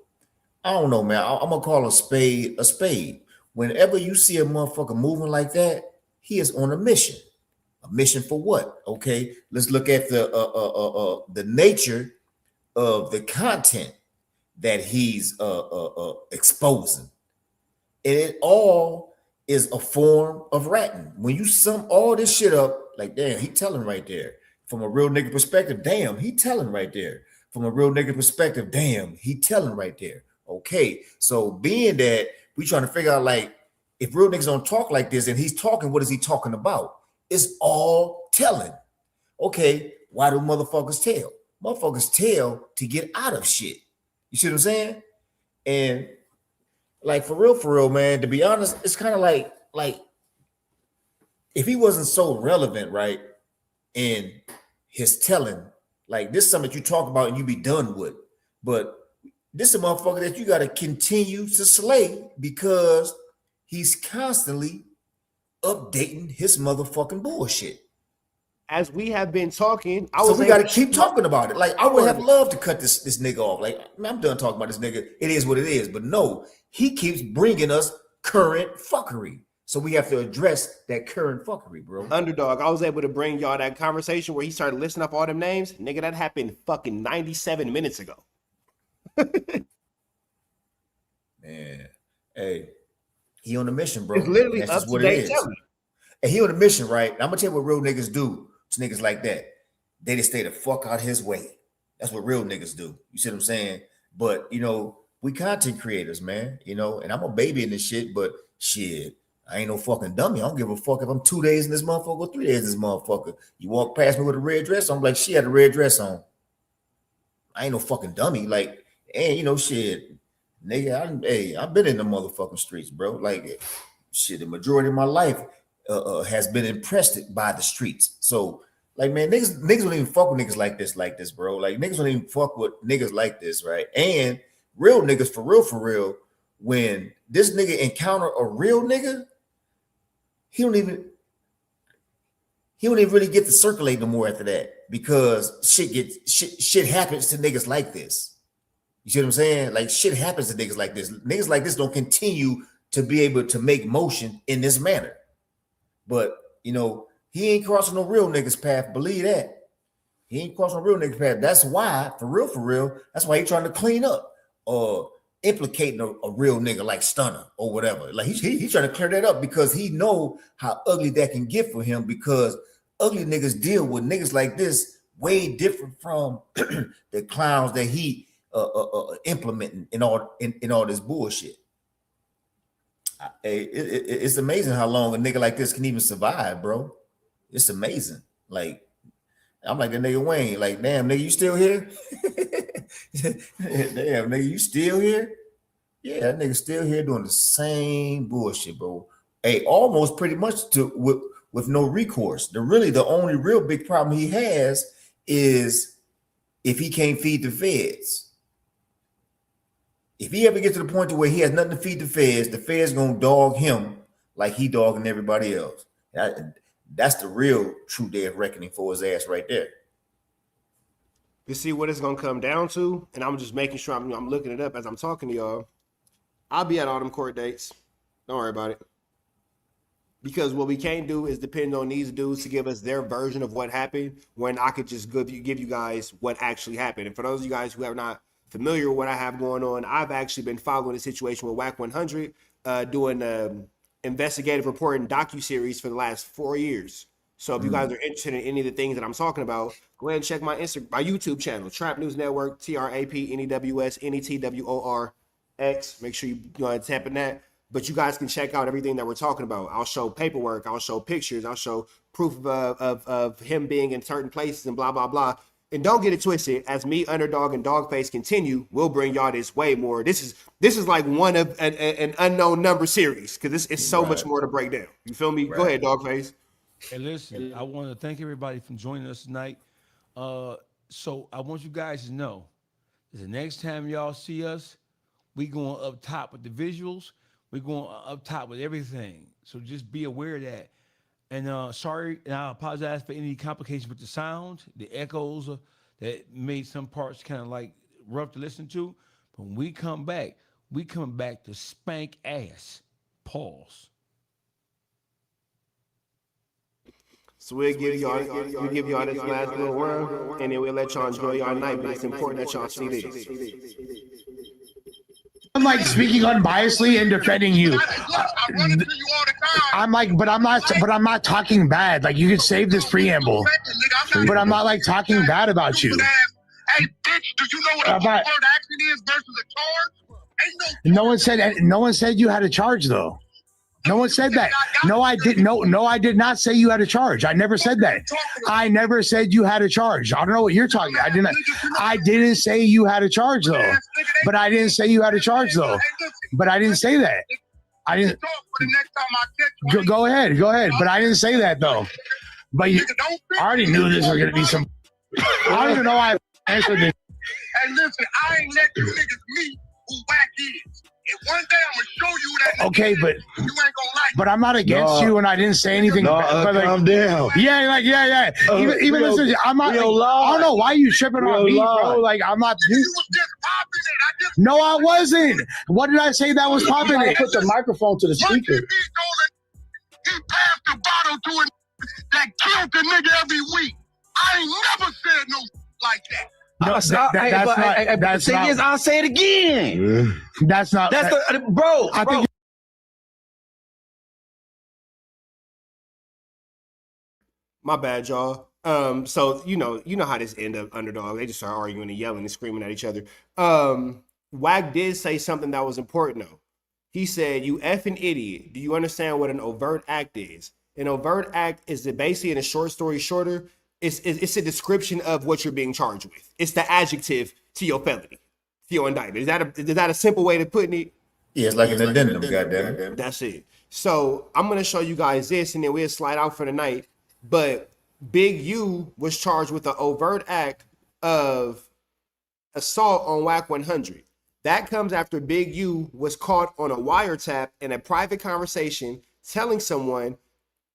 I don't know, man. I'm gonna call a spade a spade. Whenever you see a motherfucker moving like that, he is on a mission. A mission for what? Okay, let's look at the nature of the content that he's exposing. And it all is a form of ratting. When you sum all this shit up, like, damn, he telling right there. From a real nigga perspective, damn, he telling right there. From a real nigga perspective, damn, he telling right there. Okay, so being that we trying to figure out, like, if real niggas don't talk like this and he's talking, what is he talking about? It's all telling. Okay, why do motherfuckers tell? Motherfuckers tell to get out of shit. You see what I'm saying? And like, for real, man, to be honest, it's kind of like if he wasn't so relevant, right, in his telling, like, this is something that you talk about and you be done with. But this is a motherfucker that you got to continue to slay because he's constantly updating his motherfucking bullshit. As we have been talking, we got to keep talking about it. Like, I would have loved to cut this nigga off. Like, I'm done talking about this nigga. It is what it is. But no, he keeps bringing us current fuckery. So we have to address that current fuckery, bro. Underdog, I was able to bring y'all that conversation where he started listing up all them names. Nigga, that happened fucking 97 minutes ago. Man, hey, he on a mission, bro. It's literally that's up just what to it date is. telling. And he on a mission, right? I'm gonna tell you what real niggas do to niggas like that. They just stay the fuck out his way. That's what real niggas do. You see what I'm saying? But you know, we content creators, man. You know, and I'm a baby in this shit, but shit, I ain't no fucking dummy. I don't give a fuck if I'm 2 days in this motherfucker or 3 days in this motherfucker. You walk past me with a red dress on, I'm like, she had a red dress on. I ain't no fucking dummy. Like, and you know, shit, nigga, I've been in the motherfucking streets, bro. Like, shit, the majority of my life has been impressed by the streets. So, like, man, niggas don't even fuck with niggas like this, bro. Like, niggas don't even fuck with niggas like this, right? And real niggas, for real, when this nigga encounter a real nigga, he don't even really get to circulate no more after that, because shit happens to niggas like this. You see what I'm saying? Like, shit happens to niggas like this. Niggas like this don't continue to be able to make motion in this manner. But, you know, he ain't crossing no real niggas path. Believe that. He ain't crossing no real niggas path. That's why, for real, that's why he trying to clean up or implicating a real nigga like Stunner or whatever. Like, he trying to clear that up because he know how ugly that can get for him, because ugly niggas deal with niggas like this way different from the clowns that he implementing in all this bullshit. It's amazing how long a nigga like this can even survive, bro. It's amazing. Like, I'm like the nigga Wayne. Like, damn, nigga, you still here? Damn, nigga, you still here? Yeah, that nigga still here doing the same bullshit, bro. Hey, almost pretty much with no recourse. The only real big problem he has is if he can't feed the feds. If he ever gets to the point to where he has nothing to feed the feds gonna dog him like he dogging everybody else. That's the real true day of reckoning for his ass right there. You see what it's gonna come down to, and I'm just making sure I'm looking it up as I'm talking to y'all. I'll be at all them court dates. Don't worry about it. Because what we can't do is depend on these dudes to give us their version of what happened, when I could just give you guys what actually happened. And for those of you guys who are not familiar with what I have going on, I've actually been following the situation with Wack 100, doing investigative reporting docuseries for the last 4 years. So if you guys are interested in any of the things that I'm talking about, go ahead and check my YouTube channel, Trap News Network, TRAPNEWS NETWORX. Make sure you go ahead and tap in that. But you guys can check out everything that we're talking about. I'll show paperwork, I'll show pictures, I'll show proof of him being in certain places and blah, blah, blah. And don't get it twisted. As me, Underdog, and Dawgface continue, we'll bring y'all this way more. This is like one of an unknown number series, because it's so much more to break down. You feel me? Right. Go ahead, Dawgface. Hey, listen, I want to thank everybody for joining us tonight. So I want you guys to know that the next time y'all see us, we going up top with the visuals. We going up top with everything. So just be aware of that. And sorry, and I apologize for any complications with the sound, the echoes that made some parts kind of like rough to listen to. But when we come back to spank ass. Pause. So we'll give y'all this last little run, and then we'll let y'all enjoy y'all night. But it's important that y'all see this. I'm like speaking unbiasedly and defending you. I'm like, but I'm not talking bad. Like, you could save this preamble, but I'm not like talking bad about you. Hey, bitch, do you know what a word action is versus a charge? No one said you had a charge though. No one said that. No, I didn't. No, I did not say you had a charge. I never said that. I never said you had a charge. I don't know what you're talking about. I didn't say you had a charge though. But I didn't say you had a charge though. But I didn't say that. I didn't. Go ahead. But I didn't say that though. But I already knew this was gonna be some. I don't even know why I answered this. Hey, listen, I ain't let you niggas meet who Wack is. And one day I'm gonna show you that. Okay, but you ain't gonna like. But I'm not against you, and I didn't say anything. But like, calm down. Yeah. Even listen, I'm not. Like, I don't know why you tripping on me, bro. Like, I'm not. You was just popping it. No, I wasn't. What did I say that was popping it? Put the microphone to the speaker. He passed the bottle to a that killed the nigga every week. I ain't never said no like that. No, that's not. I'll say it again. That's not. Bro. I think. My bad, y'all. So you know how this end up, Underdog. They just start arguing and yelling and screaming at each other. Wack did say something that was important though. He said, "You effing idiot. Do you understand what an overt act is? An overt act is basically, in a short story shorter, it's a description of what you're being charged with. It's the adjective to your felony, to your indictment. Is that a simple way to put it? Yeah, it's like an addendum, goddamn. That's it. So I'm gonna show you guys this, and then we'll slide out for the night. But Big U was charged with an overt act of assault on Wack 100. That comes after Big U was caught on a wiretap in a private conversation telling someone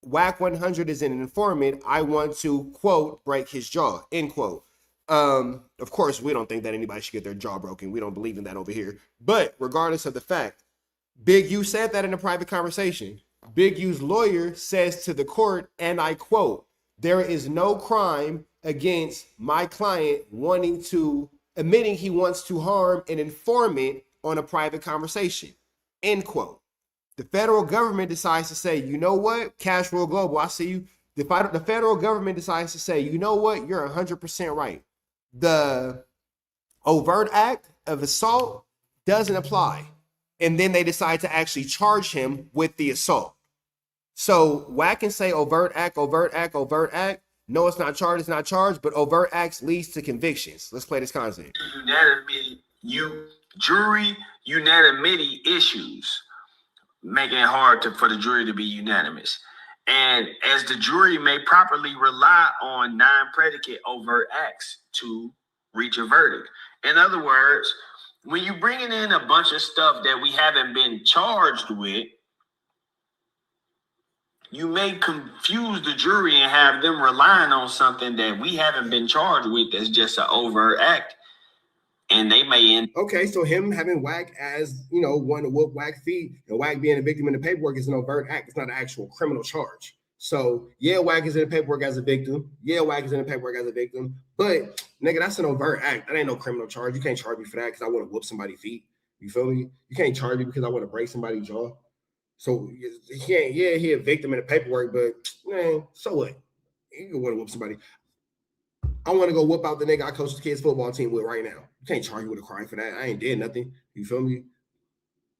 Wack 100 is an informant. I want to, quote, break his jaw, end quote. Of course, we don't think that anybody should get their jaw broken. We don't believe in that over here. But regardless of the fact, Big U said that in a private conversation. Big U's lawyer says to the court, and I quote, "There is no crime against my client admitting he wants to harm an informant on a private conversation," end quote. The federal government decides to say, you know what, Cash Roll Global, I see you. The federal government decides to say, you know what, you're 100% right. The overt act of assault doesn't apply. And then they decide to actually charge him with the assault. So Wack can say overt act. No, it's not charged, but overt acts leads to convictions. Let's play this content. Jury unanimity issues, making it hard for the jury to be unanimous. And as the jury may properly rely on non-predicate overt acts to reach a verdict. In other words, when you're bringing in a bunch of stuff that we haven't been charged with, you may confuse the jury and have them relying on something that we haven't been charged with as just an overt act. And they may end. Okay, so him having Wack as, one to whoop Wack feet, and Wack being a victim in the paperwork is an overt act. It's not an actual criminal charge. So, yeah, Wack is in the paperwork as a victim. But, nigga, that's an overt act. That ain't no criminal charge. You can't charge me for that because I want to whoop somebody's feet. You feel me? You can't charge me because I want to break somebody's jaw. So, he a victim in the paperwork, but, man, so what? You want to whoop somebody. I want to go whoop out the nigga I coach the kids' football team with right now. You can't charge me with a crime for that. I ain't did nothing. You feel me?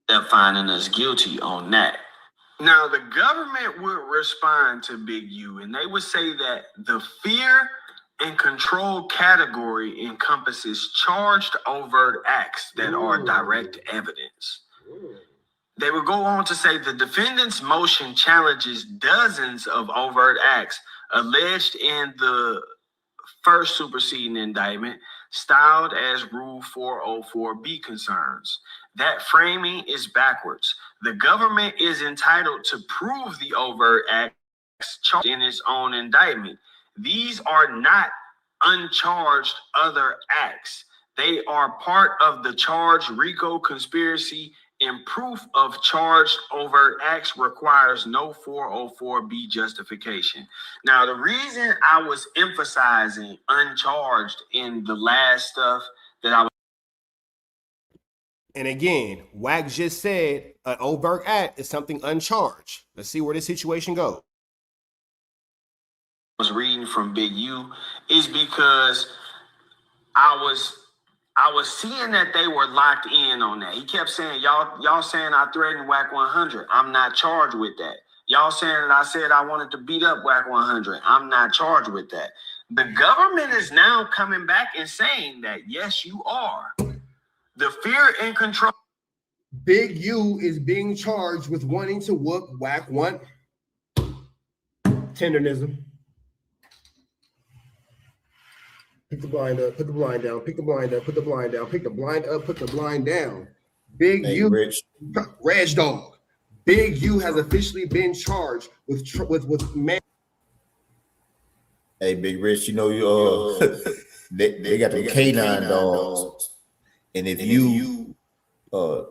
They're finding us guilty on that. Now, the government would respond to Big U, and they would say that the fear and control category encompasses charged overt acts that are direct evidence. They would go on to say the defendant's motion challenges dozens of overt acts alleged in the first superseding indictment, styled as Rule 404B concerns. That framing is backwards. The government is entitled to prove the overt acts charged in its own indictment. These are not uncharged other acts. They are part of the charged RICO conspiracy, and proof of charged overt acts requires no 404B justification. Now, the reason I was emphasizing uncharged in the last stuff that I was... And again, Wack just said an overt act is something uncharged. Let's see where this situation goes. Reading from Big U is because I was seeing that they were locked in on that. He kept saying, y'all saying I threatened Wack 100. I'm not charged with that. Y'all saying that I said I wanted to beat up Wack 100. I'm not charged with that. The government is now coming back and saying that, yes, you are. The fear and control. Big U is being charged with wanting to whoop Wack 1. Tendernism. Pick the blind up, put the blind down, pick the blind up, put the blind down, pick the blind up, put the blind down. Big U, Reg Dog. Big U has officially been charged with man. Hey, Big Rich, you know they got the canine dogs, and if you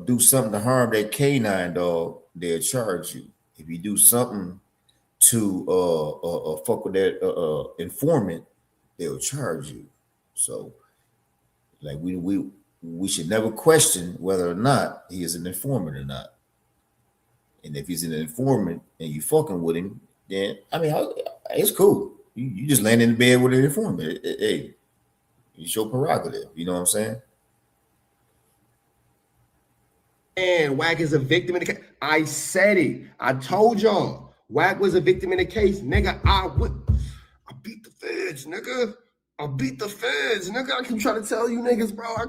do something to harm that canine dog, they'll charge you. If you do something to fuck with that informant, they'll charge you. So, like we should never question whether or not he is an informant or not. And if he's an informant and you fucking with him, then I mean, it's cool. You just land in the bed with an informant. Hey, it's your prerogative. You know what I'm saying? And Wack is a victim in the case. I said it. I told y'all. Wack was a victim in the case. Nigga, I beat the feds, nigga. I beat the feds, nigga. I keep trying to tell you niggas, bro. I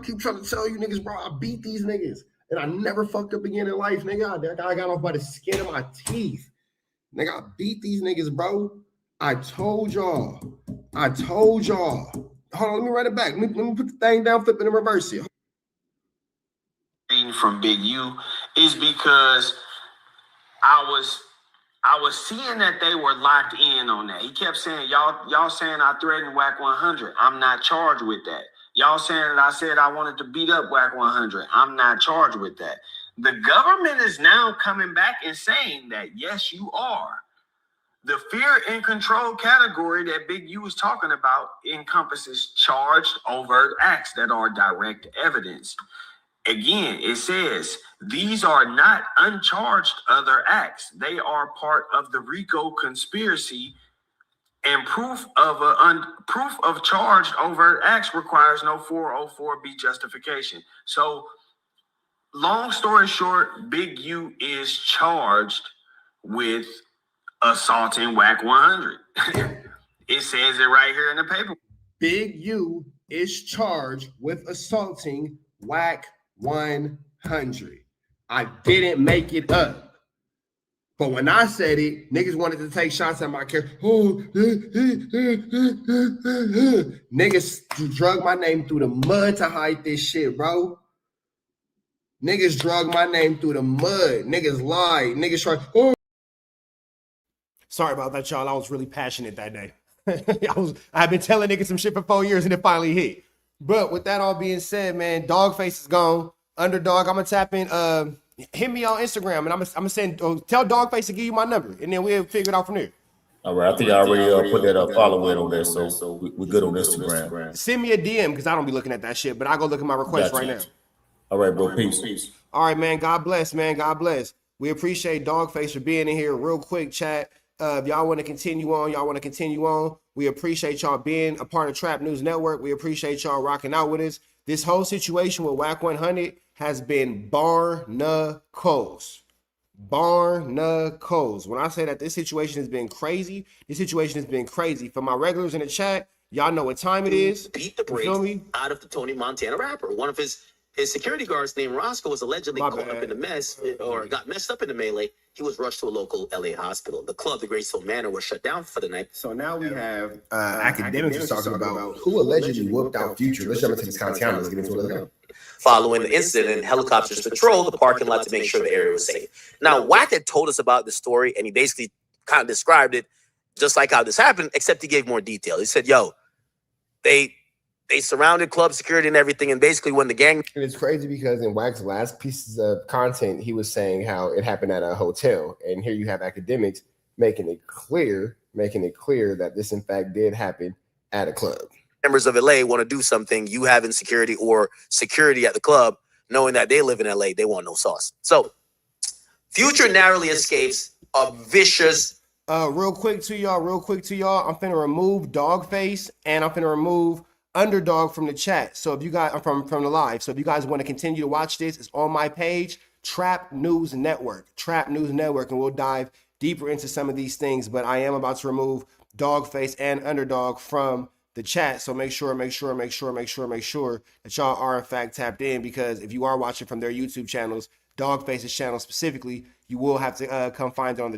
beat these niggas. And I never fucked up again in life, nigga. I got off by the skin of my teeth. Nigga, I beat these niggas, bro. I told y'all. Hold on, let me write it back. Let me put the thing down, flip it and reverse it. Reading from Big U is because I was seeing that they were locked in on that. He kept saying, y'all saying I threatened Wack 100. I'm not charged with that. Y'all saying that I said I wanted to beat up Wack 100. I'm not charged with that. The government is now coming back and saying that, yes, you are. The fear and control category that Big U was talking about encompasses charged overt acts that are direct evidence. Again, it says these are not uncharged other acts. They are part of the RICO conspiracy, and proof of charged overt acts requires no 404B justification. So, long story short, Big U is charged with assaulting Wack 100. It says it right here in the paper. Big U is charged with assaulting Wack 100. I didn't make it up. But when I said it, niggas wanted to take shots at my character. Niggas drug my name through the mud to hide this shit, bro. Niggas drug my name through the mud. Niggas lied. Niggas tried. Sorry about that, y'all. I was really passionate that day. I've been telling niggas some shit for 4 years and it finally hit. But with that all being said, man, Dawgface is gone. Underdog, I'm gonna tap in. Hit me on Instagram, and I'm gonna send. Tell Dawgface to give you my number, and then we'll figure it out from there. All right, I think I already put that follow in on there, so we're good on Instagram. Send me a DM because I don't be looking at that shit, but I go look at my request right now. All right, bro. Peace. All right, man. God bless, man. God bless. We appreciate Dawgface for being in here. Real quick, chat. If y'all want to continue on, we appreciate y'all being a part of Trap News Network. We appreciate y'all rocking out with us. This whole situation with Wack 100 has been barnacles. Barnacles. When I say that this situation has been crazy, For my regulars in the chat, y'all know what time it is. Beat the brakes out of the Tony Montana rapper. One of his His security guard's name Roscoe was allegedly caught up in the mess or got messed up in the melee. He was rushed to a local LA hospital. The club, the Graceful Manor, was shut down for the night. So now we have academics talking about who allegedly whooped out Future. Let's jump into this content. Let's get into it. Let's go. Following the incident, helicopters patrolled the parking lot to make sure the area was safe. Now, Wack had told us about the story, and he basically kind of described it just like how this happened, except he gave more detail. He said, yo, they surrounded club security and everything, and basically when the gang... And it's crazy because in Wack's last pieces of content, he was saying how it happened at a hotel. And here you have academics making it clear that this in fact did happen at a club. Members of LA want to do something, you have insecurity or security at the club, knowing that they live in LA, they want no sauce. So, Future narrowly escapes a vicious... Real quick to y'all, I'm finna remove Dawgface and I'm finna remove Underdog from the chat. So if you guys, from the live. So if you guys want to continue to watch this, it's on my page, Trap News Network, and we'll dive deeper into some of these things. But I am about to remove Dawgface and Underdog from the chat. So make sure that y'all are in fact tapped in, because if you are watching from their YouTube channels, Dawgface's channel specifically, you will have to come find it on the